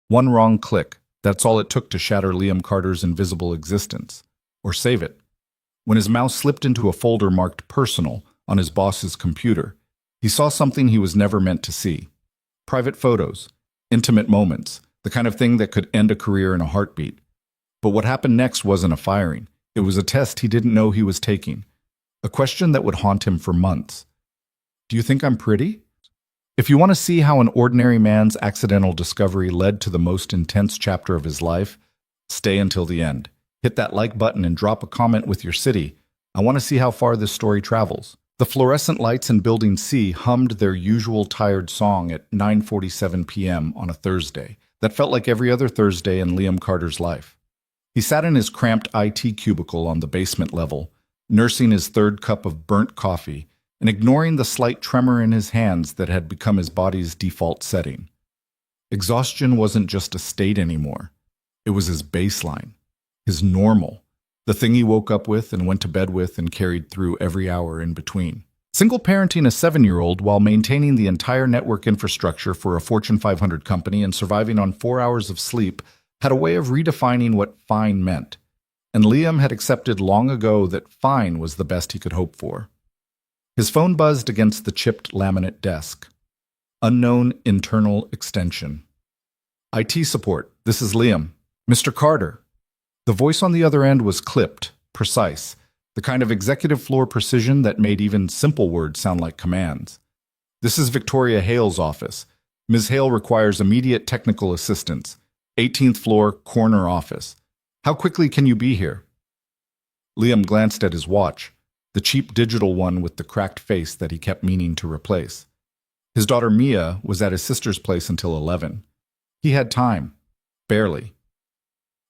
One wrong click, that's all it took to shatter Liam Carter's invisible existence. Or save it. When his mouse slipped into a folder marked Personal on his boss's computer, he saw something he was never meant to see. Private photos, intimate moments, the kind of thing that could end a career in a heartbeat. But what happened next wasn't a firing. It was a test he didn't know he was taking. A question that would haunt him for months. Do you think I'm pretty? If you want to see how an ordinary man's accidental discovery led to the most intense chapter of his life, stay until the end. Hit that like button and drop a comment with your city. I want to see how far this story travels. The fluorescent lights in Building C hummed their usual tired song at 9:47 p.m. on a Thursday. That felt like every other Thursday in Liam Carter's life. He sat in his cramped IT cubicle on the basement level, nursing his third cup of burnt coffee and ignoring the slight tremor in his hands that had become his body's default setting. Exhaustion wasn't just a state anymore. It was his baseline, his normal, the thing he woke up with and went to bed with and carried through every hour in between. Single parenting a 7-year-old while maintaining the entire network infrastructure for a Fortune 500 company and surviving on 4 hours of sleep had a way of redefining what fine meant. And Liam had accepted long ago that fine was the best he could hope for. His phone buzzed against the chipped laminate desk. Unknown internal extension. IT support, this is Liam. Mr. Carter. The voice on the other end was clipped, precise, the kind of executive floor precision that made even simple words sound like commands. This is Victoria Hale's office. Ms. Hale requires immediate technical assistance. 18th floor, corner office. How quickly can you be here? Liam glanced at his watch, the cheap digital one with the cracked face that he kept meaning to replace. His daughter Mia was at his sister's place until 11. He had time. Barely.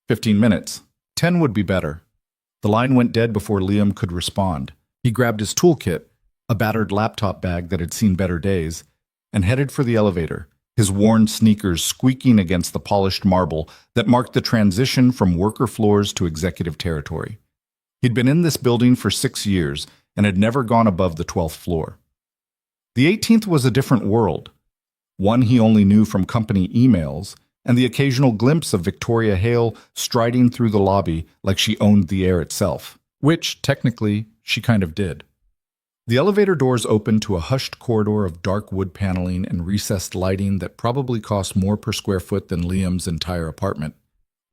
15 minutes. 10 would be better. The line went dead before Liam could respond. He grabbed his toolkit, a battered laptop bag that had seen better days, and headed for the elevator, his worn sneakers squeaking against the polished marble that marked the transition from worker floors to executive territory. He'd been in this building for 6 years and had never gone above the 12th floor. The 18th was a different world, one he only knew from company emails and the occasional glimpse of Victoria Hale striding through the lobby like she owned the air itself, which, technically, she kind of did. The elevator doors opened to a hushed corridor of dark wood paneling and recessed lighting that probably cost more per square foot than Liam's entire apartment.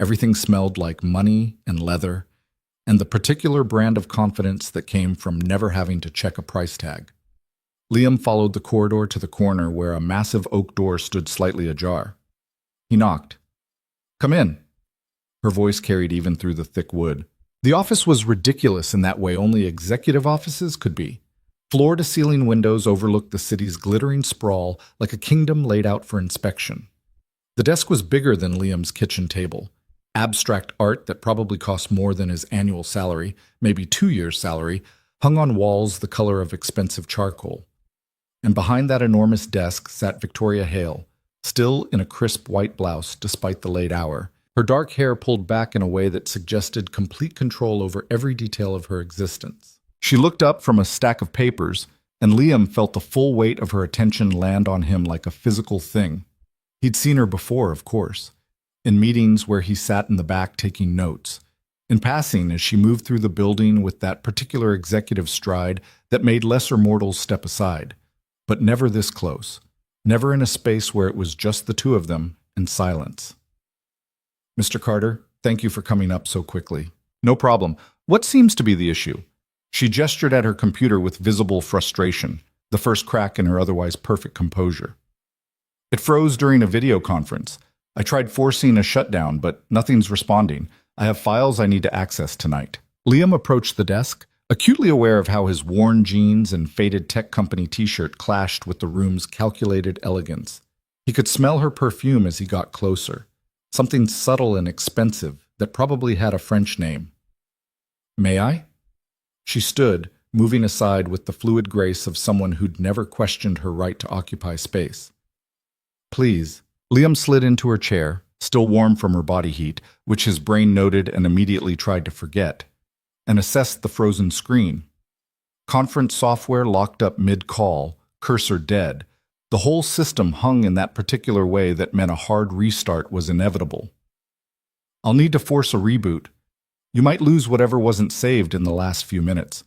Everything smelled like money and leather, and the particular brand of confidence that came from never having to check a price tag. Liam followed the corridor to the corner where a massive oak door stood slightly ajar. He knocked. "Come in." Her voice carried even through the thick wood. The office was ridiculous in that way only executive offices could be. Floor-to-ceiling windows overlooked the city's glittering sprawl like a kingdom laid out for inspection. The desk was bigger than Liam's kitchen table. Abstract art that probably cost more than his annual salary, maybe 2 years' salary, hung on walls the color of expensive charcoal. And behind that enormous desk sat Victoria Hale, still in a crisp white blouse despite the late hour, her dark hair pulled back in a way that suggested complete control over every detail of her existence. She looked up from a stack of papers, and Liam felt the full weight of her attention land on him like a physical thing. He'd seen her before, of course, in meetings where he sat in the back taking notes, in passing as she moved through the building with that particular executive stride that made lesser mortals step aside, but never this close. Never in a space where it was just the two of them and silence. "Mr. Carter, thank you for coming up so quickly." "No problem. What seems to be the issue?" She gestured at her computer with visible frustration, the first crack in her otherwise perfect composure. "It froze during a video conference. I tried forcing a shutdown, but nothing's responding. I have files I need to access tonight." Liam approached the desk, acutely aware of how his worn jeans and faded tech company t-shirt clashed with the room's calculated elegance. He could smell her perfume as he got closer, something subtle and expensive that probably had a French name. "May I?" She stood, moving aside with the fluid grace of someone who'd never questioned her right to occupy space. "Please." Liam slid into her chair, still warm from her body heat, which his brain noted and immediately tried to forget, and assessed the frozen screen. Conference software locked up mid-call, cursor dead, The whole system hung in that particular way that meant a hard restart was inevitable. I'll need to force a reboot. You might lose whatever wasn't saved in the last few minutes.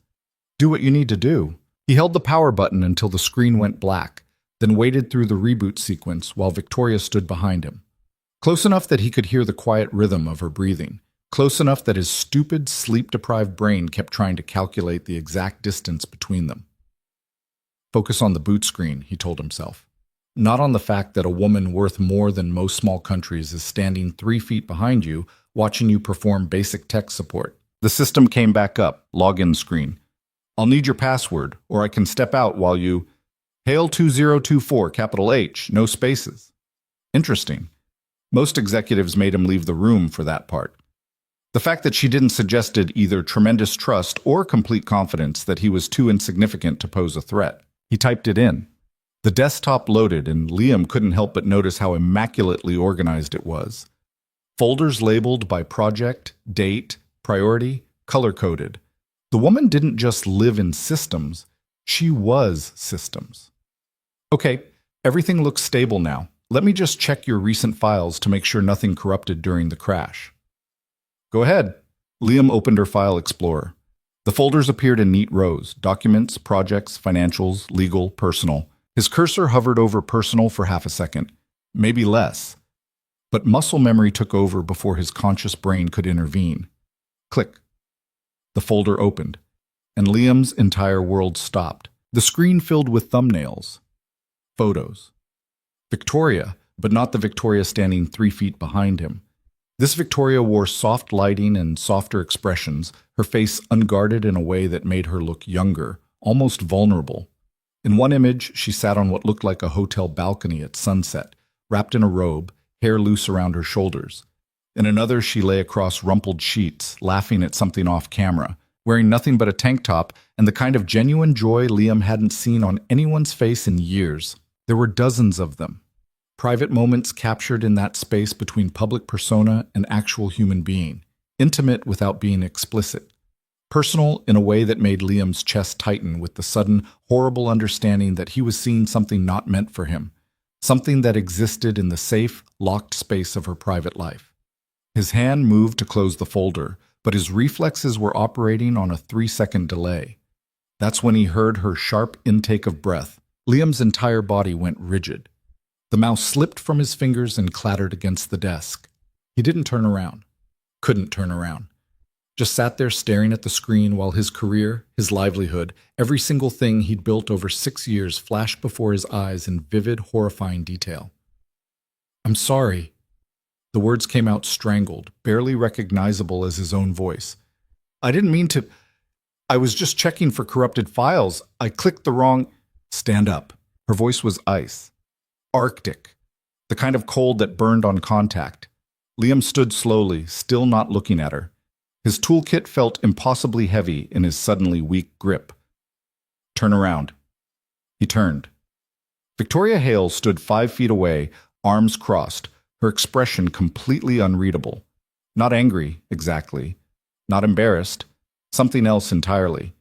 Do what you need to do. He held the power button until the screen went black, then waited through the reboot sequence while Victoria stood behind him. Close enough that he could hear the quiet rhythm of her breathing. Close enough that his stupid, sleep-deprived brain kept trying to calculate the exact distance between them. Focus on the boot screen, he told himself. Not on the fact that a woman worth more than most small countries is standing 3 feet behind you, watching you perform basic tech support. The system came back up, login screen. I'll need your password, or I can step out while you... Hail 2024, capital H, no spaces. Interesting. Most executives made him leave the room for that part. The fact that she didn't suggested either tremendous trust or complete confidence that he was too insignificant to pose a threat. He typed it in. The desktop loaded, and Liam couldn't help but notice how immaculately organized it was. Folders labeled by project, date, priority, color-coded. The woman didn't just live in systems, she was systems. Okay, everything looks stable now. Let me just check your recent files to make sure nothing corrupted during the crash. Go ahead. Liam opened her File Explorer. The folders appeared in neat rows: documents, projects, financials, legal, personal. His cursor hovered over personal for half a second, maybe less. But muscle memory took over before his conscious brain could intervene. Click. The folder opened, and Liam's entire world stopped. The screen filled with thumbnails. Photos. Victoria, but not the Victoria standing 3 feet behind him. This Victoria wore soft lighting and softer expressions, her face unguarded in a way that made her look younger, almost vulnerable. In one image, she sat on what looked like a hotel balcony at sunset, wrapped in a robe, hair loose around her shoulders. In another, she lay across rumpled sheets, laughing at something off camera, wearing nothing but a tank top and the kind of genuine joy Liam hadn't seen on anyone's face in years. There were dozens of them. Private moments captured in that space between public persona and actual human being, intimate without being explicit, personal in a way that made Liam's chest tighten with the sudden, horrible understanding that he was seeing something not meant for him, something that existed in the safe, locked space of her private life. His hand moved to close the folder, but his reflexes were operating on a 3-second delay. That's when he heard her sharp intake of breath. Liam's entire body went rigid. The mouse slipped from his fingers and clattered against the desk. He didn't turn around. Couldn't turn around. Just sat there staring at the screen while his career, his livelihood, every single thing he'd built over 6 years flashed before his eyes in vivid, horrifying detail. I'm sorry. The words came out strangled, barely recognizable as his own voice. I didn't mean to... I was just checking for corrupted files. I clicked the wrong... Stand up. Her voice was ice. Arctic. The kind of cold that burned on contact. Liam stood slowly, still not looking at her. His toolkit felt impossibly heavy in his suddenly weak grip. Turn around. He turned. Victoria Hale stood 5 feet away, arms crossed, her expression completely unreadable. Not angry, exactly. Not embarrassed. Something else entirely.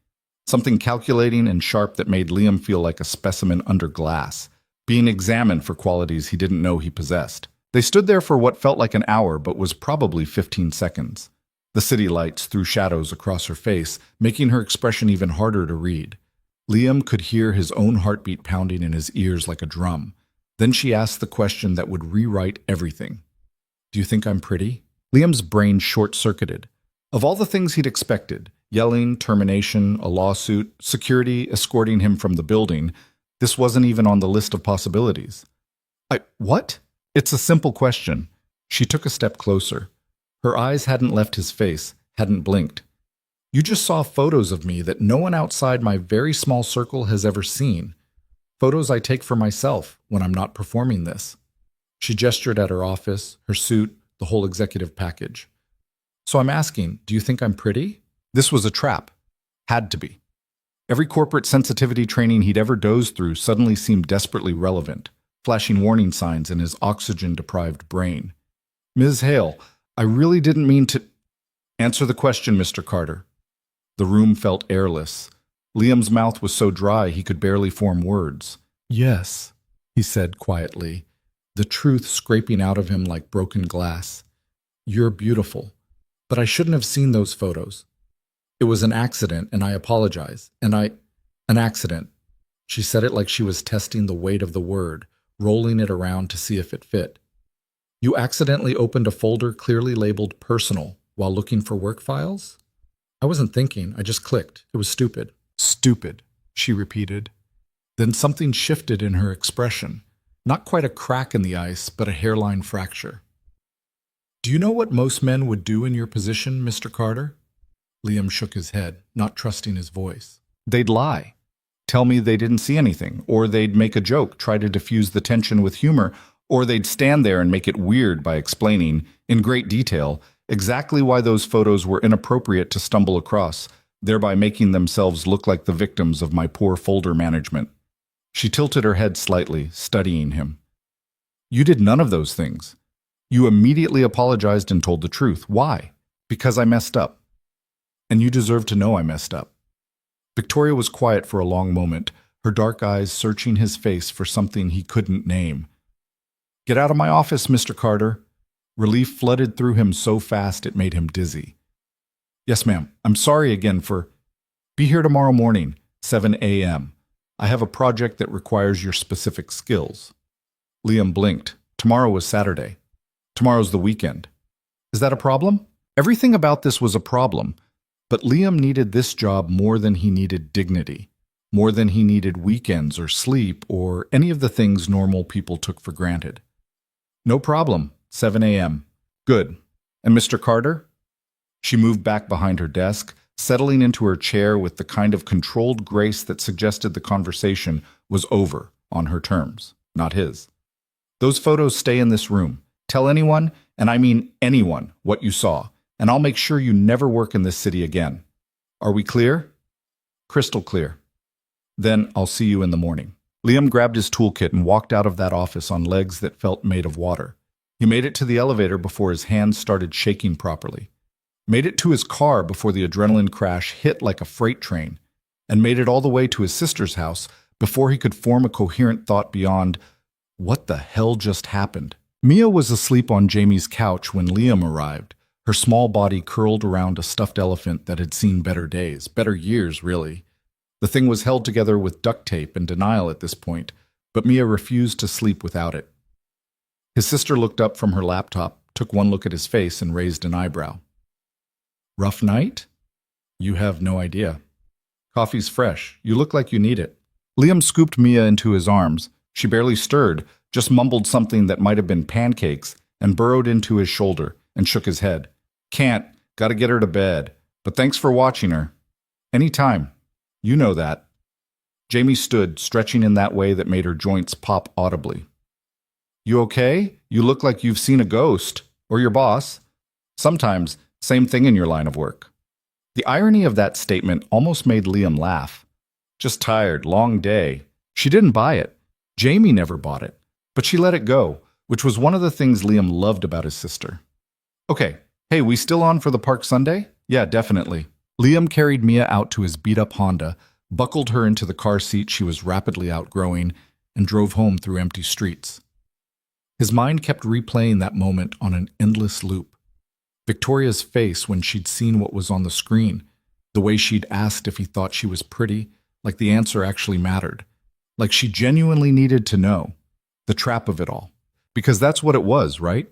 Something calculating and sharp that made Liam feel like a specimen under glass, being examined for qualities he didn't know he possessed. They stood there for what felt like an hour but was probably 15 seconds. The city lights threw shadows across her face, making her expression even harder to read. Liam could hear his own heartbeat pounding in his ears like a drum. Then she asked the question that would rewrite everything. Do you think I'm pretty? Liam's brain short-circuited. Of all the things he'd expected, yelling, termination, a lawsuit, security escorting him from the building, this wasn't even on the list of possibilities. What? It's a simple question. She took a step closer. Her eyes hadn't left his face, hadn't blinked. You just saw photos of me that no one outside my very small circle has ever seen. Photos I take for myself when I'm not performing this. She gestured at her office, her suit, the whole executive package. So I'm asking, do you think I'm pretty? This was a trap. Had to be. Every corporate sensitivity training he'd ever dozed through suddenly seemed desperately relevant, flashing warning signs in his oxygen-deprived brain. Ms. Hale, I really didn't mean to... Answer the question, Mr. Carter. The room felt airless. Liam's mouth was so dry he could barely form words. Yes. he said quietly, the truth scraping out of him like broken glass. You're beautiful, but I shouldn't have seen those photos. It was an accident, and I apologize. An accident. She said it like she was testing the weight of the word, rolling it around to see if it fit. You accidentally opened a folder clearly labeled personal while looking for work files? I wasn't thinking, I just clicked. It was stupid. Stupid, she repeated. Then something shifted in her expression. Not quite a crack in the ice, but a hairline fracture. Do you know what most men would do in your position, Mr. Carter? Liam shook his head, not trusting his voice. They'd lie. Tell me they didn't see anything, or they'd make a joke, try to diffuse the tension with humor, or they'd stand there and make it weird by explaining, in great detail, exactly why those photos were inappropriate to stumble across, thereby making themselves look like the victims of my poor folder management. She tilted her head slightly, studying him. You did none of those things. You immediately apologized and told the truth. Why? Because I messed up. And you deserve to know I messed up. Victoria was quiet for a long moment, her dark eyes searching his face for something he couldn't name. Get out of my office, Mr. Carter. Relief flooded through him so fast it made him dizzy. Yes, ma'am. I'm sorry again for... Be here tomorrow morning, 7 a.m. I have a project that requires your specific skills. Liam blinked. Tomorrow was Saturday. Tomorrow's the weekend. Is that a problem? Everything about this was a problem, but Liam needed this job more than he needed dignity, more than he needed weekends or sleep or any of the things normal people took for granted. No problem, 7 a.m. Good. And Mr. Carter? She moved back behind her desk, settling into her chair with the kind of controlled grace that suggested the conversation was over on her terms, not his. Those photos stay in this room. Tell anyone, and I mean anyone, what you saw, and I'll make sure you never work in this city again. Are we clear? Crystal clear. Then I'll see you in the morning. Liam grabbed his toolkit and walked out of that office on legs that felt made of water. He made it to the elevator before his hands started shaking properly. Made it to his car before the adrenaline crash hit like a freight train, and made it all the way to his sister's house before he could form a coherent thought beyond, what the hell just happened? Mia was asleep on Jamie's couch when Liam arrived, her small body curled around a stuffed elephant that had seen better days, better years, really. The thing was held together with duct tape and denial at this point, but Mia refused to sleep without it. His sister looked up from her laptop, took one look at his face, and raised an eyebrow. Rough night? You have no idea. Coffee's fresh. You look like you need it. Liam scooped Mia into his arms. She barely stirred, just mumbled something that might have been pancakes, and burrowed into his shoulder and shook his head. Can't. Gotta get her to bed. But thanks for watching her. Any time. You know that. Jamie stood, stretching in that way that made her joints pop audibly. You okay? You look like you've seen a ghost. Or your boss. Sometimes, same thing in your line of work. The irony of that statement almost made Liam laugh. Just tired, long day. She didn't buy it. Jamie never bought it. But she let it go, which was one of the things Liam loved about his sister. Okay, hey, we still on for the park Sunday? Yeah, definitely. Liam carried Mia out to his beat-up Honda, buckled her into the car seat she was rapidly outgrowing, and drove home through empty streets. His mind kept replaying that moment on an endless loop. Victoria's face when she'd seen what was on the screen, the way she'd asked if he thought she was pretty, like the answer actually mattered, like she genuinely needed to know. The trap of it all. Because that's what it was, right?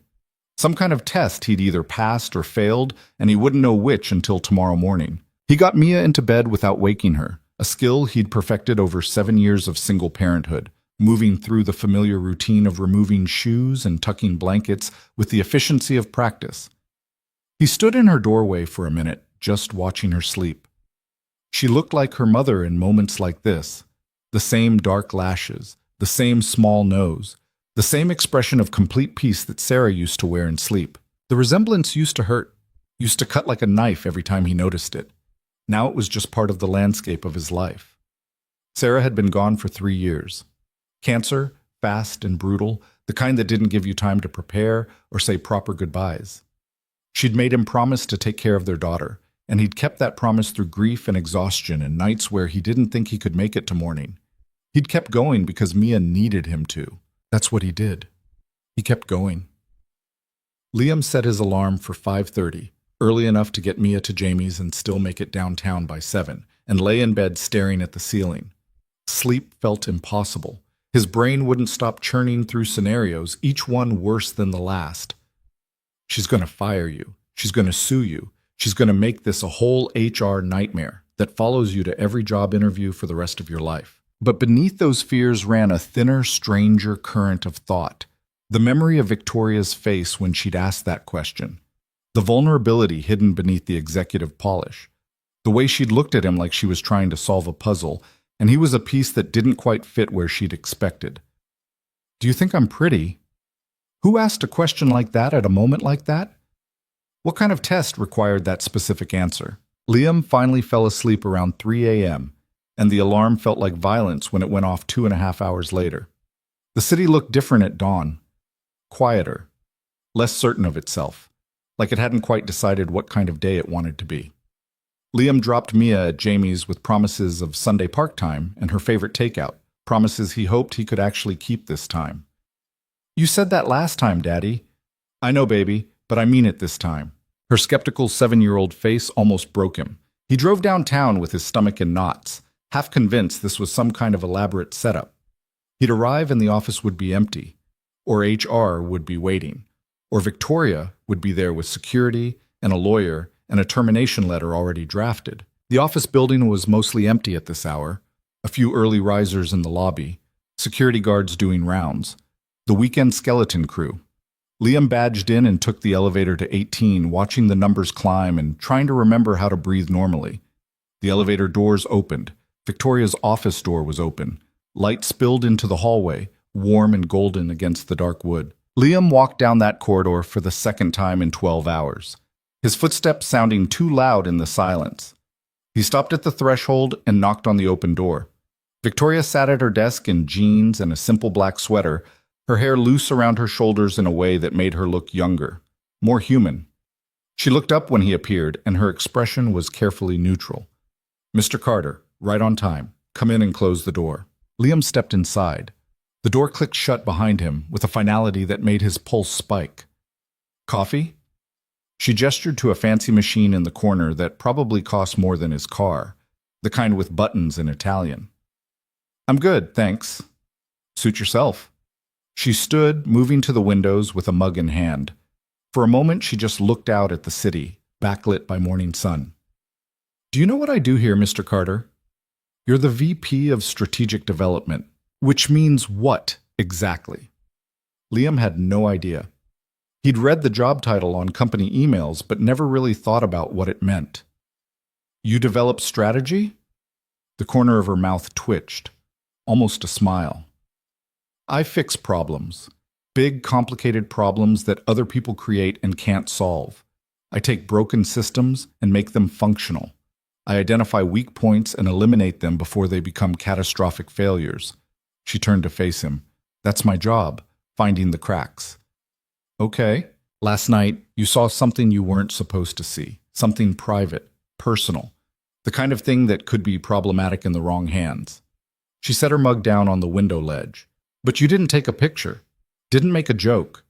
Some kind of test he'd either passed or failed, and he wouldn't know which until tomorrow morning. He got Mia into bed without waking her, a skill he'd perfected over 7 years of single parenthood, moving through the familiar routine of removing shoes and tucking blankets with the efficiency of practice. He stood in her doorway for a minute, just watching her sleep. She looked like her mother in moments like this, the same dark lashes, the same small nose, the same expression of complete peace that Sarah used to wear in sleep. The resemblance used to hurt, used to cut like a knife every time he noticed it. Now it was just part of the landscape of his life. Sarah had been gone for 3 years. Cancer, fast and brutal, the kind that didn't give you time to prepare or say proper goodbyes. She'd made him promise to take care of their daughter, and he'd kept that promise through grief and exhaustion and nights where he didn't think he could make it to morning. He'd kept going because Mia needed him to. That's what he did. He kept going. Liam set his alarm for 5:30, early enough to get Mia to Jamie's and still make it downtown by 7, and lay in bed staring at the ceiling. Sleep felt impossible. His brain wouldn't stop churning through scenarios, each one worse than the last. She's going to fire you. She's going to sue you. She's going to make this a whole HR nightmare that follows you to every job interview for the rest of your life. But beneath those fears ran a thinner, stranger current of thought. The memory of Victoria's face when she'd asked that question. The vulnerability hidden beneath the executive polish. The way she'd looked at him like she was trying to solve a puzzle, and he was a piece that didn't quite fit where she'd expected. Do you think I'm pretty? Who asked a question like that at a moment like that? What kind of test required that specific answer? Liam finally fell asleep around 3 a.m., and the alarm felt like violence when it went off 2.5 hours later. The city looked different at dawn. Quieter. Less certain of itself. Like it hadn't quite decided what kind of day it wanted to be. Liam dropped Mia at Jamie's with promises of Sunday park time and her favorite takeout, promises he hoped he could actually keep this time. You said that last time, Daddy. I know, baby, but I mean it this time. Her skeptical 7-year-old face almost broke him. He drove downtown with his stomach in knots, half convinced this was some kind of elaborate setup. He'd arrive and the office would be empty, or HR would be waiting, or Victoria would be there with security and a lawyer and a termination letter already drafted. The office building was mostly empty at this hour, a few early risers in the lobby, security guards doing rounds, the weekend skeleton crew. Liam badged in and took the elevator to 18, watching the numbers climb and trying to remember how to breathe normally. The elevator doors opened. Victoria's office door was open. Light spilled into the hallway, warm and golden against the dark wood. Liam walked down that corridor for the second time in 12 hours, his footsteps sounding too loud in the silence. He stopped at the threshold and knocked on the open door. Victoria sat at her desk in jeans and a simple black sweater, her hair loose around her shoulders in a way that made her look younger, more human. She looked up when he appeared, and her expression was carefully neutral. Mr. Carter, right on time. Come in and close the door. Liam stepped inside. The door clicked shut behind him with a finality that made his pulse spike. Coffee? She gestured to a fancy machine in the corner that probably cost more than his car, the kind with buttons in Italian. I'm good, thanks. Suit yourself. She stood, moving to the windows with a mug in hand. For a moment, she just looked out at the city, backlit by morning sun. Do you know what I do here, Mr. Carter? You're the VP of Strategic Development, which means what exactly? Liam had no idea. He'd read the job title on company emails, but never really thought about what it meant. You develop strategy? The corner of her mouth twitched, almost a smile. I fix problems. Big, complicated problems that other people create and can't solve. I take broken systems and make them functional. I identify weak points and eliminate them before they become catastrophic failures. She turned to face him. That's my job, finding the cracks. Okay. Last night, you saw something you weren't supposed to see. Something private, personal. The kind of thing that could be problematic in the wrong hands. She set her mug down on the window ledge. But you didn't take a picture. Didn't make a joke.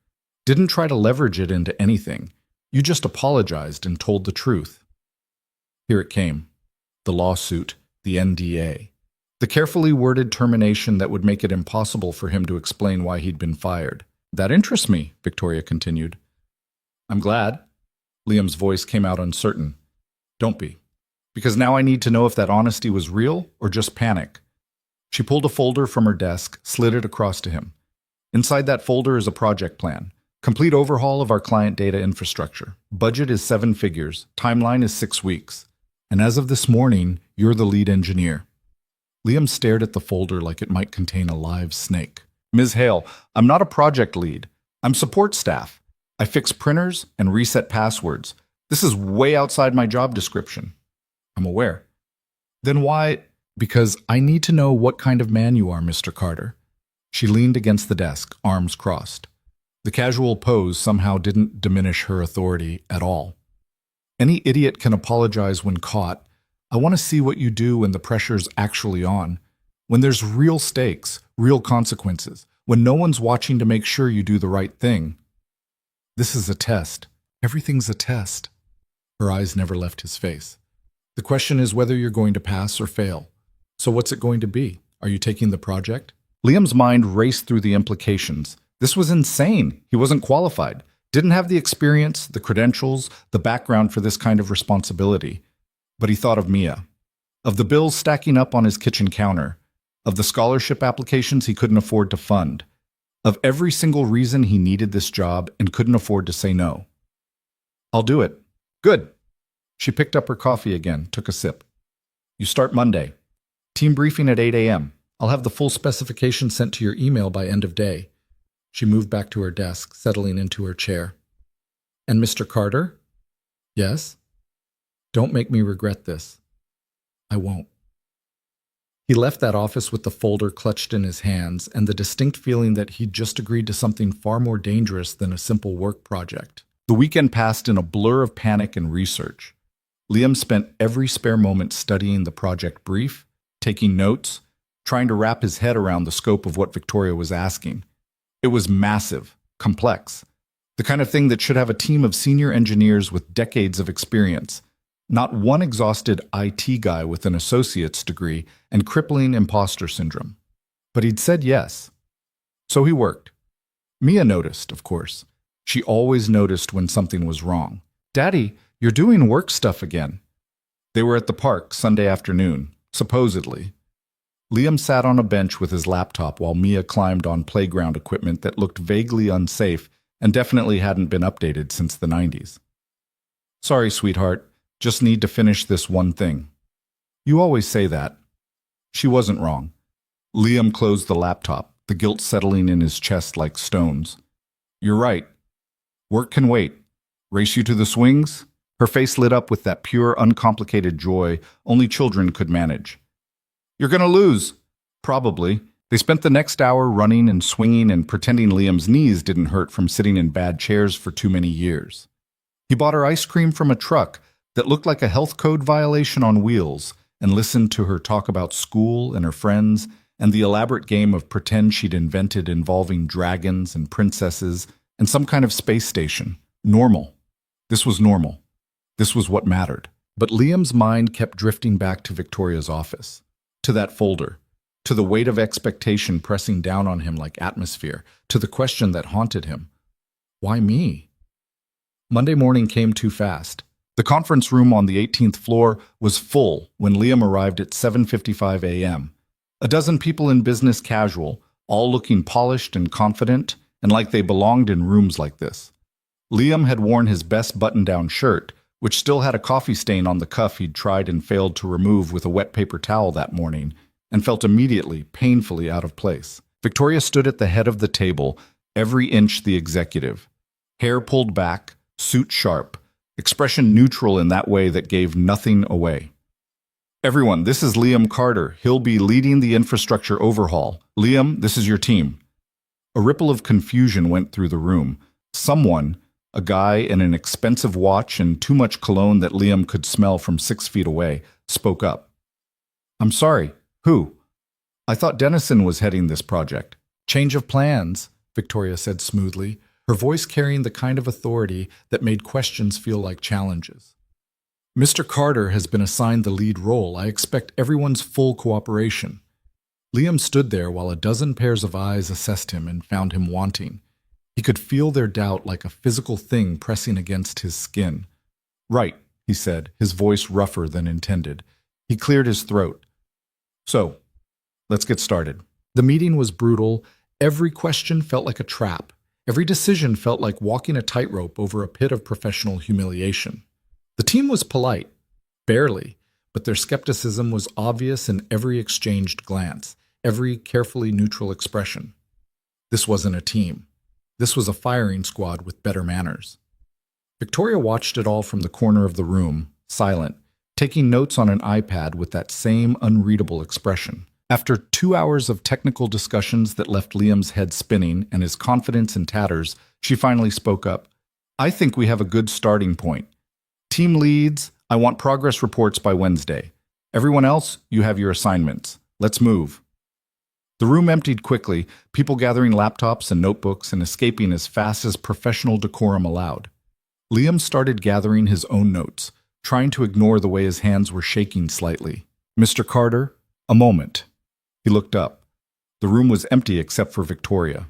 Didn't try to leverage it into anything. You just apologized and told the truth. Here it came. The lawsuit, the NDA. The carefully worded termination that would make it impossible for him to explain why he'd been fired. That interests me, Victoria continued. I'm glad. Liam's voice came out uncertain. Don't be. Because now I need to know if that honesty was real or just panic. She pulled a folder from her desk, slid it across to him. Inside that folder is a project plan. Complete overhaul of our client data infrastructure. Budget is 7 figures. Timeline is 6 weeks. And as of this morning, you're the lead engineer. Liam stared at the folder like it might contain a live snake. Ms. Hale, I'm not a project lead. I'm support staff. I fix printers and reset passwords. This is way outside my job description. I'm aware. Then why? Because I need to know what kind of man you are, Mr. Carter. She leaned against the desk, arms crossed. The casual pose somehow didn't diminish her authority at all. Any idiot can apologize when caught. I want to see what you do when the pressure's actually on, when there's real stakes, real consequences, when no one's watching to make sure you do the right thing. This is a test. Everything's a test. Her eyes never left his face. The question is whether you're going to pass or fail. So what's it going to be? Are you taking the project? Liam's mind raced through the implications. This was insane. He wasn't qualified, didn't have the experience, the credentials, the background for this kind of responsibility. But he thought of Mia, of the bills stacking up on his kitchen counter, of the scholarship applications he couldn't afford to fund, of every single reason he needed this job and couldn't afford to say no. I'll do it. Good. She picked up her coffee again, took a sip. You start Monday. Team briefing at 8 a.m. I'll have the full specification sent to your email by end of day. She moved back to her desk, settling into her chair. And Mr. Carter? Yes? Don't make me regret this. I won't. He left that office with the folder clutched in his hands and the distinct feeling that he'd just agreed to something far more dangerous than a simple work project. The weekend passed in a blur of panic and research. Liam spent every spare moment studying the project brief, taking notes, trying to wrap his head around the scope of what Victoria was asking. It was massive, complex, the kind of thing that should have a team of senior engineers with decades of experience, not one exhausted IT guy with an associate's degree and crippling imposter syndrome. But he'd said yes. So he worked. Mia noticed, of course. She always noticed when something was wrong. Daddy, you're doing work stuff again. They were at the park Sunday afternoon, supposedly. Liam sat on a bench with his laptop while Mia climbed on playground equipment that looked vaguely unsafe and definitely hadn't been updated since the 90s. Sorry, sweetheart. Just need to finish this one thing. You always say that. She wasn't wrong. Liam closed the laptop, the guilt settling in his chest like stones. You're right. Work can wait. Race you to the swings? Her face lit up with that pure, uncomplicated joy only children could manage. You're gonna lose. Probably. They spent the next hour running and swinging and pretending Liam's knees didn't hurt from sitting in bad chairs for too many years. He bought her ice cream from a truck that looked like a health code violation on wheels and listened to her talk about school and her friends and the elaborate game of pretend she'd invented involving dragons and princesses and some kind of space station. Normal. This was normal. This was what mattered. But Liam's mind kept drifting back to Victoria's office, to that folder, to the weight of expectation pressing down on him like atmosphere, to the question that haunted him. Why me? Monday morning came too fast. The conference room on the 18th floor was full when Liam arrived at 7:55 a.m. A dozen people in business casual, all looking polished and confident, and like they belonged in rooms like this. Liam had worn his best button-down shirt, which still had a coffee stain on the cuff he'd tried and failed to remove with a wet paper towel that morning, and felt immediately, painfully out of place. Victoria stood at the head of the table, every inch the executive. Hair pulled back, suit sharp, expression neutral in that way that gave nothing away. Everyone, this is Liam Carter. He'll be leading the infrastructure overhaul. Liam, this is your team. A ripple of confusion went through the room. Someone, a guy in an expensive watch and too much cologne that Liam could smell from 6 feet away, spoke up. I'm sorry, who? I thought Dennison was heading this project. Change of plans, Victoria said smoothly, her voice carrying the kind of authority that made questions feel like challenges. Mr. Carter has been assigned the lead role. I expect everyone's full cooperation. Liam stood there while a dozen pairs of eyes assessed him and found him wanting. He could feel their doubt like a physical thing pressing against his skin. Right, he said, his voice rougher than intended. He cleared his throat. So, let's get started. The meeting was brutal. Every question felt like a trap. Every decision felt like walking a tightrope over a pit of professional humiliation. The team was polite, barely, but their skepticism was obvious in every exchanged glance, every carefully neutral expression. This wasn't a team. This was a firing squad with better manners. Victoria watched it all from the corner of the room, silent, taking notes on an iPad with that same unreadable expression. After 2 hours of technical discussions that left Liam's head spinning and his confidence in tatters, she finally spoke up. I think we have a good starting point. Team leads, I want progress reports by Wednesday. Everyone else, you have your assignments. Let's move. The room emptied quickly, people gathering laptops and notebooks and escaping as fast as professional decorum allowed. Liam started gathering his own notes, trying to ignore the way his hands were shaking slightly. "Mr. Carter, a moment." He looked up. The room was empty except for Victoria.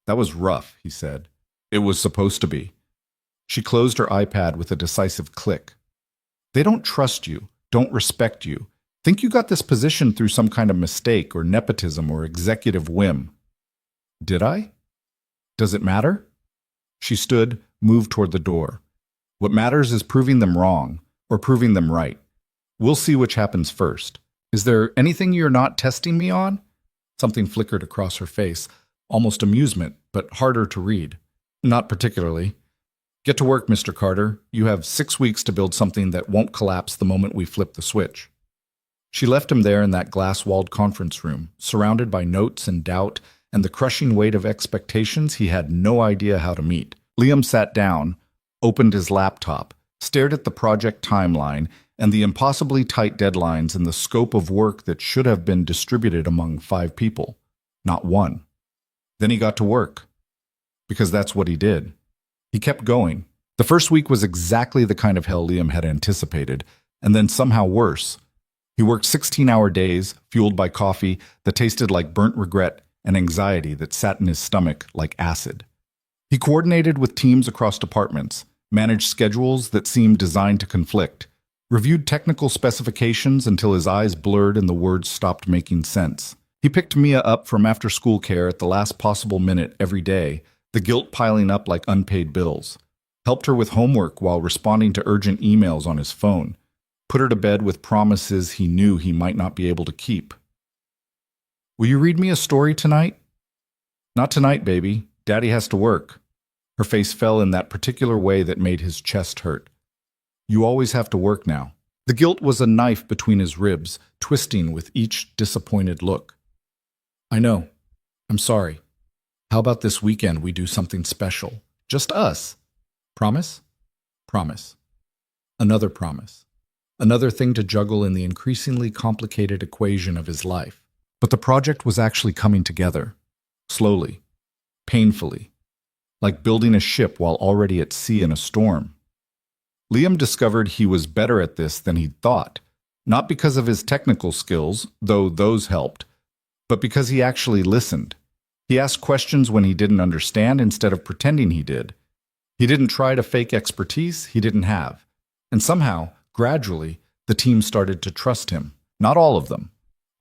"That was rough," he said. "It was supposed to be." She closed her iPad with a decisive click. "They don't trust you, don't respect you. Think you got this position through some kind of mistake or nepotism or executive whim." "Did I? Does it matter?" She stood, moved toward the door. "What matters is proving them wrong, or proving them right. We'll see which happens first. Is there anything you're not testing me on?" Something flickered across her face, almost amusement, but harder to read. "Not particularly." "Get to work, Mr. Carter. You have 6 weeks to build something that won't collapse the moment we flip the switch." She left him there in that glass-walled conference room, surrounded by notes and doubt and the crushing weight of expectations he had no idea how to meet. Liam sat down, opened his laptop, stared at the project timeline and the impossibly tight deadlines and the scope of work that should have been distributed among 5 people, not one. Then he got to work, because that's what he did. He kept going. The first week was exactly the kind of hell Liam had anticipated, and then somehow worse. He worked 16-hour days, fueled by coffee that tasted like burnt regret and anxiety that sat in his stomach like acid. He coordinated with teams across departments, managed schedules that seemed designed to conflict, reviewed technical specifications until his eyes blurred and the words stopped making sense. He picked Mia up from after-school care at the last possible minute every day, the guilt piling up like unpaid bills. Helped her with homework while responding to urgent emails on his phone. Put her to bed with promises he knew he might not be able to keep. "Will you read me a story tonight?" "Not tonight, baby. Daddy has to work." Her face fell in that particular way that made his chest hurt. "You always have to work now." The guilt was a knife between his ribs, twisting with each disappointed look. "I know. I'm sorry. How about this weekend we do something special? Just us. Promise?" Promise. Another promise. Another thing to juggle in the increasingly complicated equation of his life. But the project was actually coming together. Slowly. Painfully. Like building a ship while already at sea in a storm. Liam discovered he was better at this than he'd thought, not because of his technical skills, though those helped, but because he actually listened. He asked questions when he didn't understand instead of pretending he did. He didn't try to fake expertise he didn't have. And somehow, gradually, the team started to trust him. Not all of them.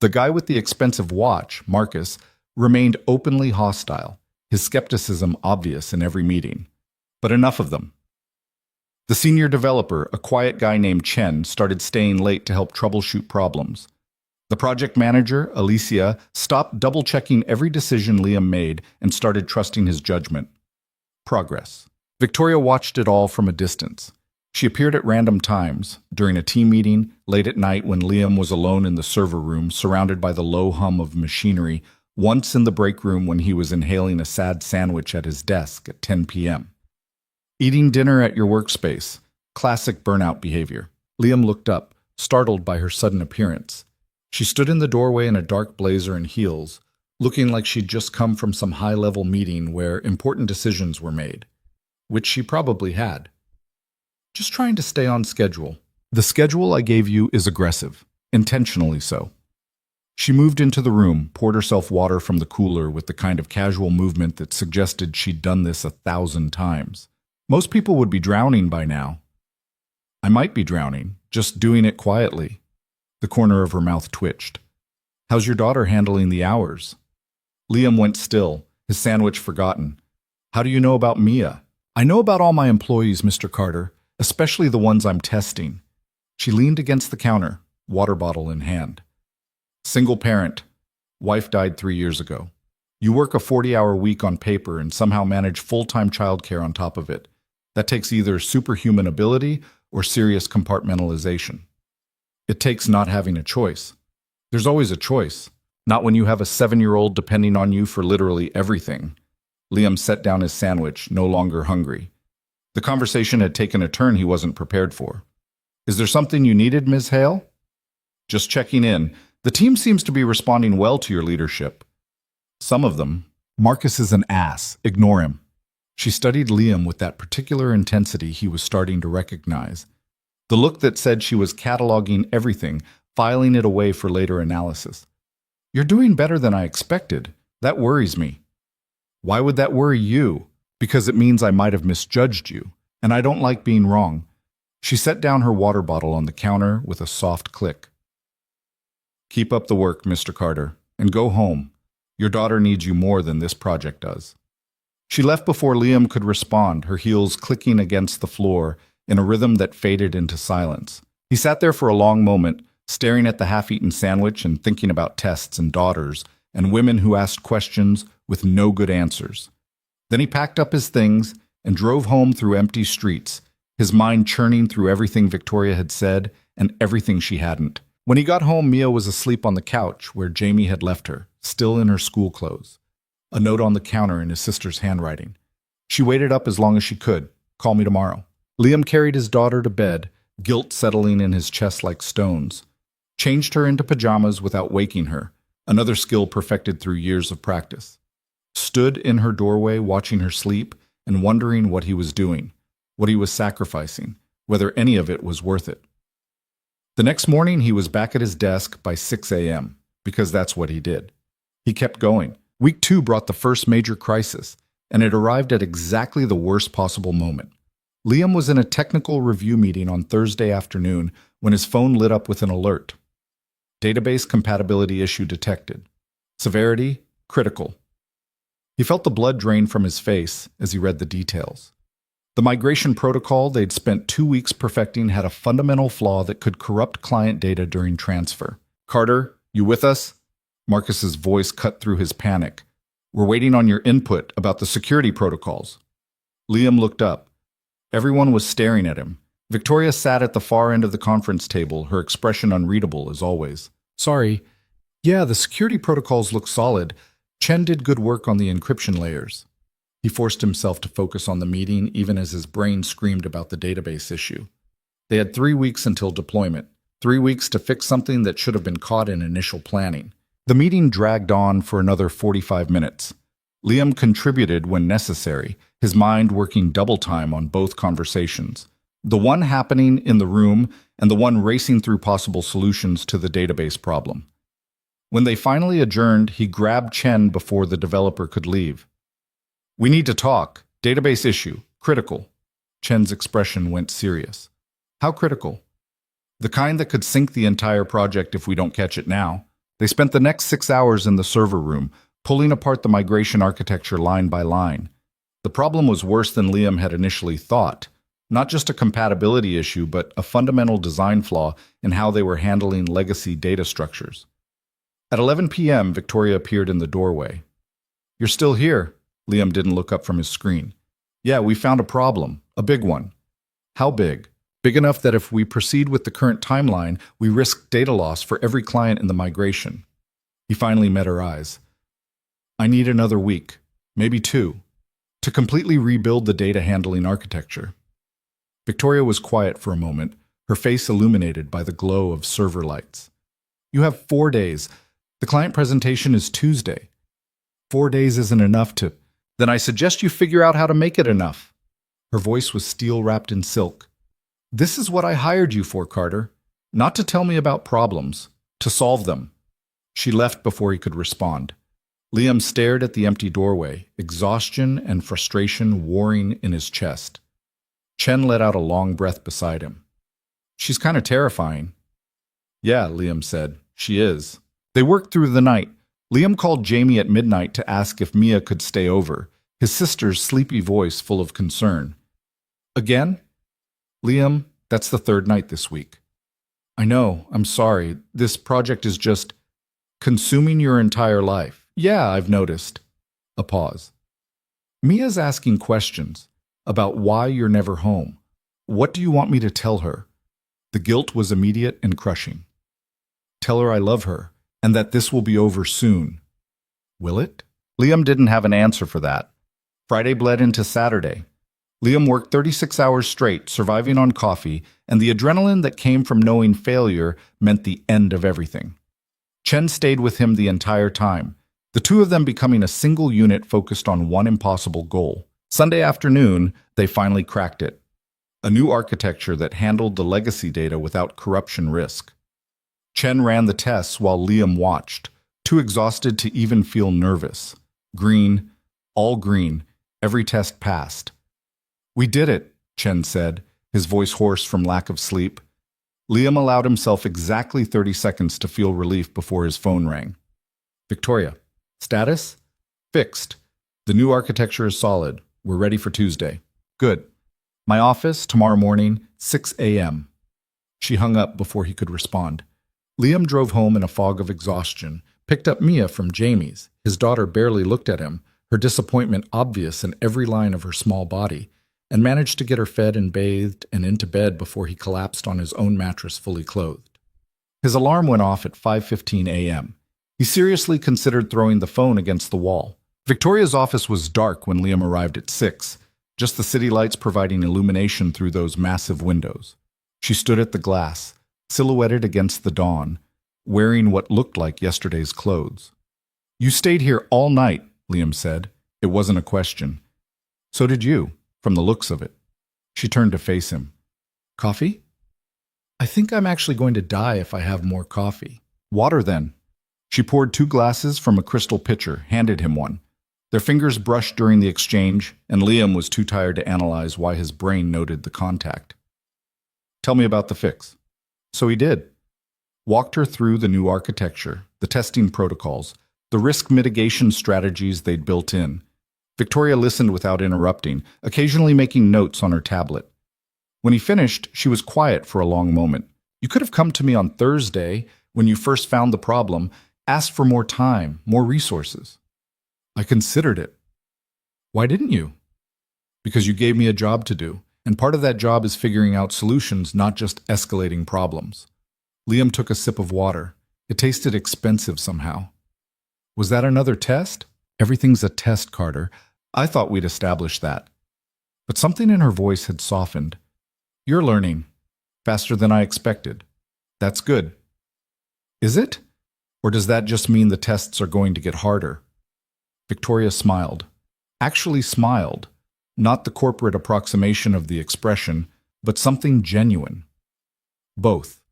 The guy with the expensive watch, Marcus, remained openly hostile, his skepticism obvious in every meeting. But enough of them. The senior developer, a quiet guy named Chen, started staying late to help troubleshoot problems. The project manager, Alicia, stopped double-checking every decision Liam made and started trusting his judgment. Progress. Victoria watched it all from a distance. She appeared at random times, during a team meeting, late at night when Liam was alone in the server room, surrounded by the low hum of machinery, once in the break room when he was inhaling a sad sandwich at his desk at 10 p.m. Eating dinner at your workspace. Classic burnout behavior. Liam looked up, startled by her sudden appearance. She stood in the doorway in a dark blazer and heels, looking like she'd just come from some high-level meeting where important decisions were made. Which she probably had. "Just trying to stay on schedule. The schedule I gave you is aggressive, intentionally so." She moved into the room, poured herself water from the cooler with the kind of casual movement that suggested she'd done this 1,000 times. Most people would be drowning by now. I might be drowning, just doing it quietly. The corner of her mouth twitched. "How's your daughter handling the hours?" Liam went still, his sandwich forgotten. "How do you know about Mia?" "I know about all my employees, Mr. Carter, especially the ones I'm testing." She leaned against the counter, water bottle in hand. "Single parent. Wife died 3 years ago. You work a 40-hour week on paper and somehow manage full-time childcare on top of it. That takes either superhuman ability or serious compartmentalization. It takes not having a choice. There's always a choice. Not when you have a 7-year-old depending on you for literally everything." Liam set down his sandwich, no longer hungry. The conversation had taken a turn he wasn't prepared for. "Is there something you needed, Ms. Hale?" "Just checking in. The team seems to be responding well to your leadership. Some of them. Marcus is an ass. Ignore him. She studied Liam with that particular intensity he was starting to recognize. The look that said she was cataloging everything, filing it away for later analysis. You're doing better than I expected. That worries me. Why would that worry you? Because it means I might have misjudged you, and I don't like being wrong. She set down her water bottle on the counter with a soft click. Keep up the work, Mr. Carter, and go home. Your daughter needs you more than this project does. She left before Liam could respond, her heels clicking against the floor in a rhythm that faded into silence. He sat there for a long moment, staring at the half-eaten sandwich and thinking about tests and daughters and women who asked questions with no good answers. Then he packed up his things and drove home through empty streets, his mind churning through everything Victoria had said and everything she hadn't. When he got home, Mia was asleep on the couch where Jamie had left her, still in her school clothes. A note on the counter in his sister's handwriting. She waited up as long as she could. Call me tomorrow. Liam carried his daughter to bed, guilt settling in his chest like stones. Changed her into pajamas without waking her, another skill perfected through years of practice. Stood in her doorway watching her sleep and wondering what he was doing, what he was sacrificing, whether any of it was worth it. The next morning he was back at his desk by 6 a.m., because that's what he did. He kept going. Week 2 brought the first major crisis, and it arrived at exactly the worst possible moment. Liam was in a technical review meeting on Thursday afternoon when his phone lit up with an alert. Database compatibility issue detected. Severity, critical. He felt the blood drain from his face as he read the details. The migration protocol they'd spent 2 weeks perfecting had a fundamental flaw that could corrupt client data during transfer. Carter, you with us? Marcus's voice cut through his panic. We're waiting on your input about the security protocols. Liam looked up. Everyone was staring at him. Victoria sat at the far end of the conference table, her expression unreadable as always. Sorry. Yeah, the security protocols look solid. Chen did good work on the encryption layers. He forced himself to focus on the meeting even as his brain screamed about the database issue. They had 3 weeks until deployment, 3 weeks to fix something that should have been caught in initial planning. The meeting dragged on for another 45 minutes. Liam contributed when necessary, his mind working double time on both conversations. The one happening in the room and the one racing through possible solutions to the database problem. When they finally adjourned, he grabbed Chen before the developer could leave. We need to talk. Database issue. Critical. Chen's expression went serious. How critical? The kind that could sink the entire project if we don't catch it now. They spent the next 6 hours in the server room, pulling apart the migration architecture line by line. The problem was worse than Liam had initially thought. Not just a compatibility issue, but a fundamental design flaw in how they were handling legacy data structures. At 11 p.m., Victoria appeared in the doorway. You're still here? Liam didn't look up from his screen. Yeah, we found a problem. A big one. How big? Big enough that if we proceed with the current timeline, we risk data loss for every client in the migration. He finally met her eyes. I need another week, maybe 2, to completely rebuild the data handling architecture. Victoria was quiet for a moment, her face illuminated by the glow of server lights. You have 4 days. The client presentation is Tuesday. 4 days isn't enough to... Then I suggest you figure out how to make it enough. Her voice was steel wrapped in silk. This is what I hired you for, Carter. Not to tell me about problems, to solve them. She left before he could respond. Liam stared at the empty doorway, exhaustion and frustration warring in his chest. Chen let out a long breath beside him. She's kind of terrifying. Yeah, Liam said. She is. They worked through the night. Liam called Jamie at midnight to ask if Mia could stay over, his sister's sleepy voice full of concern. Again? Liam, that's the 3rd night this week. I know, I'm sorry. This project is just consuming your entire life. Yeah, I've noticed. A pause. Mia's asking questions about why you're never home. What do you want me to tell her? The guilt was immediate and crushing. Tell her I love her, and that this will be over soon. Will it? Liam didn't have an answer for that. Friday bled into Saturday. Liam worked 36 hours straight, surviving on coffee, and the adrenaline that came from knowing failure meant the end of everything. Chen stayed with him the entire time, the two of them becoming a single unit focused on one impossible goal. Sunday afternoon, they finally cracked it. A new architecture that handled the legacy data without corruption risk. Chen ran the tests while Liam watched, too exhausted to even feel nervous. Green, all green, every test passed. "We did it," Chen said, his voice hoarse from lack of sleep. Liam allowed himself exactly 30 seconds to feel relief before his phone rang. "Victoria, status? Fixed. The new architecture is solid. We're ready for Tuesday." "Good. My office, tomorrow morning, 6 a.m. She hung up before he could respond. Liam drove home in a fog of exhaustion, picked up Mia from Jamie's. His daughter barely looked at him, her disappointment obvious in every line of her small body, and managed to get her fed and bathed and into bed before he collapsed on his own mattress fully clothed. His alarm went off at 5:15 a.m. He seriously considered throwing the phone against the wall. Victoria's office was dark when Liam arrived at 6, just the city lights providing illumination through those massive windows. She stood at the glass, silhouetted against the dawn, wearing what looked like yesterday's clothes. "You stayed here all night," Liam said. It wasn't a question. "So did you, from the looks of it." She turned to face him. "Coffee?" "I think I'm actually going to die if I have more coffee." "Water, then." She poured 2 glasses from a crystal pitcher, handed him one. Their fingers brushed during the exchange, and Liam was too tired to analyze why his brain noted the contact. "Tell me about the fix." So he did. Walked her through the new architecture, the testing protocols, the risk mitigation strategies they'd built in. Victoria listened without interrupting, occasionally making notes on her tablet. When he finished, she was quiet for a long moment. "You could have come to me on Thursday, when you first found the problem, asked for more time, more resources." "I considered it." "Why didn't you?" "Because you gave me a job to do, and part of that job is figuring out solutions, not just escalating problems." Liam took a sip of water. It tasted expensive somehow. "Was that another test?" "Everything's a test, Carter. I thought we'd established that." But something in her voice had softened. "You're learning. Faster than I expected. That's good." "Is it? Or does that just mean the tests are going to get harder?" Victoria smiled. Actually smiled. Not the corporate approximation of the expression, but something genuine. "Both.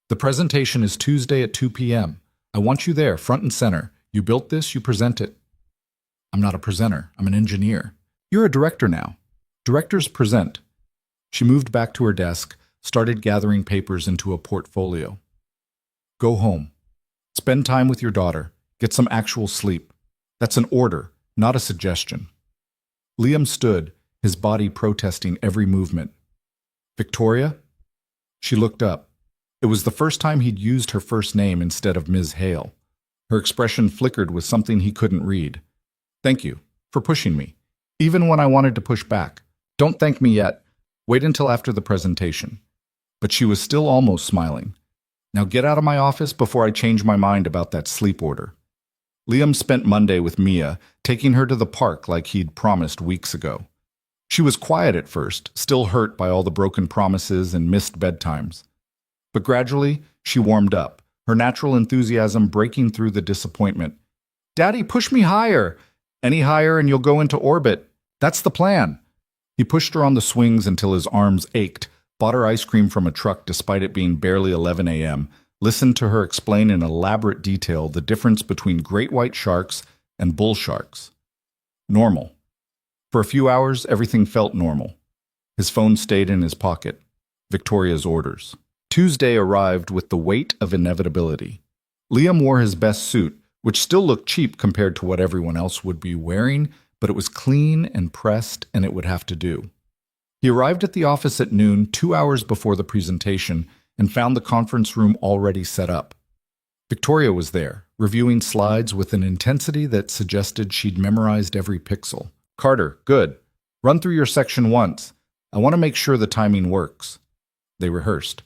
The presentation is Tuesday at 2 p.m. I want you there, front and center. You built this, you present it." "I'm not a presenter. I'm an engineer." "You're a director now. Directors present." She moved back to her desk, started gathering papers into a portfolio. "Go home. Spend time with your daughter. Get some actual sleep. That's an order, not a suggestion." Liam stood, his body protesting every movement. "Victoria?" She looked up. It was the first time he'd used her first name instead of Ms. Hale. Her expression flickered with something he couldn't read. "Thank you for pushing me, even when I wanted to push back. Don't thank me yet. Wait until after the presentation." But she was still almost smiling. "Now get out of my office before I change my mind about that sleep order." Liam spent Monday with Mia, taking her to the park like he'd promised weeks ago. She was quiet at first, still hurt by all the broken promises and missed bedtimes. But gradually, she warmed up, her natural enthusiasm breaking through the disappointment. "Daddy, push me higher! Any higher and you'll go into orbit. That's the plan." He pushed her on the swings until his arms ached, bought her ice cream from a truck despite it being barely 11 a.m., listened to her explain in elaborate detail the difference between great white sharks and bull sharks. Normal. For a few hours, everything felt normal. His phone stayed in his pocket. Victoria's orders. Tuesday arrived with the weight of inevitability. Liam wore his best suit, which still looked cheap compared to what everyone else would be wearing, but it was clean and pressed, and it would have to do. He arrived at the office at noon, 2 hours before the presentation, and found the conference room already set up. Victoria was there, reviewing slides with an intensity that suggested she'd memorized every pixel. "Carter, good. Run through your section once. I want to make sure the timing works." They rehearsed.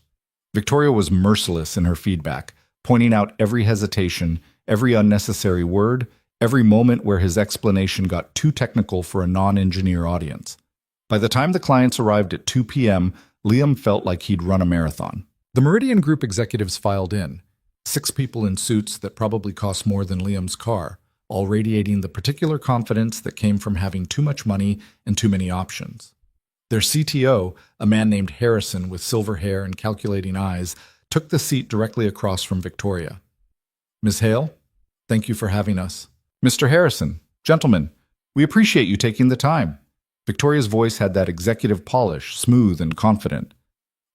Victoria was merciless in her feedback, pointing out every hesitation, every unnecessary word, every moment where his explanation got too technical for a non-engineer audience. By the time the clients arrived at 2 p.m., Liam felt like he'd run a marathon. The Meridian Group executives filed in, 6 people in suits that probably cost more than Liam's car, all radiating the particular confidence that came from having too much money and too many options. Their CTO, a man named Harrison with silver hair and calculating eyes, took the seat directly across from Victoria. Ms. Hale, thank you for having us. Mr. Harrison, gentlemen, we appreciate you taking the time. Victoria's voice had that executive polish, smooth and confident.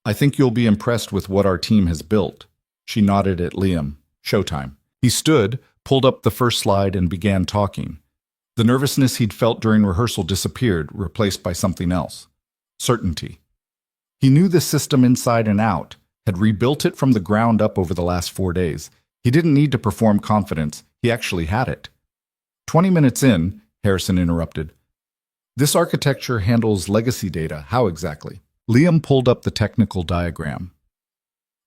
I think you'll be impressed with what our team has built. She nodded at Liam. Showtime. He stood, pulled up the first slide, and began talking. The nervousness he'd felt during rehearsal disappeared, replaced by something else. Certainty. He knew the system inside and out, had rebuilt it from the ground up over the last 4 days. He didn't need to perform confidence. He actually had it. 20 minutes in, Harrison interrupted. This architecture handles legacy data. How exactly? Liam pulled up the technical diagram.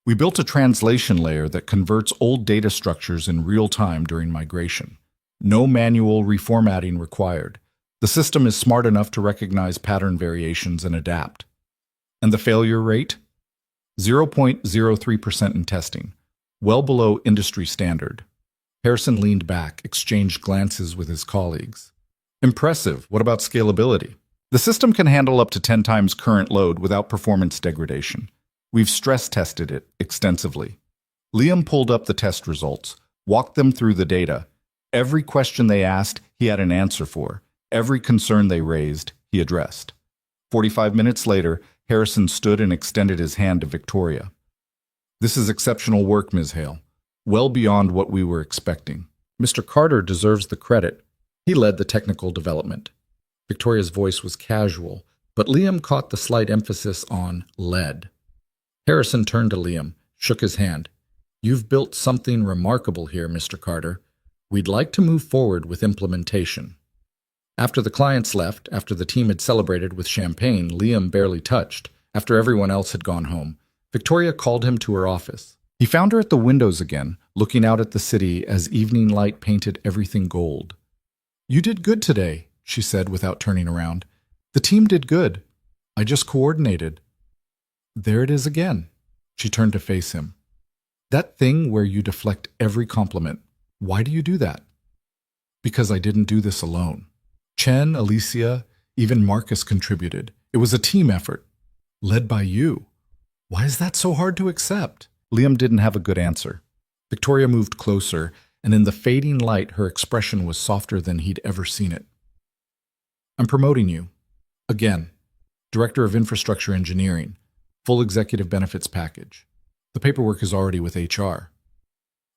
We built a translation layer that converts old data structures in real time during migration. No manual reformatting required. The system is smart enough to recognize pattern variations and adapt. And the failure rate? 0.03% in testing, well below industry standard. Harrison leaned back, exchanged glances with his colleagues. Impressive. What about scalability? The system can handle up to 10 times current load without performance degradation. We've stress-tested it extensively. Liam pulled up the test results, walked them through the data. Every question they asked, he had an answer for. Every concern they raised, he addressed. 45 minutes later, Harrison stood and extended his hand to Victoria. This is exceptional work, Ms. Hale. Well beyond what we were expecting. Mr. Carter deserves the credit. He led the technical development. Victoria's voice was casual, but Liam caught the slight emphasis on led. Harrison turned to Liam, shook his hand. You've built something remarkable here, Mr. Carter. We'd like to move forward with implementation. After the clients left, after the team had celebrated with champagne Liam barely touched, after everyone else had gone home, Victoria called him to her office. He found her at the windows again, looking out at the city as evening light painted everything gold. You did good today, she said without turning around. The team did good. I just coordinated. There it is again. She turned to face him. That thing where you deflect every compliment. Why do you do that? Because I didn't do this alone. Chen, Alicia, even Marcus contributed. It was a team effort, led by you. Why is that so hard to accept? Liam didn't have a good answer. Victoria moved closer, and in the fading light, her expression was softer than he'd ever seen it. I'm promoting you. Again, Director of Infrastructure Engineering, full executive benefits package. The paperwork is already with HR.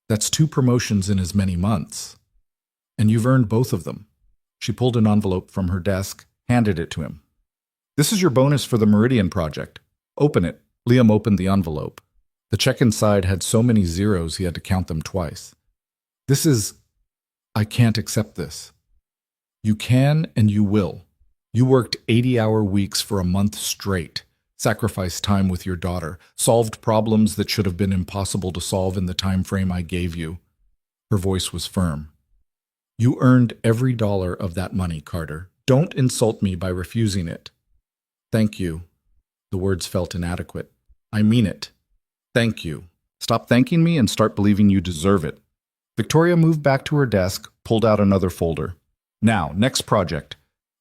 That's 2 promotions in as many months. And you've earned both of them. She pulled an envelope from her desk, handed it to him. This is your bonus for the Meridian project. Open it. Liam opened the envelope. The check inside had so many zeros he had to count them twice. I can't accept this. You can and you will. You worked 80-hour weeks for a month straight, sacrificed time with your daughter, solved problems that should have been impossible to solve in the time frame I gave you. Her voice was firm. You earned every dollar of that money, Carter. Don't insult me by refusing it. Thank you. The words felt inadequate. I mean it. Thank you. Stop thanking me and start believing you deserve it. Victoria moved back to her desk, pulled out another folder. Now, next project.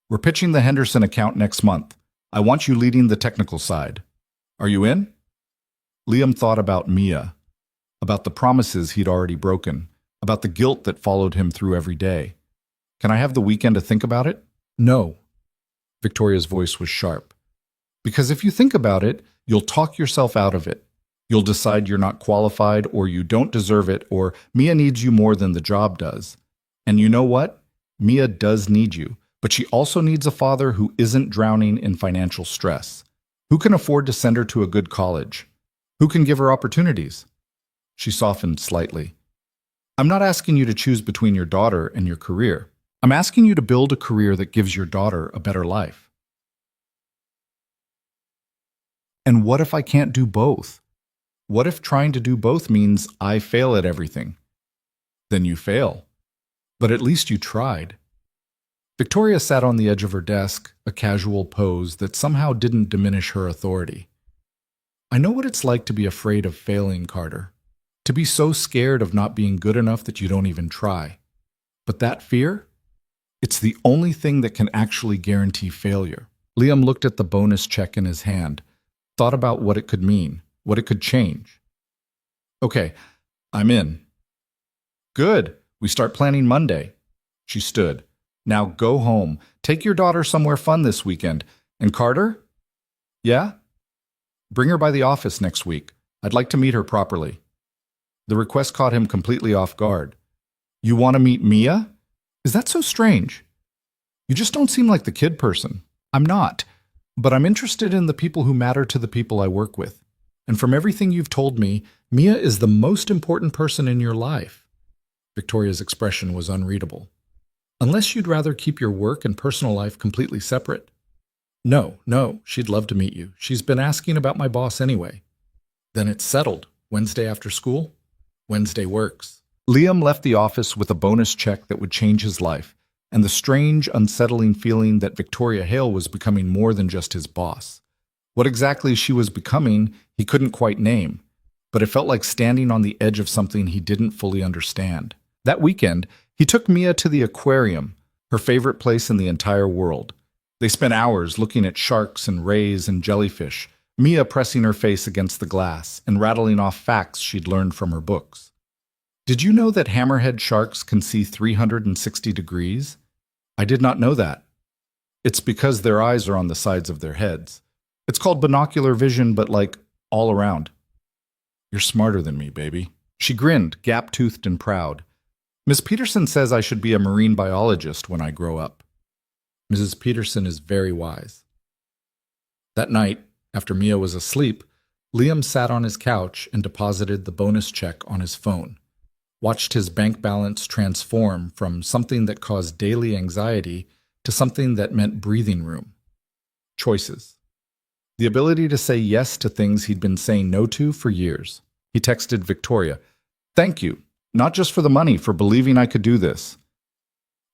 We're pitching the Henderson account next month. I want you leading the technical side. Are you in? Liam thought about Mia, about the promises he'd already broken, about the guilt that followed him through every day. Can I have the weekend to think about it? No. Victoria's voice was sharp. Because if you think about it, you'll talk yourself out of it. You'll decide you're not qualified, or you don't deserve it, or Mia needs you more than the job does. And you know what? Mia does need you, but she also needs a father who isn't drowning in financial stress, who can afford to send her to a good college, who can give her opportunities. She softened slightly. I'm not asking you to choose between your daughter and your career. I'm asking you to build a career that gives your daughter a better life. And what if I can't do both? What if trying to do both means I fail at everything? Then you fail. But at least you tried. Victoria sat on the edge of her desk, a casual pose that somehow didn't diminish her authority. I know what it's like to be afraid of failing, Carter. To be so scared of not being good enough that you don't even try. But that fear? It's the only thing that can actually guarantee failure. Liam looked at the bonus check in his hand, thought about what it could mean, what it could change. Okay, I'm in. Good. We start planning Monday. She stood. Now go home. Take your daughter somewhere fun this weekend. And Carter? Yeah? Bring her by the office next week. I'd like to meet her properly. The request caught him completely off guard. You want to meet Mia? Is that so strange? You just don't seem like the kid person. I'm not. But I'm interested in the people who matter to the people I work with. And from everything you've told me, Mia is the most important person in your life. Victoria's expression was unreadable. Unless you'd rather keep your work and personal life completely separate. No, she'd love to meet you. She's been asking about my boss anyway. Then it's settled. Wednesday after school? Wednesday works. Liam left the office with a bonus check that would change his life, and the strange, unsettling feeling that Victoria Hale was becoming more than just his boss. What exactly she was becoming, he couldn't quite name, but it felt like standing on the edge of something he didn't fully understand. That weekend, he took Mia to the aquarium, her favorite place in the entire world. They spent hours looking at sharks and rays and jellyfish, Mia pressing her face against the glass and rattling off facts she'd learned from her books. Did you know that hammerhead sharks can see 360 degrees? I did not know that. It's because their eyes are on the sides of their heads. It's called binocular vision, but like all around. You're smarter than me, baby. She grinned, gap-toothed and proud. Miss Peterson says I should be a marine biologist when I grow up. Mrs. Peterson is very wise. That night, after Mia was asleep, Liam sat on his couch and deposited the bonus check on his phone, watched his bank balance transform from something that caused daily anxiety to something that meant breathing room. Choices. The ability to say yes to things he'd been saying no to for years. He texted Victoria, "Thank you, not just for the money, for believing I could do this."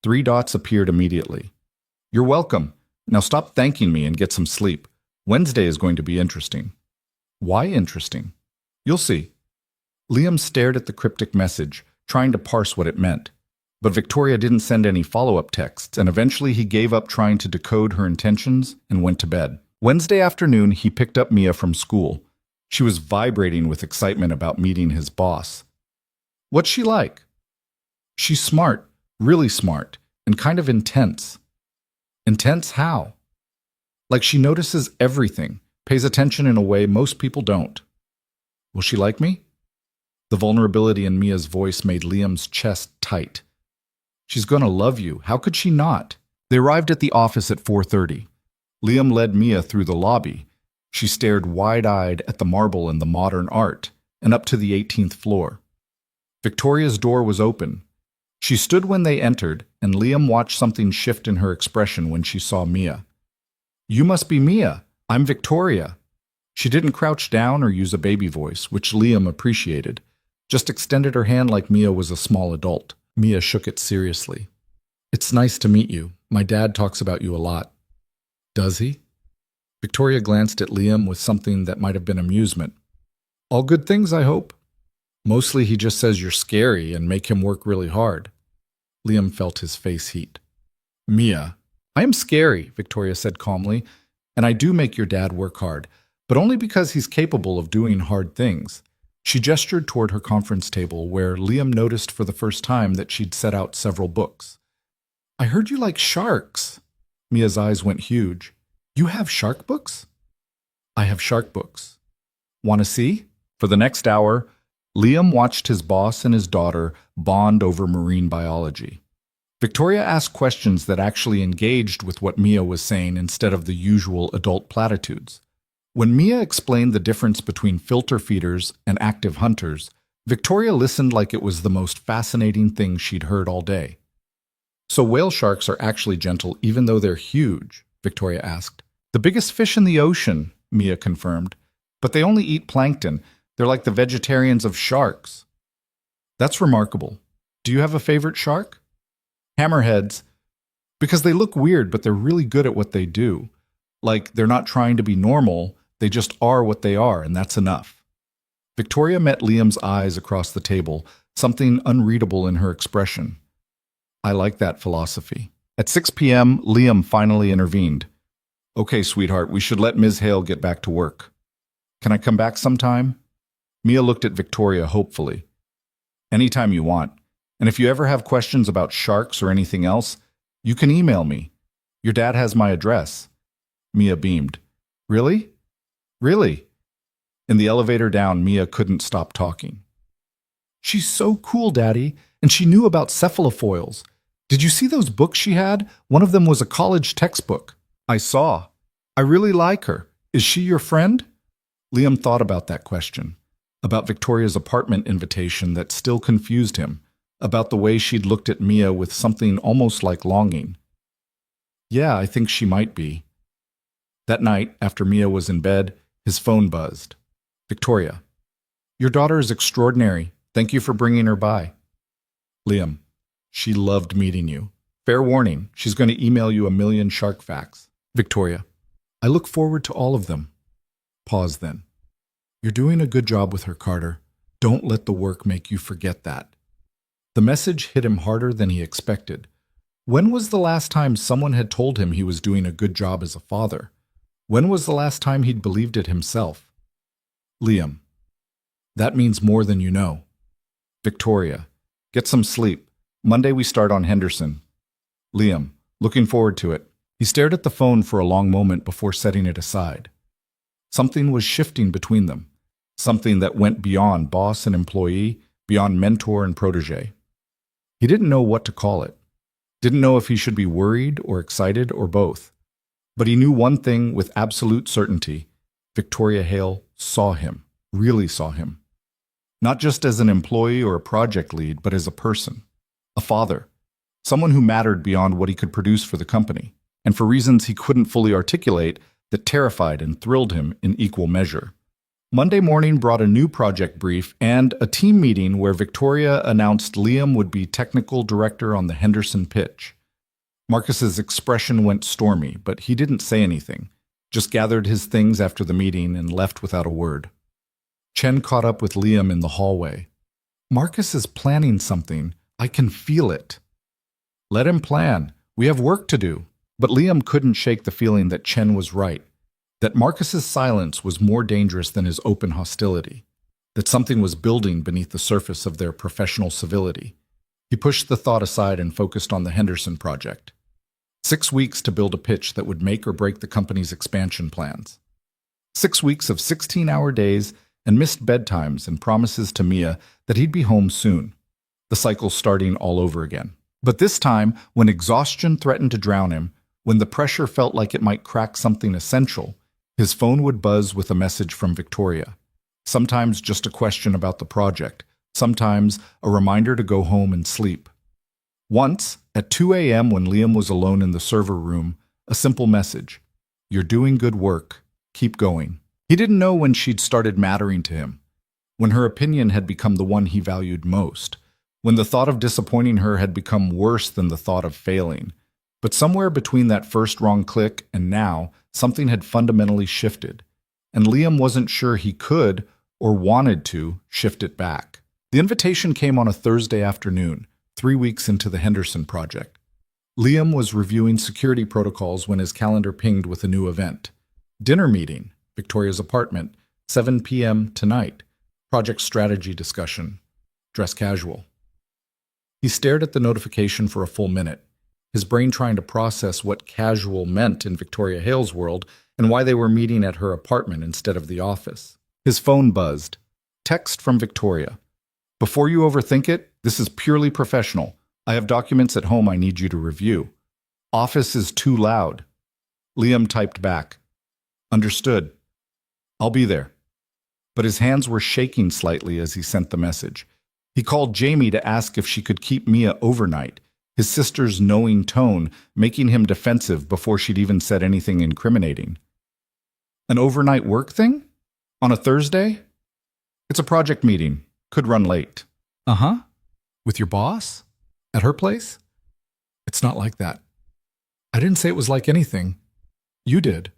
3 dots appeared immediately. You're welcome. Now stop thanking me and get some sleep. Wednesday is going to be interesting. Why interesting? You'll see. Liam stared at the cryptic message, trying to parse what it meant. But Victoria didn't send any follow-up texts, and eventually he gave up trying to decode her intentions and went to bed. Wednesday afternoon, he picked up Mia from school. She was vibrating with excitement about meeting his boss. What's she like? She's smart, really smart, and kind of intense. Intense how? Like she notices everything, pays attention in a way most people don't. Will she like me? The vulnerability in Mia's voice made Liam's chest tight. She's gonna love you. How could she not? They arrived at the office at 4:30. Liam led Mia through the lobby. She stared wide-eyed at the marble and the modern art, and up to the 18th floor. Victoria's door was open. She stood when they entered, and Liam watched something shift in her expression when she saw Mia. You must be Mia. I'm Victoria. She didn't crouch down or use a baby voice, which Liam appreciated, just extended her hand like Mia was a small adult. Mia shook it seriously. It's nice to meet you. My dad talks about you a lot. Does he? Victoria glanced at Liam with something that might have been amusement. All good things, I hope. Mostly he just says you're scary and make him work really hard. Liam felt his face heat. Mia, I am scary, Victoria said calmly, and I do make your dad work hard, but only because he's capable of doing hard things. She gestured toward her conference table, where Liam noticed for the first time that she'd set out several books. I heard you like sharks. Mia's eyes went huge. You have shark books? I have shark books. Want to see? For the next hour, Liam watched his boss and his daughter bond over marine biology. Victoria asked questions that actually engaged with what Mia was saying instead of the usual adult platitudes. When Mia explained the difference between filter feeders and active hunters, Victoria listened like it was the most fascinating thing she'd heard all day. So whale sharks are actually gentle even though they're huge? Victoria asked. The biggest fish in the ocean, Mia confirmed. But they only eat plankton. They're like the vegetarians of sharks. That's remarkable. Do you have a favorite shark? Hammerheads. Because they look weird, but they're really good at what they do. Like they're not trying to be normal, they just are what they are, and that's enough. Victoria met Liam's eyes across the table, something unreadable in her expression. I like that philosophy. At 6 p.m., Liam finally intervened. Okay, sweetheart, we should let Ms. Hale get back to work. Can I come back sometime? Mia looked at Victoria hopefully. Anytime you want. And if you ever have questions about sharks or anything else, you can email me. Your dad has my address. Mia beamed. Really? Really? In the elevator down, Mia couldn't stop talking. She's so cool, Daddy, and she knew about cephalofoils. Did you see those books she had? One of them was a college textbook. I saw. I really like her. Is she your friend? Liam thought about that question, about Victoria's apartment invitation that still confused him, about the way she'd looked at Mia with something almost like longing. Yeah, I think she might be. That night, after Mia was in bed, his phone buzzed. Victoria. Your daughter is extraordinary. Thank you for bringing her by. Liam. She loved meeting you. Fair warning, she's going to email you 1,000,000 shark facts. Victoria. I look forward to all of them. Pause then. You're doing a good job with her, Carter. Don't let the work make you forget that. The message hit him harder than he expected. When was the last time someone had told him he was doing a good job as a father? When was the last time he'd believed it himself? Liam. That means more than you know. Victoria. Get some sleep. Monday we start on Henderson. Liam. Looking forward to it. He stared at the phone for a long moment before setting it aside. Something was shifting between them. Something that went beyond boss and employee, beyond mentor and protege. He didn't know what to call it. Didn't know if he should be worried or excited or both. But he knew one thing with absolute certainty. Victoria Hale saw him, really saw him. Not just as an employee or a project lead, but as a person, a father, someone who mattered beyond what he could produce for the company, and for reasons he couldn't fully articulate, that terrified and thrilled him in equal measure. Monday morning brought a new project brief and a team meeting where Victoria announced Liam would be technical director on the Henderson pitch. Marcus's expression went stormy, but he didn't say anything, just gathered his things after the meeting and left without a word. Chen caught up with Liam in the hallway. Marcus is planning something. I can feel it. Let him plan. We have work to do. But Liam couldn't shake the feeling that Chen was right, that Marcus's silence was more dangerous than his open hostility, that something was building beneath the surface of their professional civility. He pushed the thought aside and focused on the Henderson project. 6 weeks to build a pitch that would make or break the company's expansion plans. 6 weeks of 16-hour days and missed bedtimes and promises to Mia that he'd be home soon. The cycle starting all over again. But this time, when exhaustion threatened to drown him, when the pressure felt like it might crack something essential, his phone would buzz with a message from Victoria. Sometimes just a question about the project, sometimes a reminder to go home and sleep. Once, at 2 a.m. when Liam was alone in the server room, a simple message. You're doing good work. Keep going. He didn't know when she'd started mattering to him, when her opinion had become the one he valued most, when the thought of disappointing her had become worse than the thought of failing. But somewhere between that first wrong click and now, something had fundamentally shifted, and Liam wasn't sure he could or wanted to shift it back. The invitation came on a Thursday afternoon, 3 weeks into the Henderson project. Liam was reviewing security protocols when his calendar pinged with a new event. Dinner meeting, Victoria's apartment, 7 p.m. tonight. Project strategy discussion. Dress casual. He stared at the notification for a full minute, his brain trying to process what casual meant in Victoria Hale's world and why they were meeting at her apartment instead of the office. His phone buzzed. Text from Victoria. Before you overthink it, this is purely professional. I have documents at home I need you to review. Office is too loud. Liam typed back. Understood. I'll be there. But his hands were shaking slightly as he sent the message. He called Jamie to ask if she could keep Mia overnight, his sister's knowing tone making him defensive before she'd even said anything incriminating. An overnight work thing? On a Thursday? It's a project meeting. Could run late. Uh-huh. With your boss? At her place? It's not like that. I didn't say it was like anything. You did.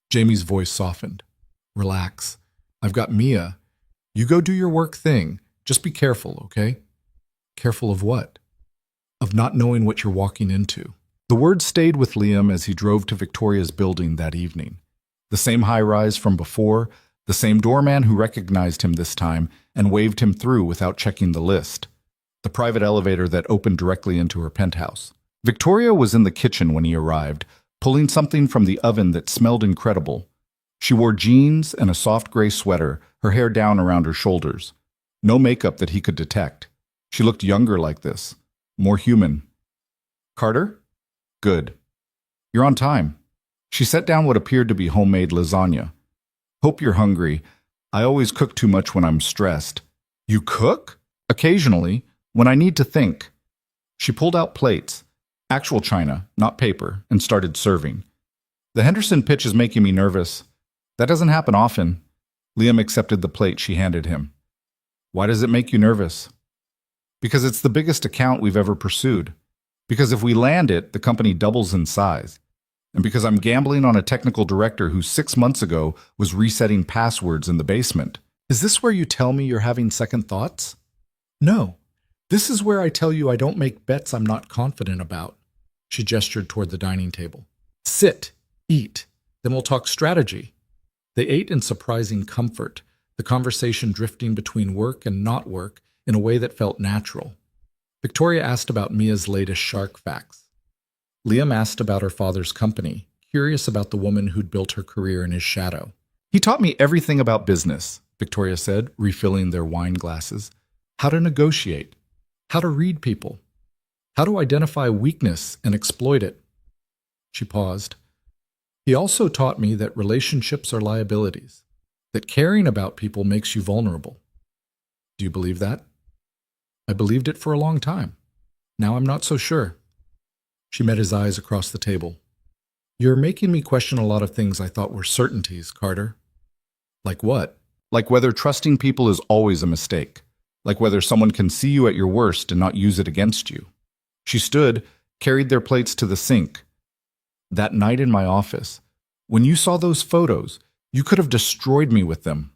Jamie's voice softened. Relax. I've got Mia. You go do your work thing. Just be careful, okay? Careful of what? of not knowing what you're walking into. The words stayed with Liam as he drove to Victoria's building that evening. The same high-rise from before, the same doorman who recognized him this time and waved him through without checking the list. The private elevator that opened directly into her penthouse. Victoria was in the kitchen when he arrived, pulling something from the oven that smelled incredible. She wore jeans and a soft gray sweater, her hair down around her shoulders. No makeup that he could detect. She looked younger like this, more human. "Carter? Good. You're on time." She set down what appeared to be homemade lasagna. "Hope you're hungry. I always cook too much when I'm stressed." "You cook?" "Occasionally, when I need to think." She pulled out plates, actual china, not paper, and started serving. "The Henderson pitch is making me nervous. That doesn't happen often." Liam accepted the plate she handed him. "Why does it make you nervous?" "Because it's the biggest account we've ever pursued. Because if we land it, the company doubles in size. And because I'm gambling on a technical director who 6 months ago was resetting passwords in the basement." "Is this where you tell me you're having second thoughts?" "No. This is where I tell you I don't make bets I'm not confident about." She gestured toward the dining table. "Sit, eat, then we'll talk strategy." They ate in surprising comfort, the conversation drifting between work and not work in a way that felt natural. Victoria asked about Mia's latest shark facts. Liam asked about her father's company, curious about the woman who'd built her career in his shadow. "He taught me everything about business," Victoria said, refilling their wine glasses. "How to negotiate, how to read people, how to identify weakness and exploit it." She paused. "He also taught me that relationships are liabilities, that caring about people makes you vulnerable." "Do you believe that?" "I believed it for a long time. Now I'm not so sure." She met his eyes across the table. "You're making me question a lot of things I thought were certainties, Carter." "Like what?" "Like whether trusting people is always a mistake. Like whether someone can see you at your worst and not use it against you." She stood, carried their plates to the sink. "That night in my office, when you saw those photos, you could have destroyed me with them."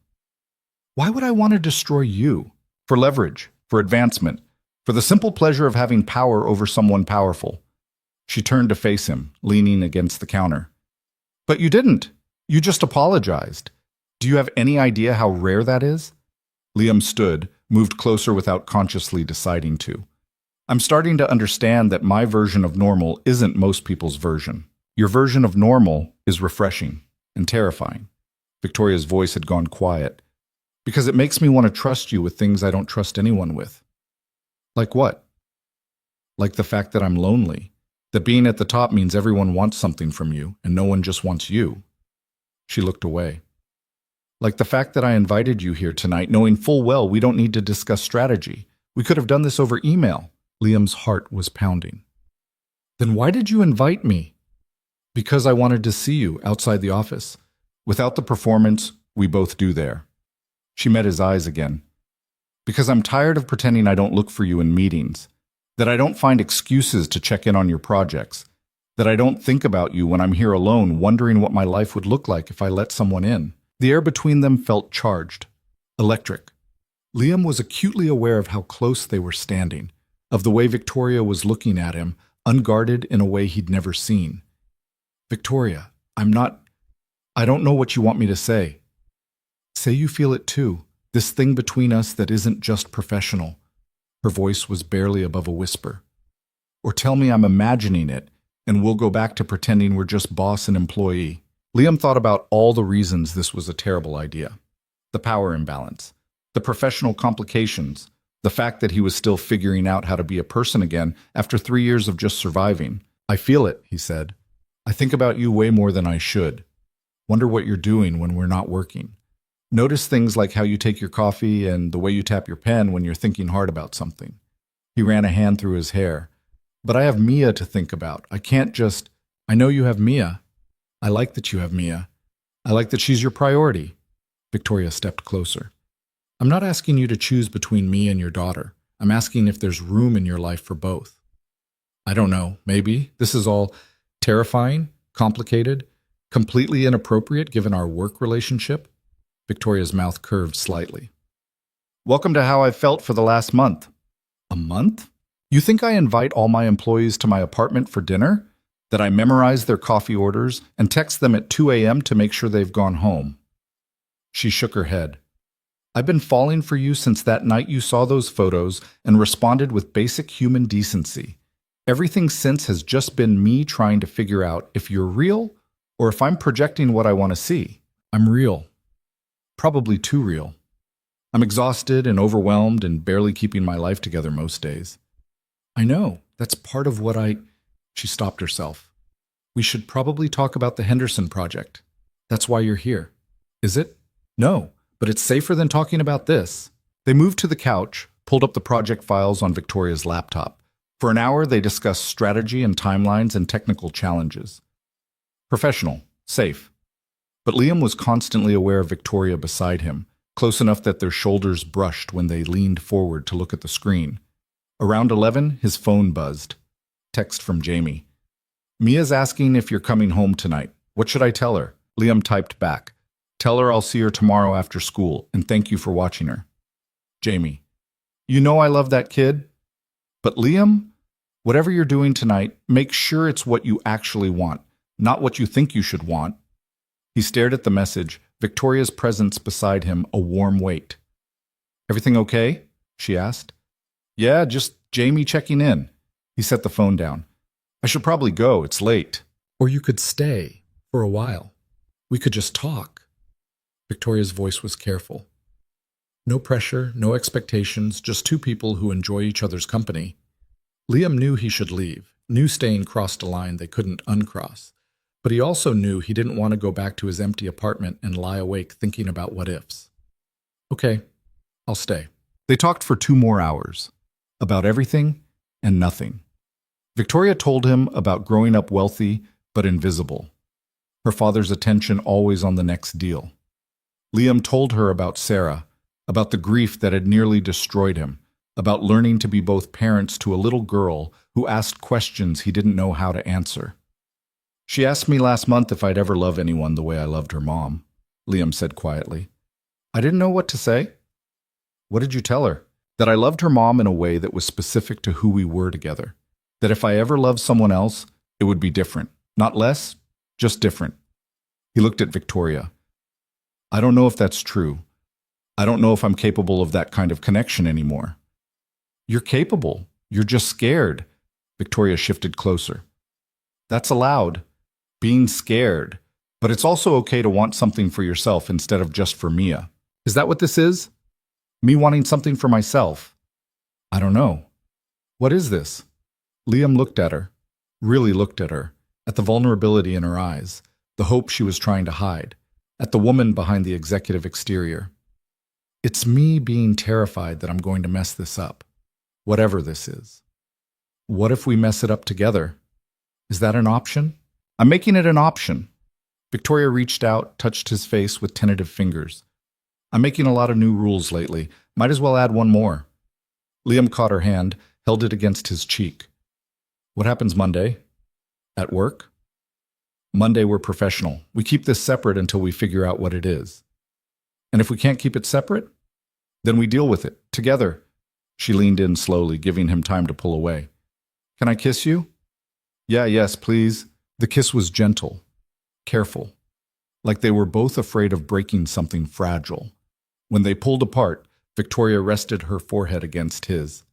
"Why would I want to destroy you?" "For leverage, for advancement, for the simple pleasure of having power over someone powerful." She turned to face him, leaning against the counter. "But you didn't. You just apologized. Do you have any idea how rare that is?" Liam stood, moved closer without consciously deciding to. "I'm starting to understand that my version of normal isn't most people's version. Your version of normal is refreshing and terrifying." Victoria's voice had gone quiet. "Because it makes me want to trust you with things I don't trust anyone with." "Like what?" "Like the fact that I'm lonely. That being at the top means everyone wants something from you, and no one just wants you." She looked away. "Like the fact that I invited you here tonight, knowing full well we don't need to discuss strategy. We could have done this over email." Liam's heart was pounding. "Then why did you invite me?" "Because I wanted to see you outside the office. Without the performance, we both do there." She met his eyes again. "Because I'm tired of pretending I don't look for you in meetings. That I don't find excuses to check in on your projects. That I don't think about you when I'm here alone, wondering what my life would look like if I let someone in." The air between them felt charged, electric. Liam was acutely aware of how close they were standing, of the way Victoria was looking at him, unguarded in a way he'd never seen. "Victoria, I don't know what you want me to say." "Say you feel it too, this thing between us that isn't just professional." Her voice was barely above a whisper. "Or tell me I'm imagining it, and we'll go back to pretending we're just boss and employee." Liam thought about all the reasons this was a terrible idea. The power imbalance, the professional complications, the fact that he was still figuring out how to be a person again after 3 years of just surviving. "I feel it," he said. "I think about you way more than I should. Wonder what you're doing when we're not working. Notice things like how you take your coffee and the way you tap your pen when you're thinking hard about something." He ran a hand through his hair. "But I have Mia to think about. I can't just—" "I know you have Mia. I like that you have Mia. I like that she's your priority." Victoria stepped closer. "I'm not asking you to choose between me and your daughter. I'm asking if there's room in your life for both." "I don't know. Maybe. This is all terrifying, complicated, completely inappropriate given our work relationship." Victoria's mouth curved slightly. "Welcome to how I've felt for the last month." "A month?" You think I invite all my employees to my apartment for dinner? That I memorize their coffee orders and text them at 2 a.m. to make sure they've gone home? She shook her head. I've been falling for you since that night you saw those photos and responded with basic human decency. Everything since has just been me trying to figure out if you're real or if I'm projecting what I want to see. I'm real. Probably too real. I'm exhausted and overwhelmed and barely keeping my life together most days. I know. That's part of what I... She stopped herself. We should probably talk about the Henderson project. That's why you're here. Is it? No, but it's safer than talking about this. They moved to the couch, pulled up the project files on Victoria's laptop. For an hour, they discussed strategy and timelines and technical challenges. Professional, safe. But Liam was constantly aware of Victoria beside him, close enough that their shoulders brushed when they leaned forward to look at the screen. Around 11, his phone buzzed. Text from Jamie. Mia's asking if you're coming home tonight. What should I tell her? Liam typed back. Tell her I'll see her tomorrow after school, and thank you for watching her. Jamie. You know I love that kid. But Liam, whatever you're doing tonight, make sure it's what you actually want, not what you think you should want. He stared at the message, Victoria's presence beside him a warm weight. Everything okay? She asked. Yeah, just Jamie checking in. He set the phone down. I should probably go, it's late. Or you could stay for a while. We could just talk. Victoria's voice was careful. No pressure, no expectations, just two people who enjoy each other's company. Liam knew he should leave, knew staying crossed a line they couldn't uncross. But he also knew he didn't want to go back to his empty apartment and lie awake thinking about what ifs. Okay, I'll stay. They talked for 2 more hours. About everything and nothing. Victoria told him about growing up wealthy but invisible. Her father's attention always on the next deal. Liam told her about Sarah, about the grief that had nearly destroyed him, about learning to be both parents to a little girl who asked questions he didn't know how to answer. She asked me last month if I'd ever love anyone the way I loved her mom, Liam said quietly. I didn't know what to say. What did you tell her? That I loved her mom in a way that was specific to who we were together. That if I ever loved someone else, it would be different. Not less, just different. He looked at Victoria. I don't know if that's true. I don't know if I'm capable of that kind of connection anymore. You're capable. You're just scared. Victoria shifted closer. That's allowed. Being scared. But it's also okay to want something for yourself instead of just for Mia. Is that what this is? Me wanting something for myself? I don't know. What is this? Liam looked at her, really looked at her, at the vulnerability in her eyes, the hope she was trying to hide, at the woman behind the executive exterior. It's me being terrified that I'm going to mess this up, whatever this is. What if we mess it up together? Is that an option? I'm making it an option. Victoria reached out, touched his face with tentative fingers. I'm making a lot of new rules lately. Might as well add one more. Liam caught her hand, held it against his cheek. What happens Monday? At work? Monday we're professional. We keep this separate until we figure out what it is. And if we can't keep it separate, then we deal with it, together. She leaned in slowly, giving him time to pull away. Can I kiss you? Yeah, yes, please. The kiss was gentle, careful, like they were both afraid of breaking something fragile. When they pulled apart, Victoria rested her forehead against his.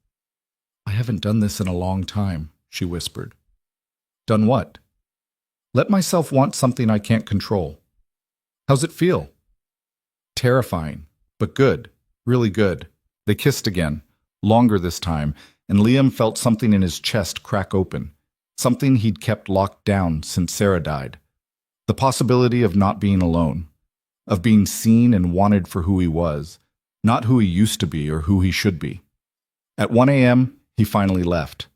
I haven't done this in a long time, she whispered. Done what? Let myself want something I can't control. How's it feel? Terrifying, but good, really good. They kissed again, longer this time, and Liam felt something in his chest crack open, something he'd kept locked down since Sarah died. The possibility of not being alone, of being seen and wanted for who he was, not who he used to be or who he should be. At 1 a.m., he finally left,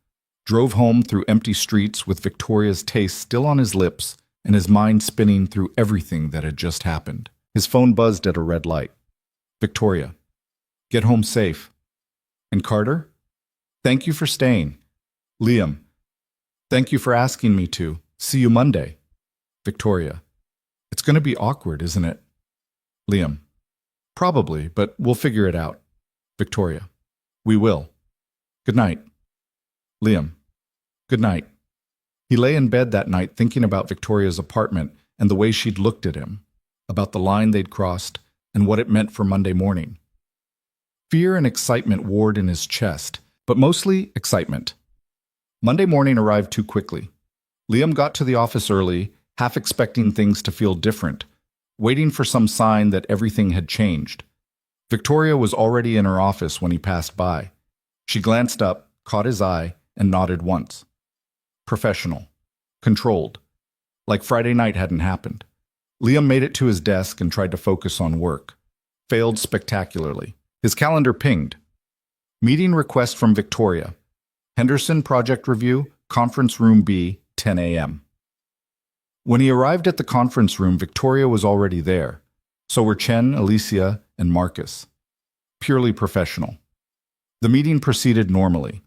drove home through empty streets with Victoria's taste still on his lips and his mind spinning through everything that had just happened. His phone buzzed at a red light. Victoria, get home safe. And Carter? Thank you for staying. Liam, thank you for asking me to. See you Monday. Victoria, it's going to be awkward, isn't it? Liam, probably, but we'll figure it out. Victoria, we will. Good night. Liam, good night. He lay in bed that night thinking about Victoria's apartment and the way she'd looked at him, about the line they'd crossed and what it meant for Monday morning. Fear and excitement warred in his chest, but mostly excitement. Monday morning arrived too quickly. Liam got to the office early, half expecting things to feel different, waiting for some sign that everything had changed. Victoria was already in her office when he passed by. She glanced up, caught his eye, and nodded once. Professional. Controlled. Like Friday night hadn't happened. Liam made it to his desk and tried to focus on work. Failed spectacularly. His calendar pinged. Meeting request from Victoria. Henderson Project Review, Conference Room B, 10 a.m. When he arrived at the conference room, Victoria was already there. So were Chen, Alicia, and Marcus. Purely professional. The meeting proceeded normally.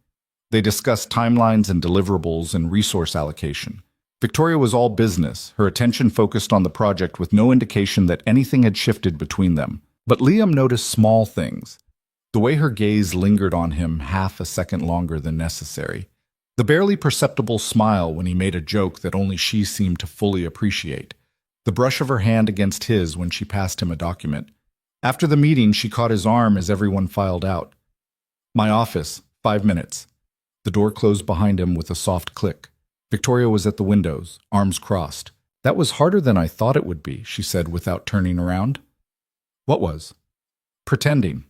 They discussed timelines and deliverables and resource allocation. Victoria was all business, her attention focused on the project with no indication that anything had shifted between them. But Liam noticed small things. The way her gaze lingered on him half a second longer than necessary. The barely perceptible smile when he made a joke that only she seemed to fully appreciate. The brush of her hand against his when she passed him a document. After the meeting, she caught his arm as everyone filed out. My office, 5 minutes. The door closed behind him with a soft click. Victoria was at the windows, arms crossed. That was harder than I thought it would be, she said without turning around. What was? Pretending.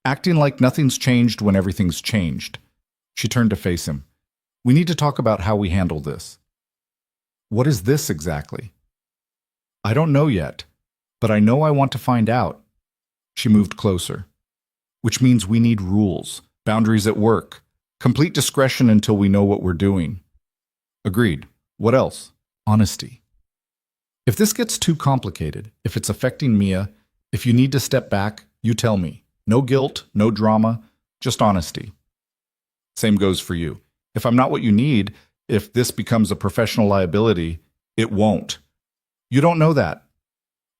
Acting like nothing's changed when everything's changed. She turned to face him. We need to talk about how we handle this. What is this exactly? I don't know yet, but I know I want to find out. She moved closer. Which means we need rules, boundaries at work, complete discretion until we know what we're doing. Agreed. What else? Honesty. If this gets too complicated, if it's affecting Mia, if you need to step back, you tell me. No guilt, no drama, just honesty. Same goes for you. If I'm not what you need, if this becomes a professional liability, it won't. You don't know that.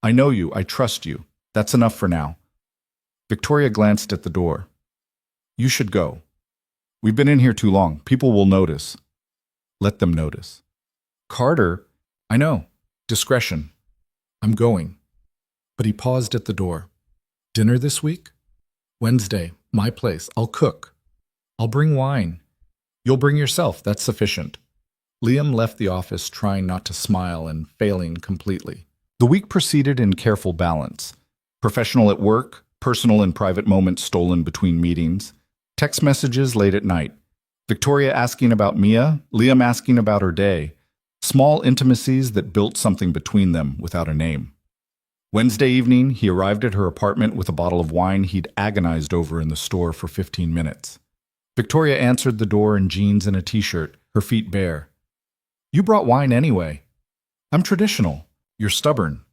I know you. I trust you. That's enough for now. Victoria glanced at the door. You should go. We've been in here too long. People will notice. Let them notice. Carter, I know. Discretion. I'm going. But he paused at the door. Dinner this week? Wednesday, my place. I'll cook. I'll bring wine. You'll bring yourself. That's sufficient. Liam left the office trying not to smile and failing completely. The week proceeded in careful balance. Professional at work, personal and private moments stolen between meetings, text messages late at night, Victoria asking about Mia, Liam asking about her day, small intimacies that built something between them without a name. Wednesday evening, he arrived at her apartment with a bottle of wine he'd agonized over in the store for 15 minutes. Victoria answered the door in jeans and a t-shirt, her feet bare. You brought wine anyway. I'm traditional. You're stubborn.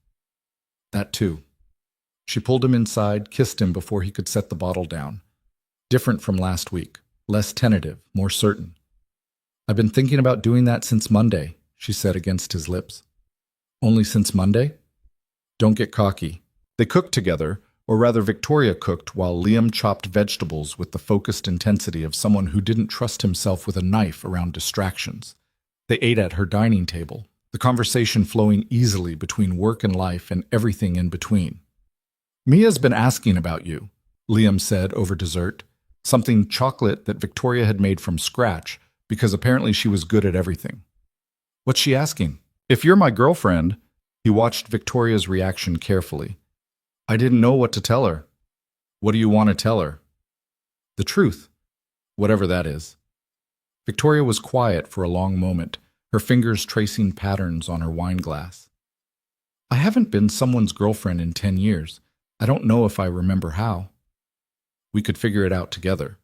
That too. She pulled him inside, kissed him before he could set the bottle down. Different from last week. Less tentative, more certain. I've been thinking about doing that since Monday, she said against his lips. Only since Monday? Don't get cocky. They cooked together, or rather Victoria cooked while Liam chopped vegetables with the focused intensity of someone who didn't trust himself with a knife around distractions. They ate at her dining table, the conversation flowing easily between work and life and everything in between. Mia's been asking about you, Liam said over dessert, something chocolate that Victoria had made from scratch because apparently she was good at everything. What's she asking? If you're my girlfriend, he watched Victoria's reaction carefully. I didn't know what to tell her. What do you want to tell her? The truth, whatever that is. Victoria was quiet for a long moment, her fingers tracing patterns on her wine glass. I haven't been someone's girlfriend in 10 years. I don't know if I remember how. We could figure it out together.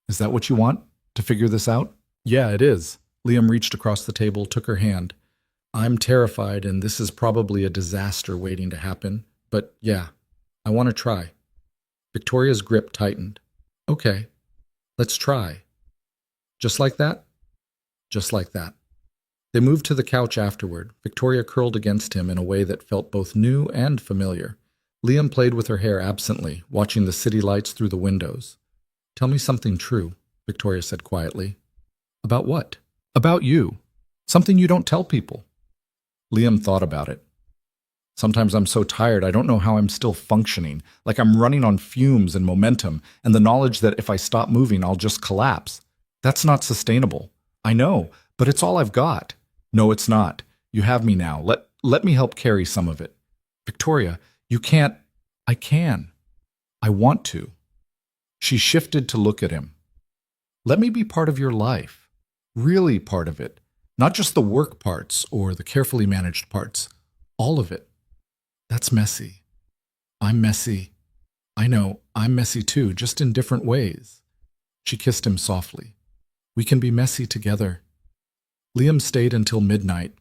Is that what you want? To figure this out? Yeah, it is. Liam reached across the table, took her hand. I'm terrified, and this is probably a disaster waiting to happen. But yeah, I want to try. Victoria's grip tightened. Okay, let's try. Just like that? Just like that. They moved to the couch afterward, Victoria curled against him in a way that felt both new and familiar. Liam played with her hair absently, watching the city lights through the windows. Tell me something true, Victoria said quietly. About what? About you. Something you don't tell people. Liam thought about it. Sometimes I'm so tired I don't know how I'm still functioning, like I'm running on fumes and momentum, and the knowledge that if I stop moving I'll just collapse. That's not sustainable. I know, but it's all I've got. No, it's not. You have me now. Let me help carry some of it. Victoria, you can't. I can. I want to. She shifted to look at him. Let me be part of your life. Really part of it. Not just the work parts or the carefully managed parts. All of it. That's messy. I'm messy. I know, I'm messy too, just in different ways. She kissed him softly. We can be messy together. Liam stayed until midnight.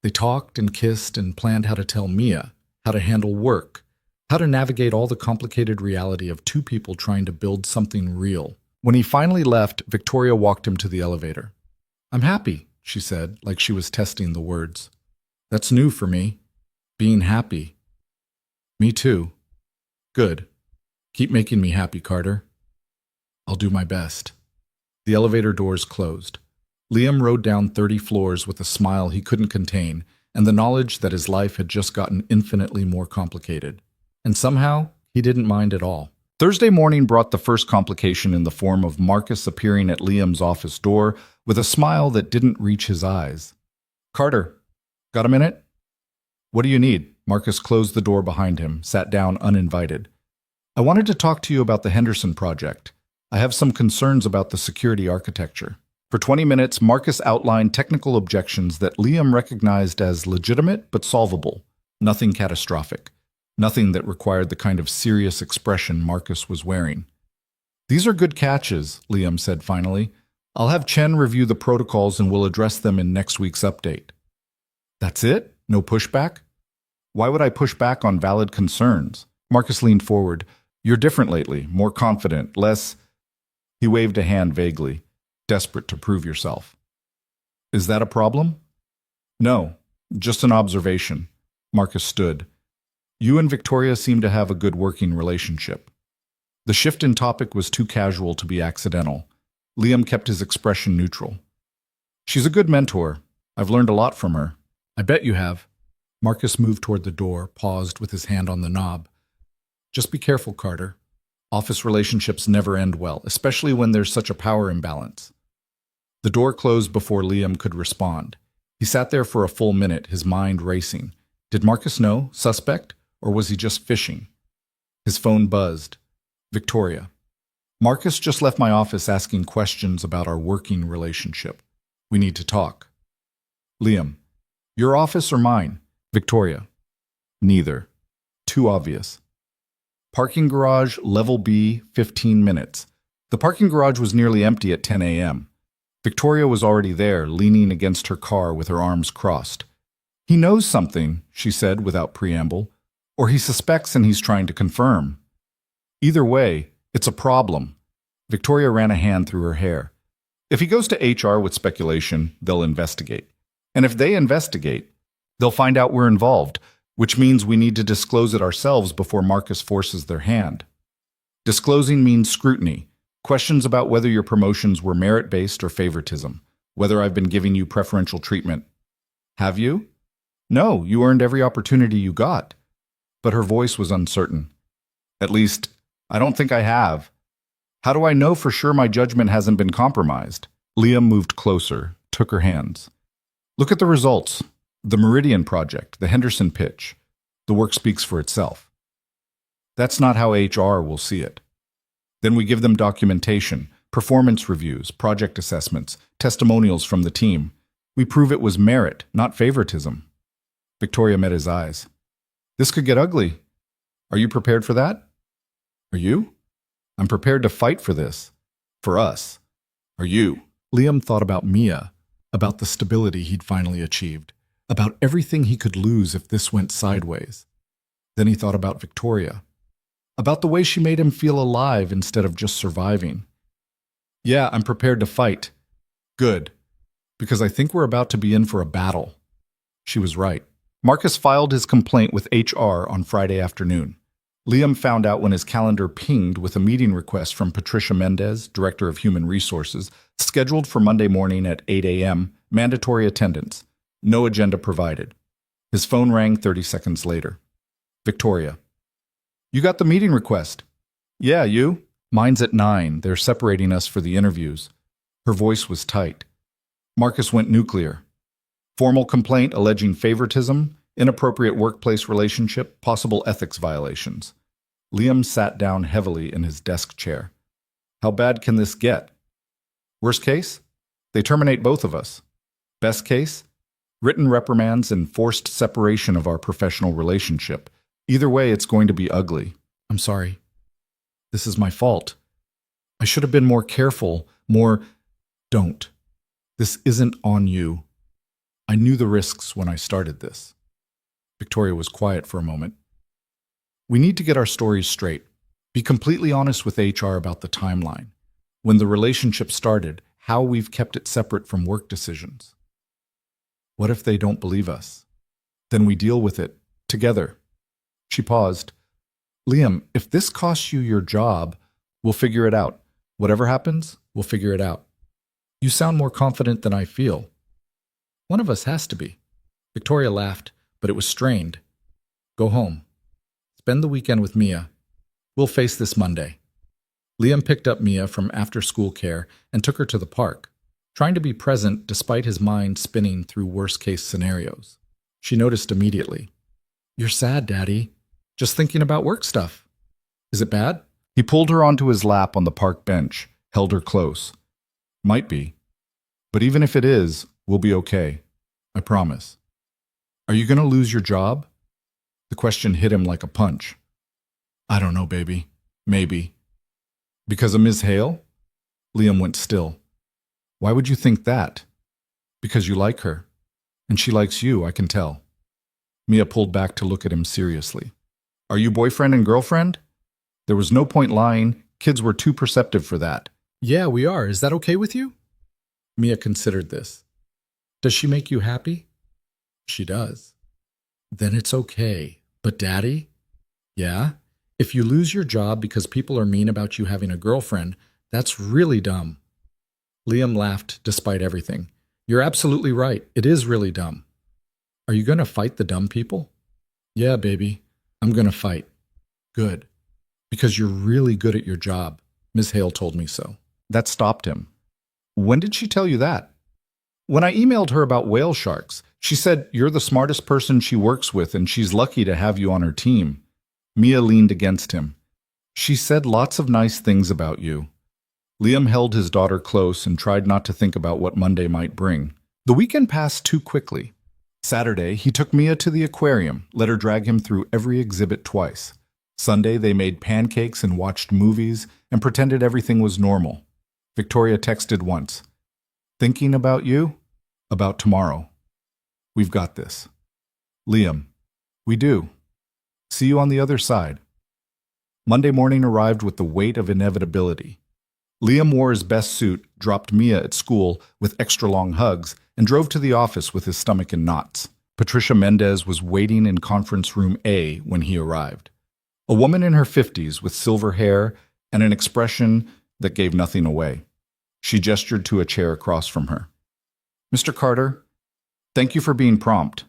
They talked and kissed and planned how to tell Mia, how to handle work, how to navigate all the complicated reality of two people trying to build something real. When he finally left, Victoria walked him to the elevator. I'm happy, she said, like she was testing the words. That's new for me. Being happy. Me too. Good. Keep making me happy, Carter. I'll do my best. The elevator doors closed. Liam rode down 30 floors with a smile he couldn't contain and the knowledge that his life had just gotten infinitely more complicated. And somehow, he didn't mind at all. Thursday morning brought the first complication in the form of Marcus appearing at Liam's office door with a smile that didn't reach his eyes. Carter, got a minute? What do you need? Marcus closed the door behind him, sat down uninvited. I wanted to talk to you about the Henderson project. I have some concerns about the security architecture. For 20 minutes, Marcus outlined technical objections that Liam recognized as legitimate but solvable. Nothing catastrophic. Nothing that required the kind of serious expression Marcus was wearing. These are good catches, Liam said finally. I'll have Chen review the protocols and we'll address them in next week's update. That's it? No pushback? Why would I push back on valid concerns? Marcus leaned forward. You're different lately, more confident, less... He waved a hand vaguely, desperate to prove yourself. Is that a problem? No, just an observation. Marcus stood. You and Victoria seem to have a good working relationship. The shift in topic was too casual to be accidental. Liam kept his expression neutral. She's a good mentor. I've learned a lot from her. I bet you have. Marcus moved toward the door, paused with his hand on the knob. Just be careful, Carter. Office relationships never end well, especially when there's such a power imbalance. The door closed before Liam could respond. He sat there for a full minute, his mind racing. Did Marcus know? Suspect? Or was he just fishing? His phone buzzed. Victoria. Marcus just left my office asking questions about our working relationship. We need to talk. Liam. Your office or mine? Victoria. Neither. Too obvious. Parking garage, level B, 15 minutes. The parking garage was nearly empty at 10 a.m. Victoria was already there, leaning against her car with her arms crossed. He knows something, she said without preamble, or he suspects and he's trying to confirm. Either way, it's a problem. Victoria ran a hand through her hair. If he goes to HR with speculation, they'll investigate. And if they investigate, they'll find out we're involved, which means we need to disclose it ourselves before Marcus forces their hand. Disclosing means scrutiny, questions about whether your promotions were merit-based or favoritism, whether I've been giving you preferential treatment. Have you? No, you earned every opportunity you got. But her voice was uncertain. At least, I don't think I have. How do I know for sure my judgment hasn't been compromised? Liam moved closer, took her hands. Look at the results. The Meridian Project, the Henderson pitch. The work speaks for itself. That's not how HR will see it. Then we give them documentation, performance reviews, project assessments, testimonials from the team. We prove it was merit, not favoritism. Victoria met his eyes. This could get ugly. Are you prepared for that? Are you? I'm prepared to fight for this. For us. Are you? Liam thought about Mia, about the stability he'd finally achieved, about everything he could lose if this went sideways. Then he thought about Victoria, about the way she made him feel alive instead of just surviving. Yeah, I'm prepared to fight. Good, because I think we're about to be in for a battle. She was right. Marcus filed his complaint with HR on Friday afternoon. Liam found out when his calendar pinged with a meeting request from Patricia Mendez, Director of Human Resources, Scheduled for Monday morning at 8 a.m., mandatory attendance. No agenda provided. His phone rang 30 seconds later. Victoria. You got the meeting request? Yeah, you? Mine's at 9. They're separating us for the interviews. Her voice was tight. Marcus went nuclear. Formal complaint alleging favoritism, inappropriate workplace relationship, possible ethics violations. Liam sat down heavily in his desk chair. How bad can this get? Worst case? They terminate both of us. Best case? Written reprimands and forced separation of our professional relationship. Either way, it's going to be ugly. I'm sorry. This is my fault. I should have been more careful, more... Don't. This isn't on you. I knew the risks when I started this. Victoria was quiet for a moment. We need to get our stories straight. Be completely honest with HR about the timeline. When the relationship started, how we've kept it separate from work decisions. What if they don't believe us? Then we deal with it, together. She paused. Liam, if this costs you your job, we'll figure it out. Whatever happens, we'll figure it out. You sound more confident than I feel. One of us has to be. Victoria laughed, but it was strained. Go home. Spend the weekend with Mia. We'll face this Monday. Liam picked up Mia from after-school care and took her to the park, trying to be present despite his mind spinning through worst-case scenarios. She noticed immediately. You're sad, Daddy. Just thinking about work stuff. Is it bad? He pulled her onto his lap on the park bench, held her close. Might be. But even if it is, we'll be okay. I promise. Are you going to lose your job? The question hit him like a punch. I don't know, baby. Maybe. Because of Ms. Hale? Liam went still. Why would you think that? Because you like her. And she likes you, I can tell. Mia pulled back to look at him seriously. Are you boyfriend and girlfriend? There was no point lying. Kids were too perceptive for that. Yeah, we are. Is that okay with you? Mia considered this. Does she make you happy? She does. Then it's okay. But Daddy? Yeah? If you lose your job because people are mean about you having a girlfriend, that's really dumb. Liam laughed despite everything. You're absolutely right. It is really dumb. Are you going to fight the dumb people? Yeah, baby. I'm going to fight. Good. Because you're really good at your job. Ms. Hale told me so. That stopped him. When did she tell you that? When I emailed her about whale sharks, she said you're the smartest person she works with and she's lucky to have you on her team. Mia leaned against him. She said lots of nice things about you. Liam held his daughter close and tried not to think about what Monday might bring. The weekend passed too quickly. Saturday, he took Mia to the aquarium, let her drag him through every exhibit twice. Sunday, they made pancakes and watched movies and pretended everything was normal. Victoria texted once. Thinking about you? About tomorrow. We've got this. Liam. We do. See you on the other side. Monday morning arrived with the weight of inevitability. Liam wore his best suit, dropped Mia at school with extra-long hugs, and drove to the office with his stomach in knots. Patricia Mendez was waiting in conference room A when he arrived. A woman in her 50s with silver hair and an expression that gave nothing away. She gestured to a chair across from her. Mr. Carter, thank you for being prompt.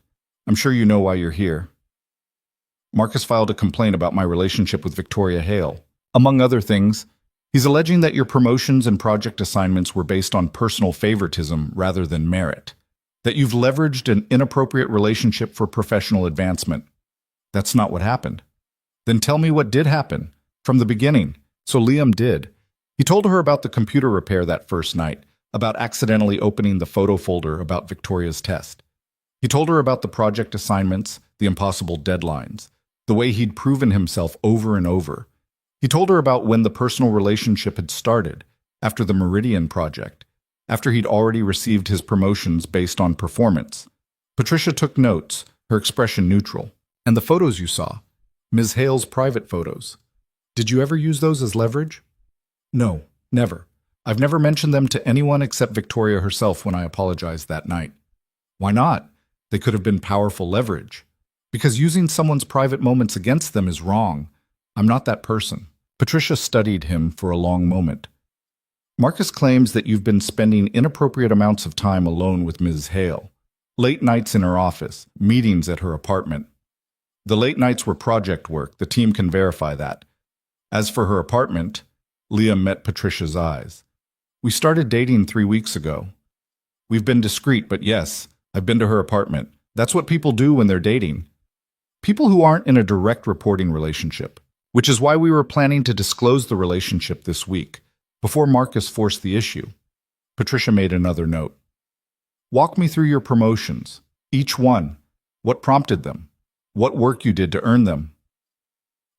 I'm sure you know why you're here. Marcus filed a complaint about my relationship with Victoria Hale. Among other things, he's alleging that your promotions and project assignments were based on personal favoritism rather than merit. That you've leveraged an inappropriate relationship for professional advancement. That's not what happened. Then tell me what did happen, from the beginning. So Liam did. He told her about the computer repair that first night, about accidentally opening the photo folder about Victoria's test. He told her about the project assignments, the impossible deadlines, the way he'd proven himself over and over. He told her about when the personal relationship had started, after the Meridian project, after he'd already received his promotions based on performance. Patricia took notes, her expression neutral. And the photos you saw, Ms. Hale's private photos. Did you ever use those as leverage? No, never. I've never mentioned them to anyone except Victoria herself when I apologized that night. Why not? They could have been powerful leverage. Because using someone's private moments against them is wrong. I'm not that person. Patricia studied him for a long moment. Marcus claims that you've been spending inappropriate amounts of time alone with Ms. Hale. Late nights in her office, meetings at her apartment. The late nights were project work. The team can verify that. As for her apartment, Liam met Patricia's eyes. We started dating 3 weeks ago. We've been discreet, but yes, I've been to her apartment. That's what people do when they're dating. People who aren't in a direct reporting relationship, which is why we were planning to disclose the relationship this week, before Marcus forced the issue. Patricia made another note. Walk me through your promotions, each one. What prompted them? What work you did to earn them?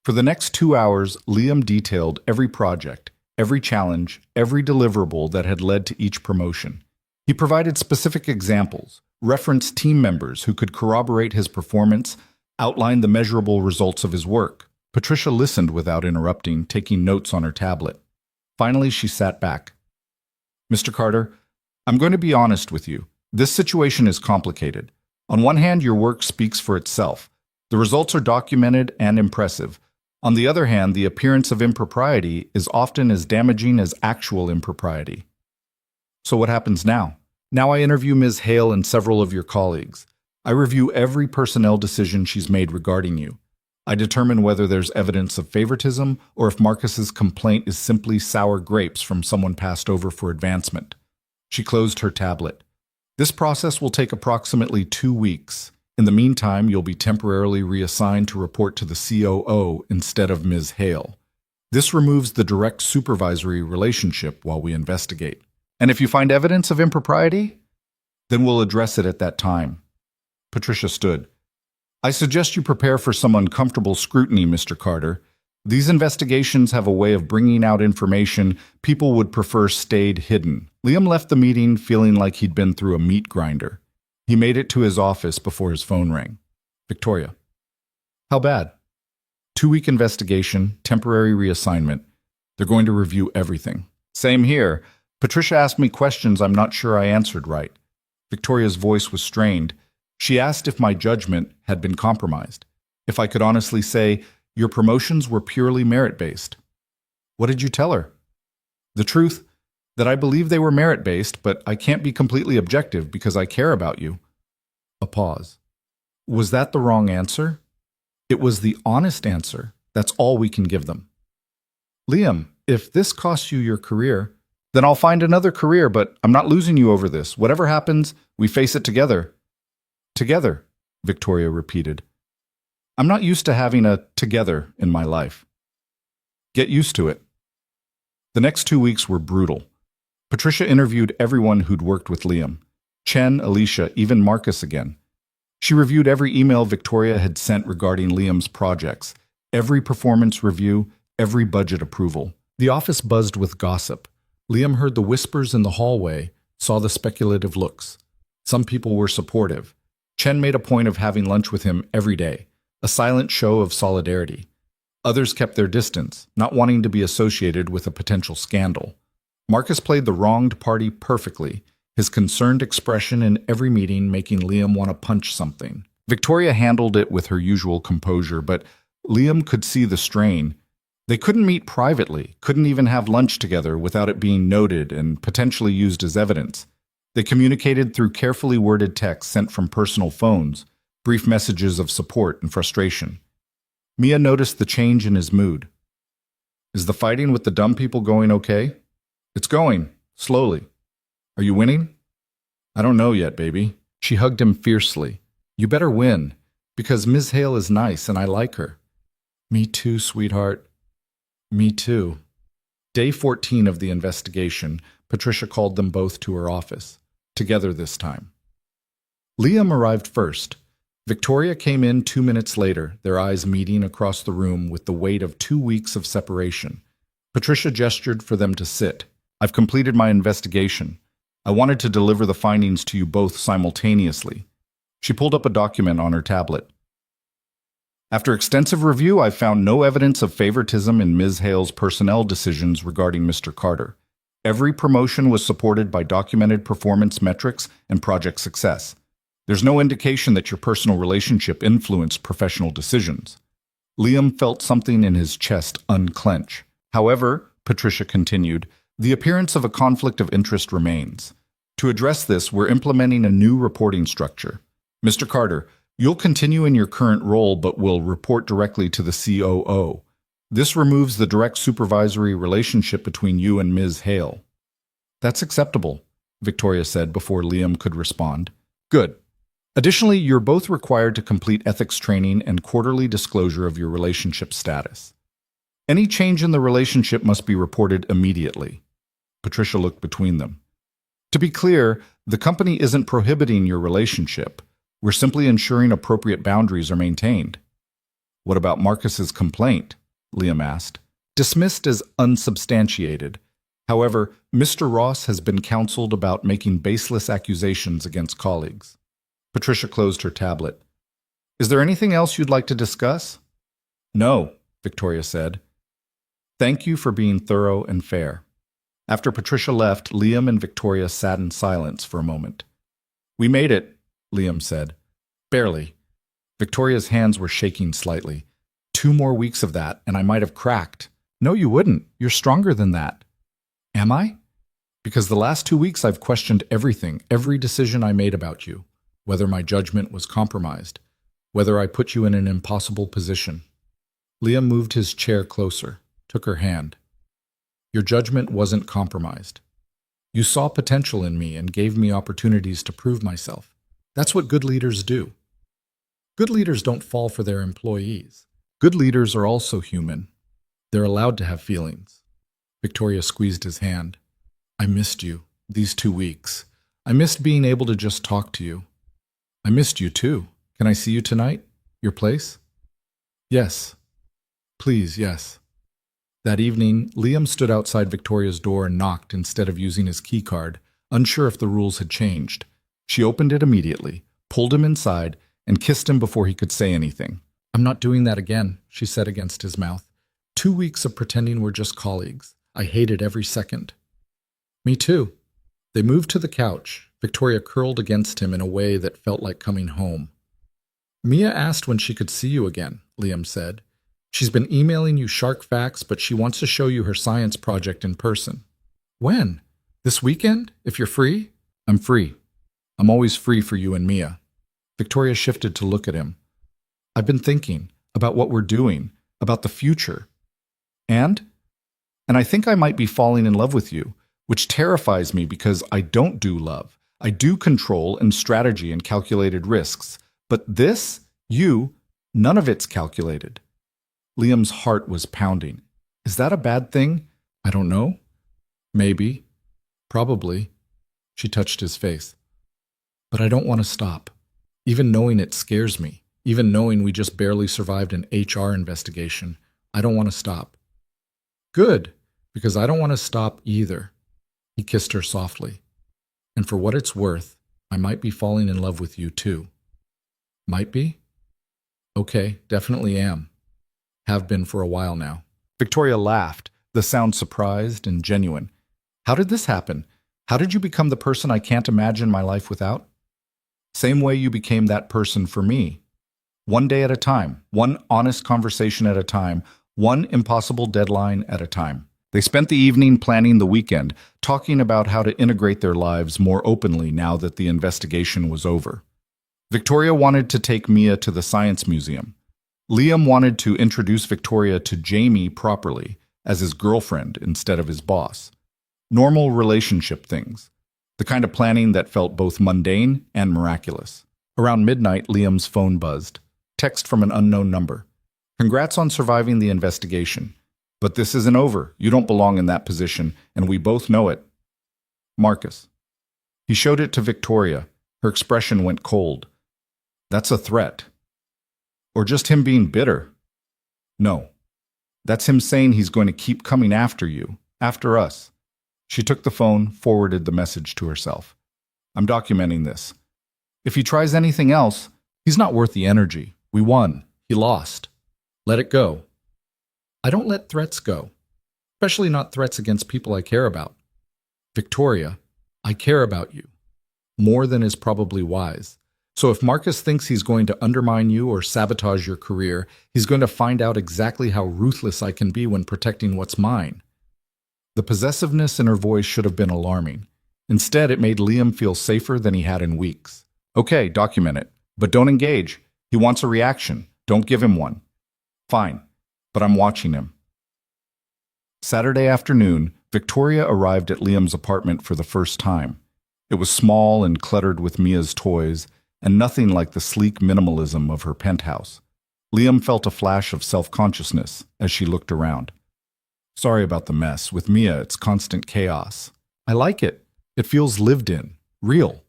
For the next 2 hours, Liam detailed every project, every challenge, every deliverable that had led to each promotion. He provided specific examples, referenced team members who could corroborate his performance, outlined the measurable results of his work. Patricia listened without interrupting, taking notes on her tablet. Finally, she sat back. Mr. Carter, I'm going to be honest with you. This situation is complicated. On one hand, your work speaks for itself. The results are documented and impressive. On the other hand, the appearance of impropriety is often as damaging as actual impropriety. So what happens now? Now I interview Ms. Hale and several of your colleagues. I review every personnel decision she's made regarding you. I determine whether there's evidence of favoritism or if Marcus's complaint is simply sour grapes from someone passed over for advancement. She closed her tablet. This process will take approximately 2 weeks. In the meantime, you'll be temporarily reassigned to report to the COO instead of Ms. Hale. This removes the direct supervisory relationship while we investigate. And if you find evidence of impropriety, then we'll address it at that time. Patricia stood. I suggest you prepare for some uncomfortable scrutiny, Mr. Carter. These investigations have a way of bringing out information people would prefer stayed hidden. Liam left the meeting feeling like he'd been through a meat grinder. He made it to his office before his phone rang. Victoria. How bad? 2-week investigation, temporary reassignment. They're going to review everything. Same here. Patricia asked me questions I'm not sure I answered right. Victoria's voice was strained. She asked if my judgment had been compromised. If I could honestly say, your promotions were purely merit-based. What did you tell her? The truth, that I believe they were merit-based, but I can't be completely objective because I care about you. A pause. Was that the wrong answer? It was the honest answer. That's all we can give them. Liam, if this costs you your career, then I'll find another career, but I'm not losing you over this. Whatever happens, we face it together. Together, Victoria repeated. I'm not used to having a together in my life. Get used to it. The next 2 weeks were brutal. Patricia interviewed everyone who'd worked with Liam. Chen, Alicia, even Marcus again. She reviewed every email Victoria had sent regarding Liam's projects, every performance review, every budget approval. The office buzzed with gossip. Liam heard the whispers in the hallway, saw the speculative looks. Some people were supportive. Chen made a point of having lunch with him every day, a silent show of solidarity. Others kept their distance, not wanting to be associated with a potential scandal. Marcus played the wronged party perfectly, his concerned expression in every meeting making Liam want to punch something. Victoria handled it with her usual composure, but Liam could see the strain. They couldn't meet privately, couldn't even have lunch together without it being noted and potentially used as evidence. They communicated through carefully worded texts sent from personal phones, brief messages of support and frustration. Mia noticed the change in his mood. Is the fighting with the dumb people going okay? It's going, slowly. Are you winning? I don't know yet, baby. She hugged him fiercely. You better win, because Ms. Hale is nice and I like her. Me too, sweetheart. Me too. Day 14 of the investigation, Patricia called them both to her office. Together this time. Liam arrived first. Victoria came in 2 minutes later, their eyes meeting across the room with the weight of 2 weeks of separation. Patricia gestured for them to sit. I've completed my investigation. I wanted to deliver the findings to you both simultaneously. She pulled up a document on her tablet. After extensive review, I found no evidence of favoritism in Ms. Hale's personnel decisions regarding Mr. Carter. Every promotion was supported by documented performance metrics and project success. There's no indication that your personal relationship influenced professional decisions. Liam felt something in his chest unclench. However, Patricia continued, The appearance of a conflict of interest remains. To address this, we're implementing a new reporting structure. Mr. Carter, you'll continue in your current role but will report directly to the COO. This removes the direct supervisory relationship between you and Ms. Hale. That's acceptable, Victoria said before Liam could respond. Good. Additionally, you're both required to complete ethics training and quarterly disclosure of your relationship status. Any change in the relationship must be reported immediately. Patricia looked between them. To be clear, the company isn't prohibiting your relationship. We're simply ensuring appropriate boundaries are maintained. What about Marcus's complaint? Liam asked. Dismissed as unsubstantiated. However, Mr. Ross has been counseled about making baseless accusations against colleagues. Patricia closed her tablet. Is there anything else you'd like to discuss? No, Victoria said. Thank you for being thorough and fair. After Patricia left, Liam and Victoria sat in silence for a moment. We made it, Liam said. Barely. Victoria's hands were shaking slightly. 2 more weeks of that, and I might have cracked. No, you wouldn't. You're stronger than that. Am I? Because the last 2 weeks I've questioned everything, every decision I made about you, whether my judgment was compromised, whether I put you in an impossible position. Liam moved his chair closer, took her hand. Your judgment wasn't compromised. You saw potential in me and gave me opportunities to prove myself. That's what good leaders do. Good leaders don't fall for their employees. Good leaders are also human. They're allowed to have feelings. Victoria squeezed his hand. I missed you, these 2 weeks. I missed being able to just talk to you. I missed you too. Can I see you tonight? Your place? Yes. Please, yes. That evening, Liam stood outside Victoria's door and knocked instead of using his key card, unsure if the rules had changed. She opened it immediately, pulled him inside, and kissed him before he could say anything. I'm not doing that again, she said against his mouth. 2 weeks of pretending we're just colleagues. I hated every second. Me too. They moved to the couch. Victoria curled against him in a way that felt like coming home. Mia asked when she could see you again, Liam said. She's been emailing you shark facts, but she wants to show you her science project in person. When? This weekend, if you're free? I'm free. I'm always free for you and Mia. Victoria shifted to look at him. I've been thinking about what we're doing, about the future. And I think I might be falling in love with you, which terrifies me because I don't do love. I do control and strategy and calculated risks. But this, none of it's calculated. Liam's heart was pounding. Is that a bad thing? I don't know. Maybe. Probably. She touched his face. But I don't want to stop. Even knowing it scares me. Even knowing we just barely survived an HR investigation. I don't want to stop. Good, because I don't want to stop either. He kissed her softly. And for what it's worth, I might be falling in love with you too. Might be? Okay, definitely am. Have been for a while now. Victoria laughed, the sound surprised and genuine. How did this happen? How did you become the person I can't imagine my life without? Same way you became that person for me. One day at a time, one honest conversation at a time, one impossible deadline at a time. They spent the evening planning the weekend, talking about how to integrate their lives more openly now that the investigation was over. Victoria wanted to take Mia to the Science Museum. Liam wanted to introduce Victoria to Jamie properly, as his girlfriend instead of his boss. Normal relationship things. The kind of planning that felt both mundane and miraculous. Around midnight, Liam's phone buzzed. Text from an unknown number. Congrats on surviving the investigation. But this isn't over. You don't belong in that position, and we both know it. Marcus. He showed it to Victoria. Her expression went cold. That's a threat. Or just him being bitter. No. That's him saying he's going to keep coming after you, after us. She took the phone, forwarded the message to herself. I'm documenting this. If he tries anything else, he's not worth the energy. We won. He lost. Let it go. I don't let threats go, especially not threats against people I care about. Victoria, I care about you, more than is probably wise. So if Marcus thinks he's going to undermine you or sabotage your career, he's going to find out exactly how ruthless I can be when protecting what's mine. The possessiveness in her voice should have been alarming. Instead, it made Liam feel safer than he had in weeks. Okay, document it. But don't engage. He wants a reaction. Don't give him one. Fine, but I'm watching him. Saturday afternoon, Victoria arrived at Liam's apartment for the first time. It was small and cluttered with Mia's toys, and nothing like the sleek minimalism of her penthouse. Liam felt a flash of self-consciousness as she looked around. Sorry about the mess. With Mia, it's constant chaos. I like it. It feels lived in, real.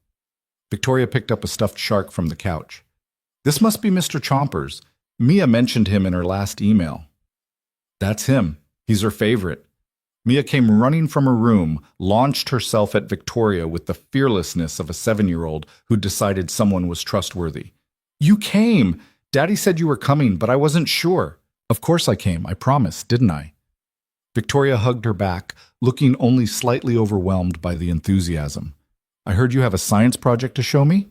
Victoria picked up a stuffed shark from the couch. This must be Mr. Chompers. Mia mentioned him in her last email. That's him. He's her favorite. Mia came running from her room, launched herself at Victoria with the fearlessness of a 7-year-old who decided someone was trustworthy. You came! Daddy said you were coming, but I wasn't sure. Of course I came, I promised, didn't I? Victoria hugged her back, looking only slightly overwhelmed by the enthusiasm. I heard you have a science project to show me?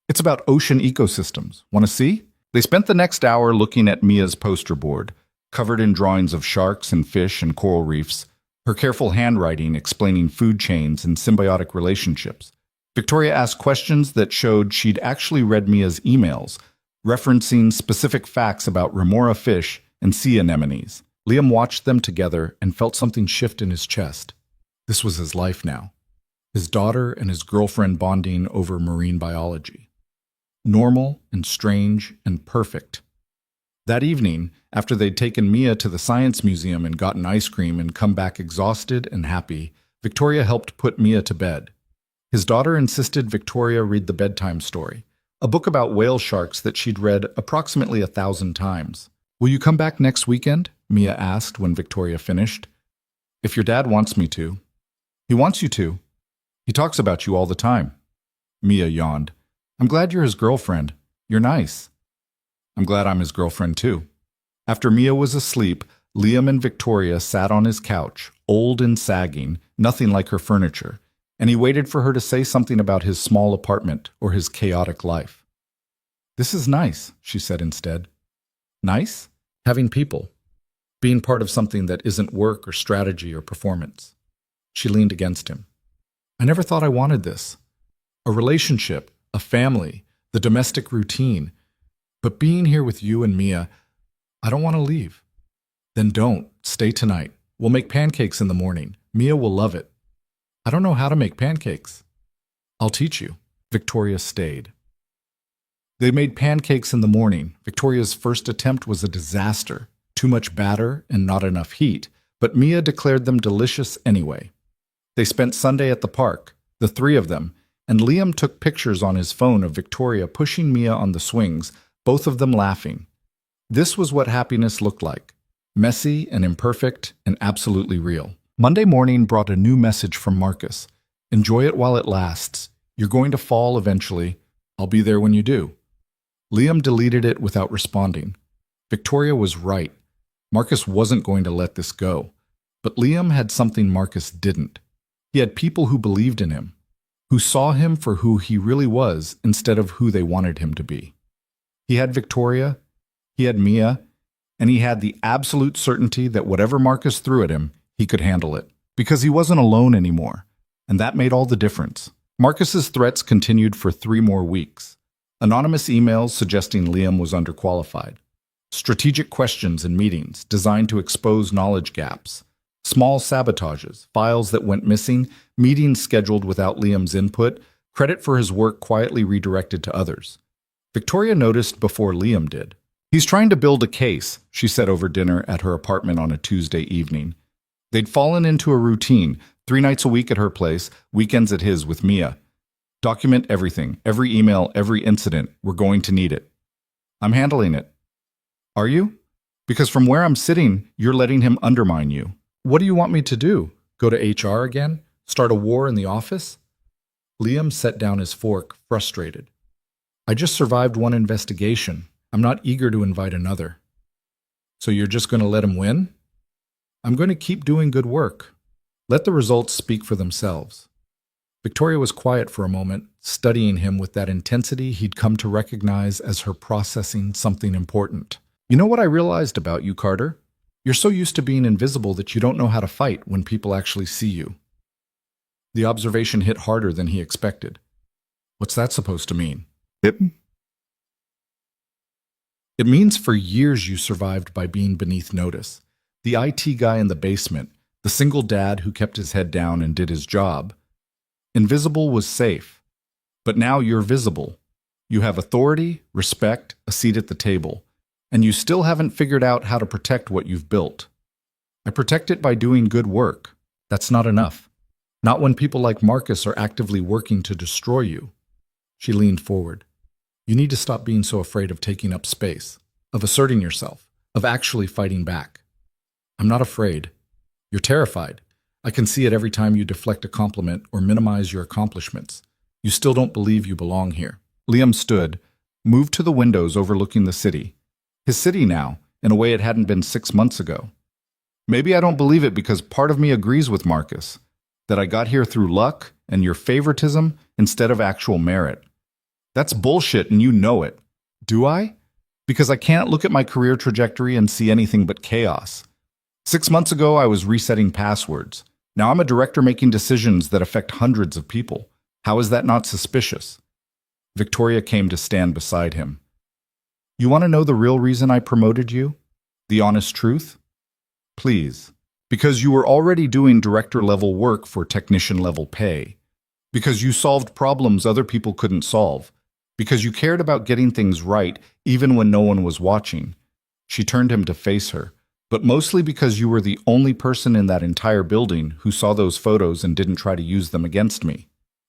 It's about ocean ecosystems. Want to see? They spent the next hour looking at Mia's poster board, covered in drawings of sharks and fish and coral reefs, her careful handwriting explaining food chains and symbiotic relationships. Victoria asked questions that showed she'd actually read Mia's emails, referencing specific facts about remora fish and sea anemones. Liam watched them together and felt something shift in his chest. This was his life now. His daughter and his girlfriend bonding over marine biology. Normal and strange and perfect. That evening, after they'd taken Mia to the science museum and gotten ice cream and come back exhausted and happy, Victoria helped put Mia to bed. His daughter insisted Victoria read the bedtime story, a book about whale sharks that she'd read approximately 1,000 times. Will you come back next weekend? Mia asked when Victoria finished. If your dad wants me to. He wants you to. He talks about you all the time. Mia yawned. I'm glad you're his girlfriend. You're nice. I'm glad I'm his girlfriend too. After Mia was asleep, Liam and Victoria sat on his couch, old and sagging, nothing like her furniture, and he waited for her to say something about his small apartment or his chaotic life. This is nice, she said instead. Nice? Having people. Being part of something that isn't work or strategy or performance. She leaned against him. I never thought I wanted this. A relationship, a family, the domestic routine. But being here with you and Mia, I don't want to leave. Then don't. Stay tonight. We'll make pancakes in the morning. Mia will love it. I don't know how to make pancakes. I'll teach you. Victoria stayed. They made pancakes in the morning. Victoria's first attempt was a disaster. Too much batter and not enough heat, but Mia declared them delicious anyway. They spent Sunday at the park, the three of them, and Liam took pictures on his phone of Victoria pushing Mia on the swings, both of them laughing. This was what happiness looked like. Messy and imperfect and absolutely real. Monday morning brought a new message from Marcus. Enjoy it while it lasts. You're going to fall eventually. I'll be there when you do. Liam deleted it without responding. Victoria was right. Marcus wasn't going to let this go. But Liam had something Marcus didn't. He had people who believed in him, who saw him for who he really was instead of who they wanted him to be. He had Victoria, he had Mia, and he had the absolute certainty that whatever Marcus threw at him, he could handle it. Because he wasn't alone anymore, and that made all the difference. Marcus's threats continued for 3 more weeks. Anonymous emails suggesting Liam was underqualified. Strategic questions in meetings designed to expose knowledge gaps. Small sabotages, files that went missing, meetings scheduled without Liam's input, credit for his work quietly redirected to others. Victoria noticed before Liam did. He's trying to build a case, she said over dinner at her apartment on a Tuesday evening. They'd fallen into a routine, 3 nights a week at her place, weekends at his with Mia. Document everything, every email, every incident. We're going to need it. I'm handling it. Are you? Because from where I'm sitting, you're letting him undermine you. What do you want me to do? Go to HR again? Start a war in the office? Liam set down his fork, frustrated. I just survived one investigation. I'm not eager to invite another. So you're just going to let him win? I'm going to keep doing good work. Let the results speak for themselves. Victoria was quiet for a moment, studying him with that intensity he'd come to recognize as her processing something important. You know what I realized about you, Carter? You're so used to being invisible that you don't know how to fight when people actually see you. The observation hit harder than he expected. What's that supposed to mean? It means for years you survived by being beneath notice. The IT guy in the basement, the single dad who kept his head down and did his job. Invisible was safe. But now you're visible. You have authority, respect, a seat at the table, and you still haven't figured out how to protect what you've built. I protect it by doing good work. That's not enough. Not when people like Marcus are actively working to destroy you. She leaned forward. You need to stop being so afraid of taking up space, of asserting yourself, of actually fighting back. I'm not afraid. You're terrified. I can see it every time you deflect a compliment or minimize your accomplishments. You still don't believe you belong here. Liam stood, moved to the windows overlooking the city. His city now, in a way it hadn't been 6 months ago. Maybe I don't believe it because part of me agrees with Marcus, that I got here through luck and your favoritism instead of actual merit. That's bullshit and you know it. Do I? Because I can't look at my career trajectory and see anything but chaos. 6 months ago, I was resetting passwords. Now I'm a director making decisions that affect hundreds of people. How is that not suspicious? Victoria came to stand beside him. You want to know the real reason I promoted you? The honest truth? Please. Because you were already doing director-level work for technician-level pay. Because you solved problems other people couldn't solve. Because you cared about getting things right even when no one was watching. She turned him to face her, but mostly because you were the only person in that entire building who saw those photos and didn't try to use them against me.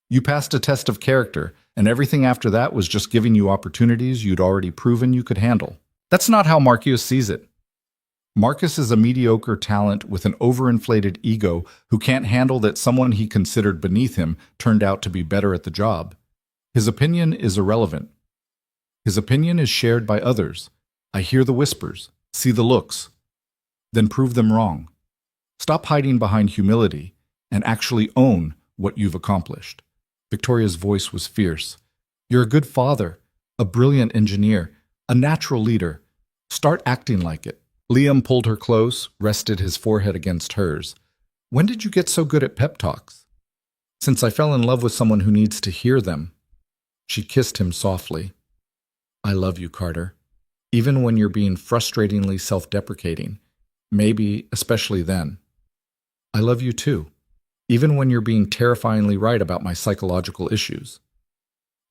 You passed a test of character, and everything after that was just giving you opportunities you'd already proven you could handle. That's not how Marcus sees it. Marcus is a mediocre talent with an overinflated ego who can't handle that someone he considered beneath him turned out to be better at the job. His opinion is irrelevant. His opinion is shared by others. I hear the whispers, see the looks, then prove them wrong. Stop hiding behind humility and actually own what you've accomplished. Victoria's voice was fierce. You're a good father, a brilliant engineer, a natural leader. Start acting like it. Liam pulled her close, rested his forehead against hers. When did you get so good at pep talks? Since I fell in love with someone who needs to hear them. She kissed him softly. I love you, Carter. Even when you're being frustratingly self-deprecating. Maybe especially then. I love you too. Even when you're being terrifyingly right about my psychological issues.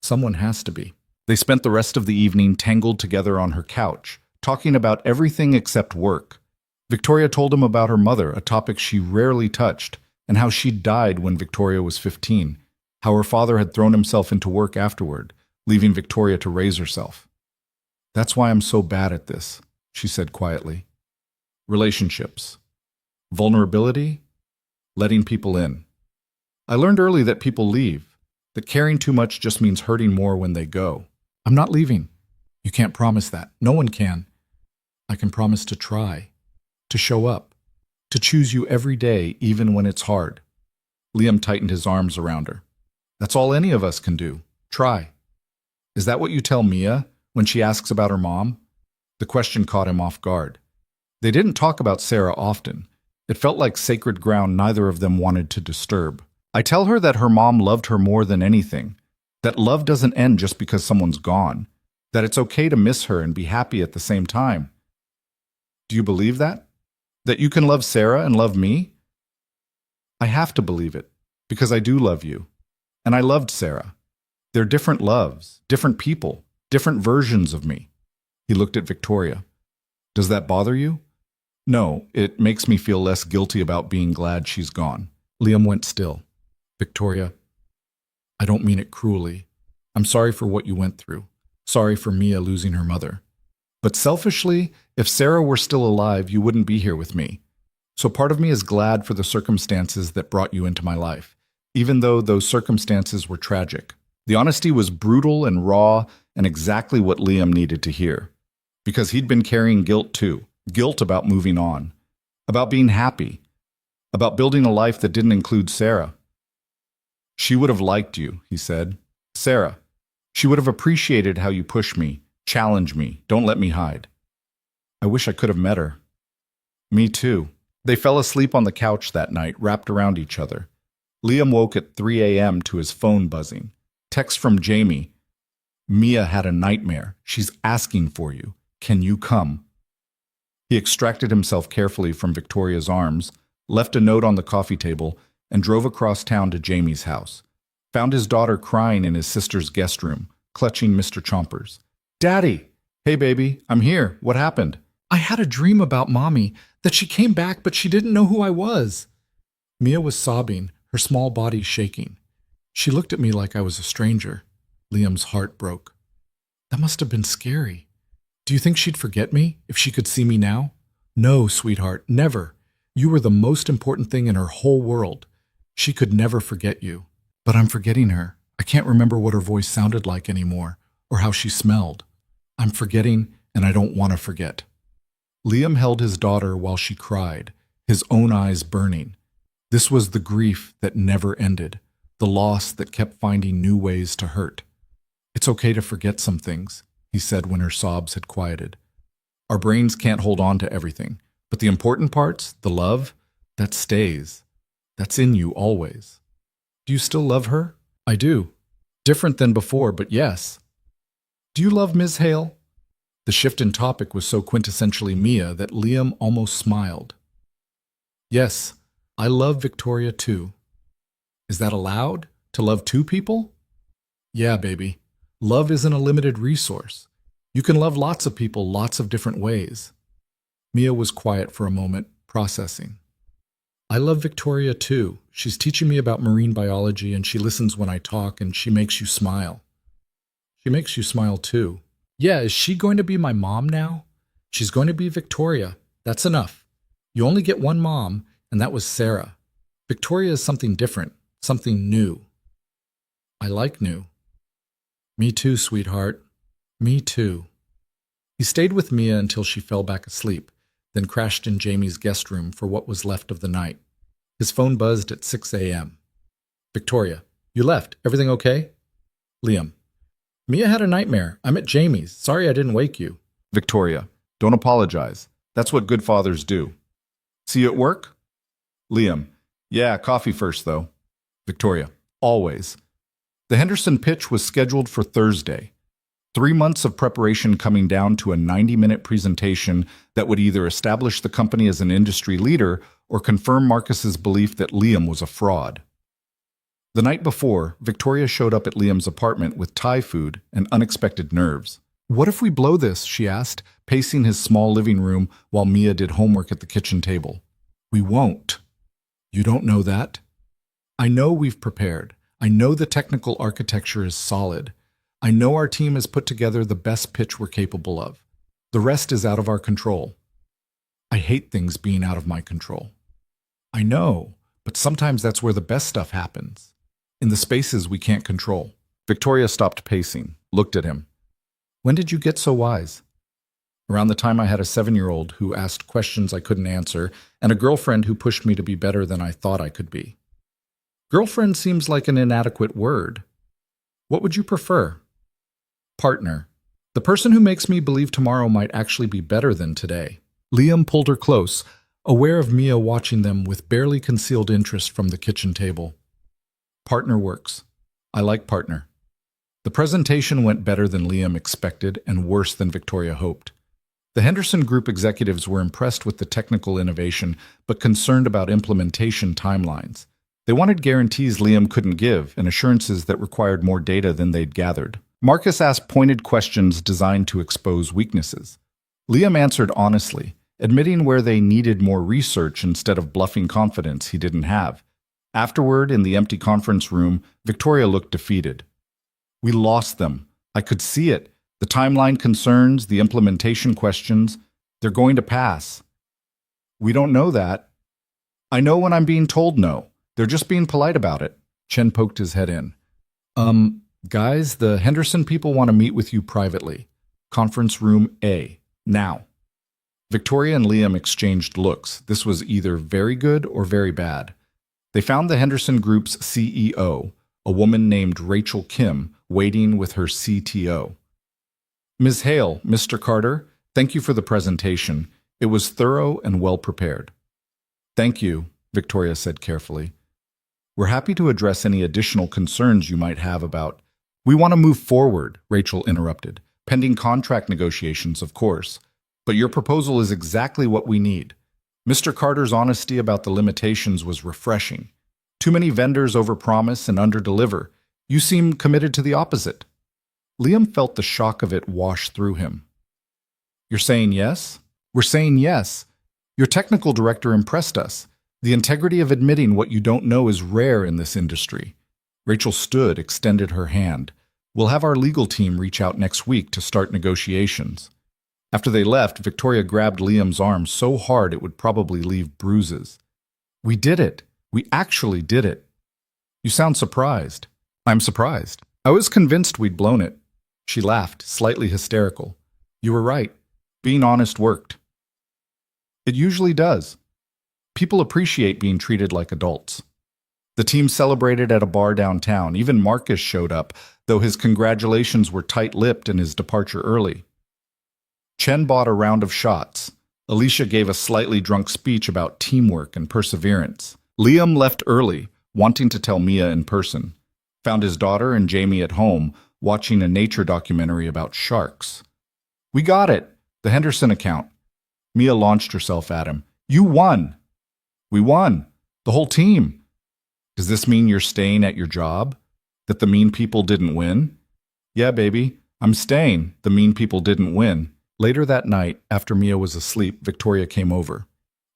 Someone has to be. They spent the rest of the evening tangled together on her couch, talking about everything except work. Victoria told him about her mother, a topic she rarely touched, and how she'd died when Victoria was 15, how her father had thrown himself into work afterward, leaving Victoria to raise herself. That's why I'm so bad at this, she said quietly. Relationships. Vulnerability. Letting people in. I learned early that people leave, that caring too much just means hurting more when they go. I'm not leaving. You can't promise that. No one can. I can promise to try, to show up, to choose you every day even when it's hard. Liam tightened his arms around her. That's all any of us can do. Try. Is that what you tell Mia when she asks about her mom? The question caught him off guard. They didn't talk about Sarah often. It felt like sacred ground neither of them wanted to disturb. I tell her that her mom loved her more than anything, that love doesn't end just because someone's gone, that it's okay to miss her and be happy at the same time. Do you believe that? That you can love Sarah and love me? I have to believe it, because I do love you. And I loved Sarah. They're different loves, different people, different versions of me. He looked at Victoria. Does that bother you? No, it makes me feel less guilty about being glad she's gone. Liam went still. Victoria, I don't mean it cruelly. I'm sorry for what you went through. Sorry for Mia losing her mother. But selfishly, if Sarah were still alive, you wouldn't be here with me. So part of me is glad for the circumstances that brought you into my life, even though those circumstances were tragic. The honesty was brutal and raw and exactly what Liam needed to hear. Because he'd been carrying guilt too. Guilt about moving on, about being happy, about building a life that didn't include Sarah. She would have liked you, he said. Sarah. She would have appreciated how you push me, challenge me, don't let me hide. I wish I could have met her. Me too. They fell asleep on the couch that night, wrapped around each other. Liam woke at 3 a.m. to his phone buzzing. Text from Jamie. Mia had a nightmare. She's asking for you. Can you come? He extracted himself carefully from Victoria's arms, left a note on the coffee table, and drove across town to Jamie's house. Found his daughter crying in his sister's guest room, clutching Mr. Chompers. Daddy! Hey, baby, I'm here. What happened? I had a dream about Mommy, that she came back but she didn't know who I was. Mia was sobbing, her small body shaking. She looked at me like I was a stranger. Liam's heart broke. That must have been scary. Do you think she'd forget me if she could see me now? No, sweetheart, never. You were the most important thing in her whole world. She could never forget you. But I'm forgetting her. I can't remember what her voice sounded like anymore, or how she smelled. I'm forgetting, and I don't want to forget. Liam held his daughter while she cried, his own eyes burning. This was the grief that never ended, the loss that kept finding new ways to hurt. It's okay to forget some things, he said when her sobs had quieted. Our brains can't hold on to everything, but the important parts, the love, that stays. That's in you always. Do you still love her? I do. Different than before, but yes. Do you love Ms. Hale? The shift in topic was so quintessentially Mia that Liam almost smiled. Yes, I love Victoria too. Is that allowed? To love two people? Yeah, baby. Love isn't a limited resource. You can love lots of people lots of different ways. Mia was quiet for a moment, processing. I love Victoria too. She's teaching me about marine biology and she listens when I talk and she makes you smile. She makes you smile too. Yeah, is she going to be my mom now? She's going to be Victoria. That's enough. You only get one mom, and that was Sarah. Victoria is something different, something new. I like new. Me too, sweetheart. Me too. He stayed with Mia until she fell back asleep, then crashed in Jamie's guest room for what was left of the night. His phone buzzed at 6 a.m. Victoria, you left. Everything okay? Liam. Mia had a nightmare. I'm at Jamie's. Sorry I didn't wake you. Victoria, don't apologize. That's what good fathers do. See you at work? Liam, yeah, coffee first though. Victoria, always. The Henderson pitch was scheduled for Thursday. 3 months of preparation coming down to a 90-minute presentation that would either establish the company as an industry leader or confirm Marcus's belief that Liam was a fraud. The night before, Victoria showed up at Liam's apartment with Thai food and unexpected nerves. What if we blow this, she asked, pacing his small living room while Mia did homework at the kitchen table. We won't. You don't know that? I know we've prepared. I know the technical architecture is solid. I know our team has put together the best pitch we're capable of. The rest is out of our control. I hate things being out of my control. I know, but sometimes that's where the best stuff happens. In the spaces we can't control. Victoria stopped pacing, looked at him. When did you get so wise? Around the time I had a 7-year-old who asked questions I couldn't answer, and a girlfriend who pushed me to be better than I thought I could be. Girlfriend seems like an inadequate word. What would you prefer? Partner. The person who makes me believe tomorrow might actually be better than today. Liam pulled her close, aware of Mia watching them with barely concealed interest from the kitchen table. Partner works. I like partner. The presentation went better than Liam expected and worse than Victoria hoped. The Henderson Group executives were impressed with the technical innovation, but concerned about implementation timelines. They wanted guarantees Liam couldn't give and assurances that required more data than they'd gathered. Marcus asked pointed questions designed to expose weaknesses. Liam answered honestly, admitting where they needed more research instead of bluffing confidence he didn't have. Afterward, in the empty conference room, Victoria looked defeated. We lost them. I could see it. The timeline concerns, the implementation questions, they're going to pass. We don't know that. I know when I'm being told no. They're just being polite about it. Chen poked his head in. Guys, the Henderson people want to meet with you privately. Conference room A. Now. Victoria and Liam exchanged looks. This was either very good or very bad. They found the Henderson Group's CEO, a woman named Rachel Kim, waiting with her CTO. Ms. Hale, Mr. Carter, thank you for the presentation. It was thorough and well prepared. Thank you, Victoria said carefully. We're happy to address any additional concerns you might have about. We want to move forward, Rachel interrupted. Pending contract negotiations, of course. But your proposal is exactly what we need. Mr. Carter's honesty about the limitations was refreshing. Too many vendors overpromise and underdeliver. You seem committed to the opposite. Liam felt the shock of it wash through him. You're saying yes? We're saying yes. Your technical director impressed us. The integrity of admitting what you don't know is rare in this industry. Rachel stood, extended her hand. We'll have our legal team reach out next week to start negotiations. After they left, Victoria grabbed Liam's arm so hard it would probably leave bruises. We did it. We actually did it. You sound surprised. I'm surprised. I was convinced we'd blown it. She laughed, slightly hysterical. You were right. Being honest worked. It usually does. People appreciate being treated like adults. The team celebrated at a bar downtown. Even Marcus showed up, though his congratulations were tight-lipped and his departure early. Chen bought a round of shots. Alicia gave a slightly drunk speech about teamwork and perseverance. Liam left early, wanting to tell Mia in person. Found his daughter and Jamie at home, watching a nature documentary about sharks. We got it. The Henderson account. Mia launched herself at him. You won. We won. The whole team. Does this mean you're staying at your job? That the mean people didn't win? Yeah, baby. I'm staying. The mean people didn't win. Later that night, after Mia was asleep, Victoria came over.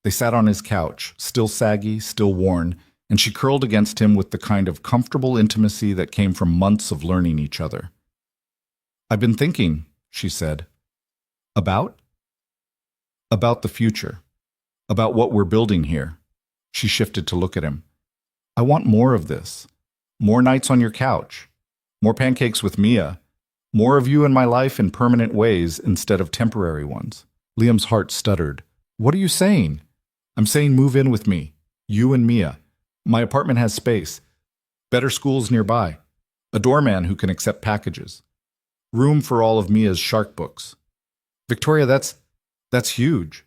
They sat on his couch, still saggy, still worn, and she curled against him with the kind of comfortable intimacy that came from months of learning each other. I've been thinking, she said. About? About the future. About what we're building here. She shifted to look at him. I want more of this. More nights on your couch. More pancakes with Mia. More of you in my life in permanent ways instead of temporary ones. Liam's heart stuttered. What are you saying? I'm saying move in with me. You and Mia. My apartment has space. Better schools nearby. A doorman who can accept packages. Room for all of Mia's shark books. Victoria, that's huge.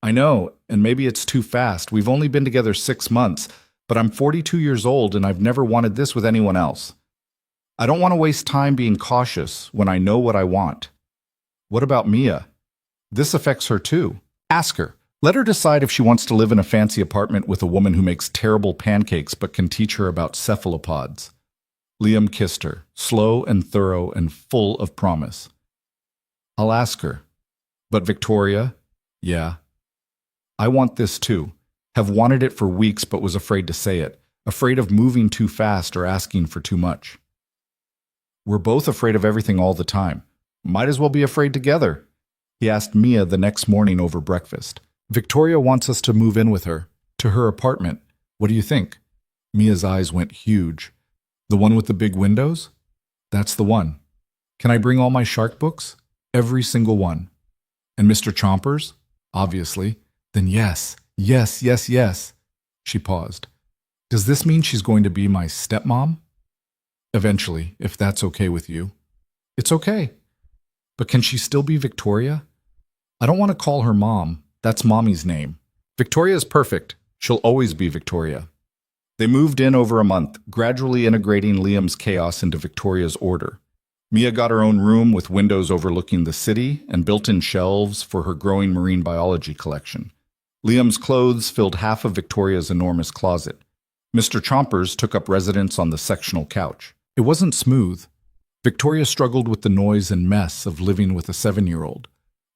I know, and maybe it's too fast. We've only been together 6 months, but I'm 42 years old and I've never wanted this with anyone else. I don't want to waste time being cautious when I know what I want. What about Mia? This affects her too. Ask her. Let her decide if she wants to live in a fancy apartment with a woman who makes terrible pancakes but can teach her about cephalopods. Liam kissed her, slow and thorough and full of promise. I'll ask her. But Victoria, yeah. I want this too. Have wanted it for weeks but was afraid to say it. Afraid of moving too fast or asking for too much. We're both afraid of everything all the time. Might as well be afraid together. He asked Mia the next morning over breakfast. Victoria wants us to move in with her, to her apartment. What do you think? Mia's eyes went huge. The one with the big windows? That's the one. Can I bring all my shark books? Every single one. And Mr. Chompers? Obviously. Then yes, yes, yes, yes. She paused. Does this mean she's going to be my stepmom? Eventually, if that's okay with you. It's okay. But can she still be Victoria? I don't want to call her Mom. That's Mommy's name. Victoria is perfect. She'll always be Victoria. They moved in over a month, gradually integrating Liam's chaos into Victoria's order. Mia got her own room with windows overlooking the city and built-in shelves for her growing marine biology collection. Liam's clothes filled half of Victoria's enormous closet. Mr. Chompers took up residence on the sectional couch. It wasn't smooth. Victoria struggled with the noise and mess of living with a 7-year-old.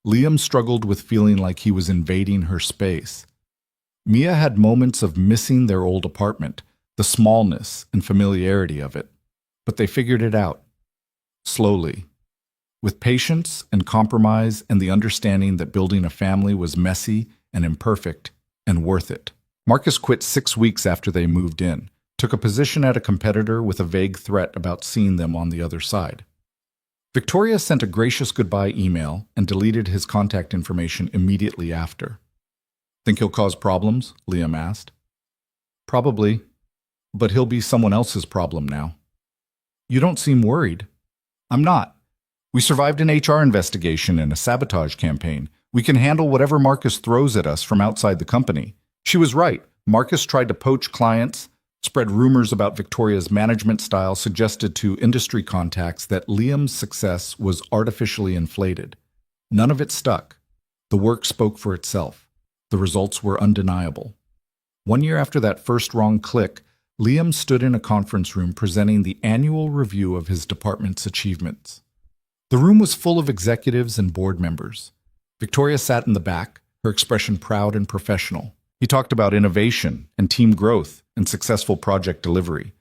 Liam struggled with feeling like he was invading her space. Mia had moments of missing their old apartment, the smallness and familiarity of it. But they figured it out. Slowly. With patience and compromise and the understanding that building a family was messy and imperfect and worth it. Marcus quit 6 weeks after they moved in, took a position at a competitor with a vague threat about seeing them on the other side. Victoria sent a gracious goodbye email and deleted his contact information immediately after. Think he'll cause problems? Liam asked. Probably, but he'll be someone else's problem now. You don't seem worried. I'm not. We survived an HR investigation and a sabotage campaign. We can handle whatever Marcus throws at us from outside the company. She was right. Marcus tried to poach clients, spread rumors about Victoria's management style, suggested to industry contacts that Liam's success was artificially inflated. None of it stuck. The work spoke for itself. The results were undeniable. 1 year after that first wrong click, Liam stood in a conference room presenting the annual review of his department's achievements. The room was full of executives and board members. Victoria sat in the back, her expression proud and professional. He talked about innovation and team growth and successful project delivery,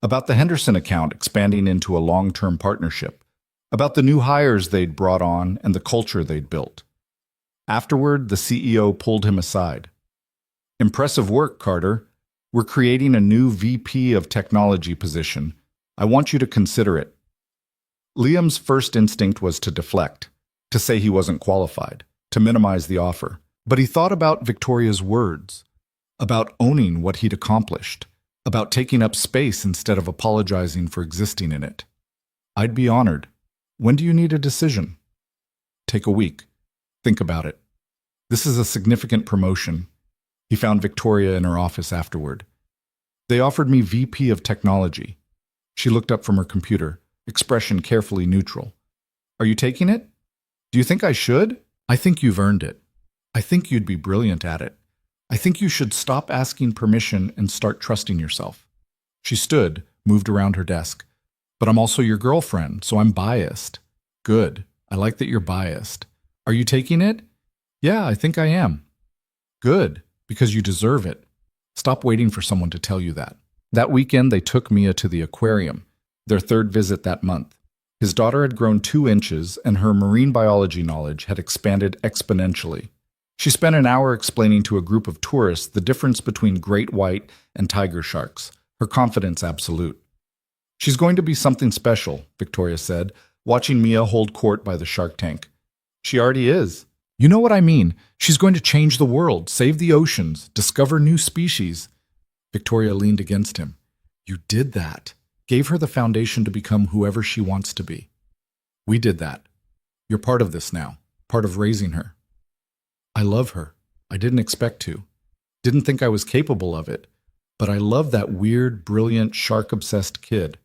about the Henderson account expanding into a long-term partnership, about the new hires they'd brought on and the culture they'd built. Afterward, the CEO pulled him aside. "Impressive work, Carter. We're creating a new VP of technology position. I want you to consider it." Liam's first instinct was to deflect, to say he wasn't qualified, to minimize the offer. But he thought about Victoria's words, about owning what he'd accomplished, about taking up space instead of apologizing for existing in it. "I'd be honored. When do you need a decision?" "Take a week. Think about it. This is a significant promotion." He found Victoria in her office afterward. "They offered me VP of Technology." She looked up from her computer, expression carefully neutral. "Are you taking it? Do you think I should?" "I think you've earned it. I think you'd be brilliant at it. I think you should stop asking permission and start trusting yourself." She stood, moved around her desk. "But I'm also your girlfriend, so I'm biased." "Good. I like that you're biased. Are you taking it?" "Yeah, I think I am." "Good, because you deserve it. Stop waiting for someone to tell you that." That weekend, they took Mia to the aquarium, their third visit that month. His daughter had grown 2 inches, and her marine biology knowledge had expanded exponentially. She spent an hour explaining to a group of tourists the difference between great white and tiger sharks, her confidence absolute. "She's going to be something special," Victoria said, watching Mia hold court by the shark tank. "She already is. You know what I mean. She's going to change the world, save the oceans, discover new species." Victoria leaned against him. "You did that. Gave her the foundation to become whoever she wants to be. We did that. You're part of this now, part of raising her." "I love her. I didn't expect to. Didn't think I was capable of it. But I love that weird, brilliant, shark-obsessed kid."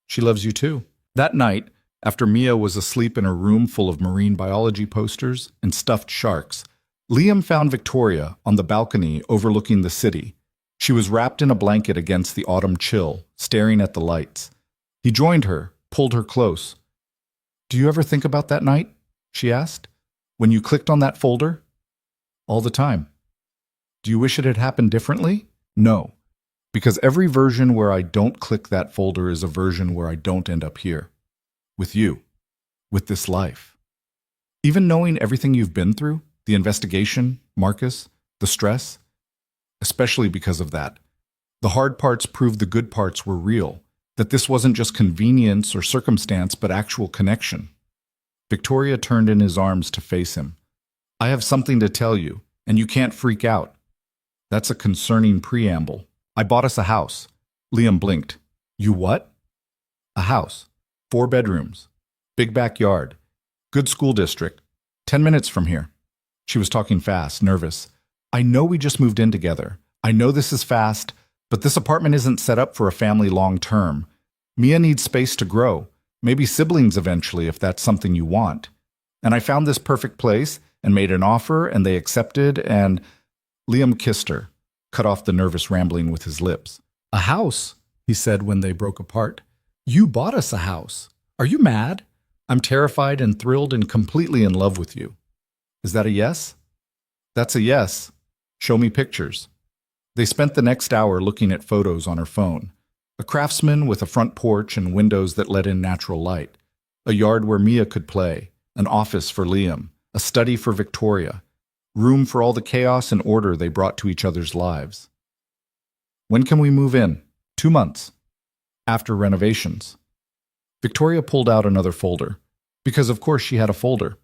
"She loves you too." That night, after Mia was asleep in a room full of marine biology posters and stuffed sharks, Liam found Victoria on the balcony overlooking the city. She was wrapped in a blanket against the autumn chill, staring at the lights. He joined her, pulled her close. "Do you ever think about that night?" she asked. "When you clicked on that folder?" "All the time." "Do you wish it had happened differently?" "No, because every version where I don't click that folder is a version where I don't end up here. With you. With this life. Even knowing everything you've been through, the investigation, Marcus, the stress, especially because of that, the hard parts proved the good parts were real, that this wasn't just convenience or circumstance but actual connection." Victoria turned in his arms to face him. "I have something to tell you, and you can't freak out. That's a concerning preamble. I bought us a house." Liam blinked. "You what?" "A house. 4 bedrooms. Big backyard. Good school district. 10 minutes from here." She was talking fast, nervous. "I know we just moved in together. I know this is fast, but this apartment isn't set up for a family long term. Mia needs space to grow. Maybe siblings eventually if that's something you want. And I found this perfect place and made an offer and they accepted and..." Liam kissed her, cut off the nervous rambling with his lips. "A house," he said when they broke apart. "You bought us a house. Are you mad? I'm terrified and thrilled and completely in love with you." "Is that a yes?" "That's a yes. Show me pictures." They spent the next hour looking at photos on her phone. A craftsman with a front porch and windows that let in natural light. A yard where Mia could play. An office for Liam. A study for Victoria. Room for all the chaos and order they brought to each other's lives. "When can we move in?" 2 months. "After renovations." Victoria pulled out another folder. Because of course she had a folder.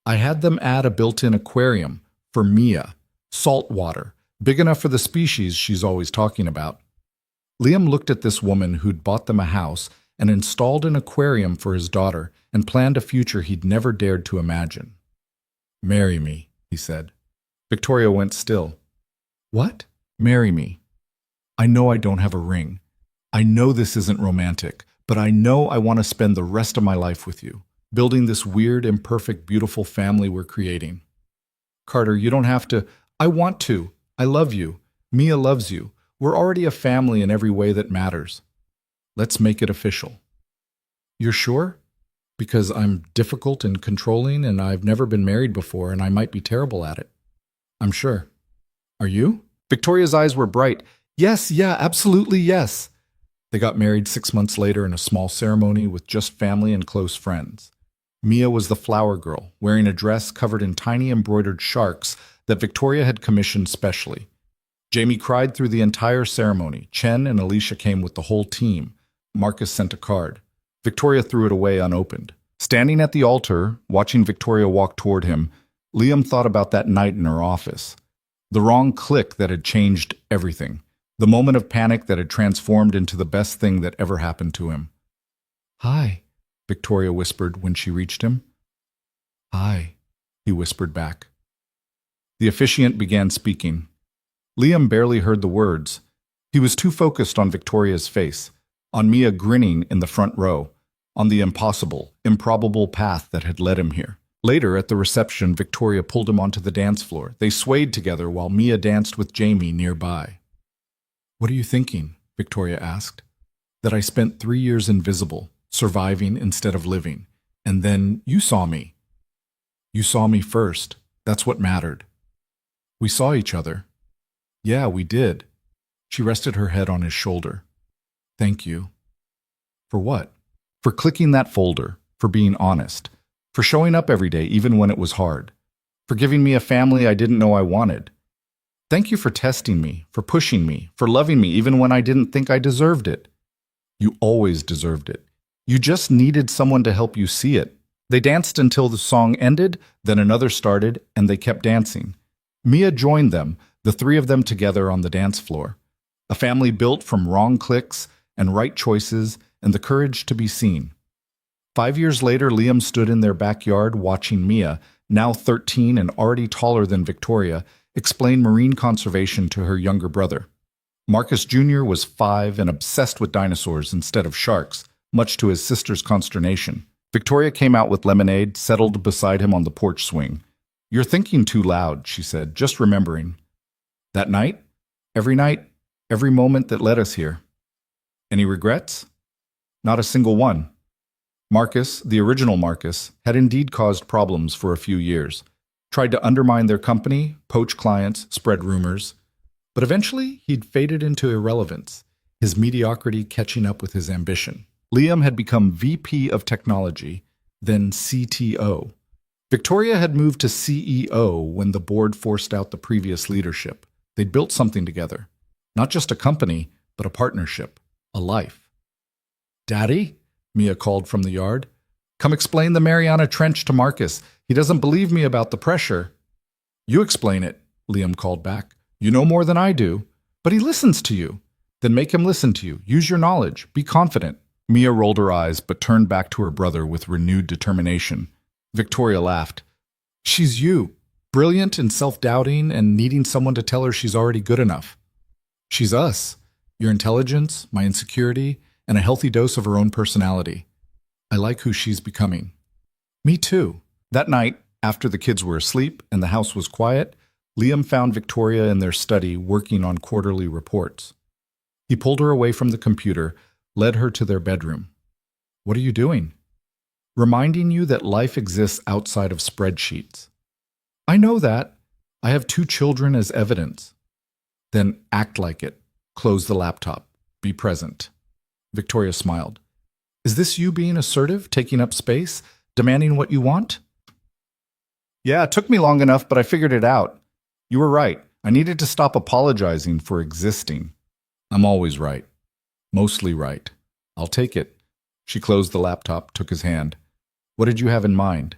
"I had them add a built-in aquarium for Mia. Salt water. Big enough for the species she's always talking about." Liam looked at this woman who'd bought them a house and installed an aquarium for his daughter and planned a future he'd never dared to imagine. Marry me, he said. Victoria went still. What? Marry me. I know I don't have a ring. I know this isn't romantic, but I know I want to spend the rest of my life with you, building this weird, imperfect, beautiful family we're creating. Carter, you don't have to. I want to. I love you. Mia loves you. We're already a family in every way that matters. Let's make it official. You're sure? Because I'm difficult and controlling, and I've never been married before, and I might be terrible at it. I'm sure. Are you? Victoria's eyes were bright. Yes, yeah, absolutely yes. They got married 6 months later in a small ceremony with just family and close friends. Mia was the flower girl, wearing a dress covered in tiny embroidered sharks that Victoria had commissioned specially. Jamie cried through the entire ceremony. Chen and Alicia came with the whole team. Marcus sent a card. Victoria threw it away unopened. Standing at the altar, watching Victoria walk toward him, Liam thought about that night in her office. The wrong click that had changed everything. The moment of panic that had transformed into the best thing that ever happened to him. Hi, Victoria whispered when she reached him. Hi, he whispered back. The officiant began speaking. Liam barely heard the words. He was too focused on Victoria's face, on Mia grinning in the front row, on the impossible, improbable path that had led him here. Later, at the reception, Victoria pulled him onto the dance floor. They swayed together while Mia danced with Jamie nearby. What are you thinking? Victoria asked. That I spent 3 years invisible, surviving instead of living. And then you saw me. You saw me first. That's what mattered. We saw each other. Yeah, we did. She rested her head on his shoulder. Thank you. For what? For clicking that folder, for being honest, for showing up every day even when it was hard, for giving me a family I didn't know I wanted. Thank you for testing me, for pushing me, for loving me even when I didn't think I deserved it. You always deserved it. You just needed someone to help you see it. They danced until the song ended, then another started, and they kept dancing. Mia joined them, the three of them together on the dance floor. A family built from wrong clicks and right choices and the courage to be seen. 5 years later, Liam stood in their backyard watching Mia, now 13 and already taller than Victoria, explain marine conservation to her younger brother. Marcus Jr. was 5 and obsessed with dinosaurs instead of sharks, much to his sister's consternation. Victoria came out with lemonade, settled beside him on the porch swing. You're thinking too loud, she said, just remembering. That night, every moment that led us here. Any regrets? Not a single one. Marcus, the original Marcus, had indeed caused problems for a few years. Tried to undermine their company, poach clients, spread rumors. But eventually, he'd faded into irrelevance, his mediocrity catching up with his ambition. Liam had become VP of Technology, then CTO. Victoria had moved to CEO when the board forced out the previous leadership. They'd built something together. Not just a company, but a partnership, a life. Daddy? Mia called from the yard. Come explain the Mariana Trench to Marcus. He doesn't believe me about the pressure. You explain it, Liam called back. You know more than I do. But he listens to you. Then make him listen to you. Use your knowledge. Be confident. Mia rolled her eyes, but turned back to her brother with renewed determination. Victoria laughed. She's you, brilliant and self-doubting and needing someone to tell her she's already good enough. She's us, your intelligence, my insecurity, and a healthy dose of her own personality. I like who she's becoming. Me too. That night, after the kids were asleep and the house was quiet, Liam found Victoria in their study working on quarterly reports. He pulled her away from the computer, led her to their bedroom. What are you doing? Reminding you that life exists outside of spreadsheets. I know that. I have 2 children as evidence. Then act like it. Close the laptop. Be present. Victoria smiled. Is this you being assertive, taking up space, demanding what you want? Yeah, it took me long enough, but I figured it out. You were right. I needed to stop apologizing for existing. I'm always right. Mostly right. I'll take it. She closed the laptop, took his hand. What did you have in mind?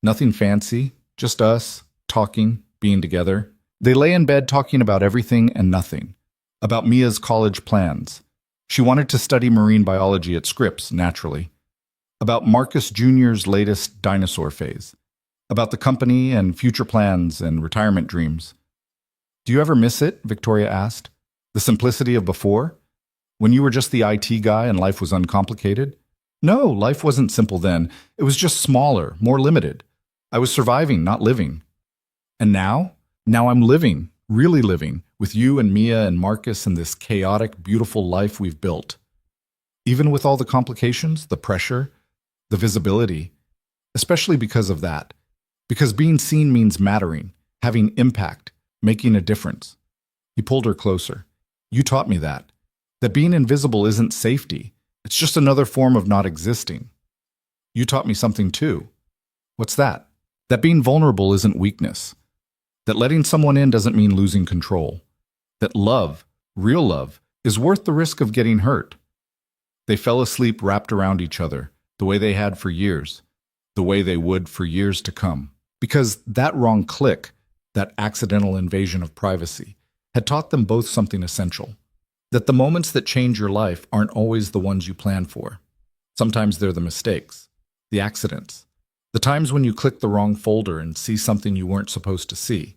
Nothing fancy, just us, talking, being together. They lay in bed talking about everything and nothing. About Mia's college plans. She wanted to study marine biology at Scripps, naturally. About Marcus Jr.'s latest dinosaur phase. about the company and future plans and retirement dreams. Do you ever miss it? Victoria asked. The simplicity of before? When you were just the IT guy and life was uncomplicated? No, life wasn't simple then. It was just smaller, more limited. I was surviving, not living. And now? Now I'm living, really living, with you and Mia and Marcus and this chaotic, beautiful life we've built. Even with all the complications, the pressure, the visibility, especially because of that. Because being seen means mattering, having impact, making a difference. He pulled her closer. You taught me that. That being invisible isn't safety. It's just another form of not existing. You taught me something too. What's that? That being vulnerable isn't weakness. That letting someone in doesn't mean losing control. That love, real love, is worth the risk of getting hurt. They fell asleep wrapped around each other, the way they had for years, the way they would for years to come. Because that wrong click, that accidental invasion of privacy, had taught them both something essential. That the moments that change your life aren't always the ones you plan for. Sometimes they're the mistakes, the accidents, the times when you click the wrong folder and see something you weren't supposed to see.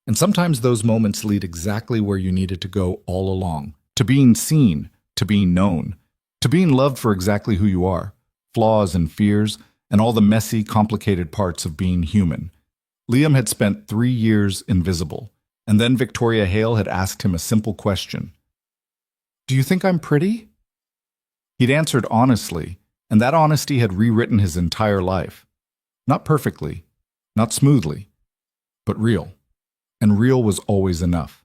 And sometimes those moments lead exactly where you needed to go all along, to being seen, to being known, to being loved for exactly who you are, flaws and fears, and all the messy, complicated parts of being human. Liam had spent 3 years invisible, and then Victoria Hale had asked him a simple question. Do you think I'm pretty? He'd answered honestly, and that honesty had rewritten his entire life. Not perfectly, not smoothly, but real. And real was always enough.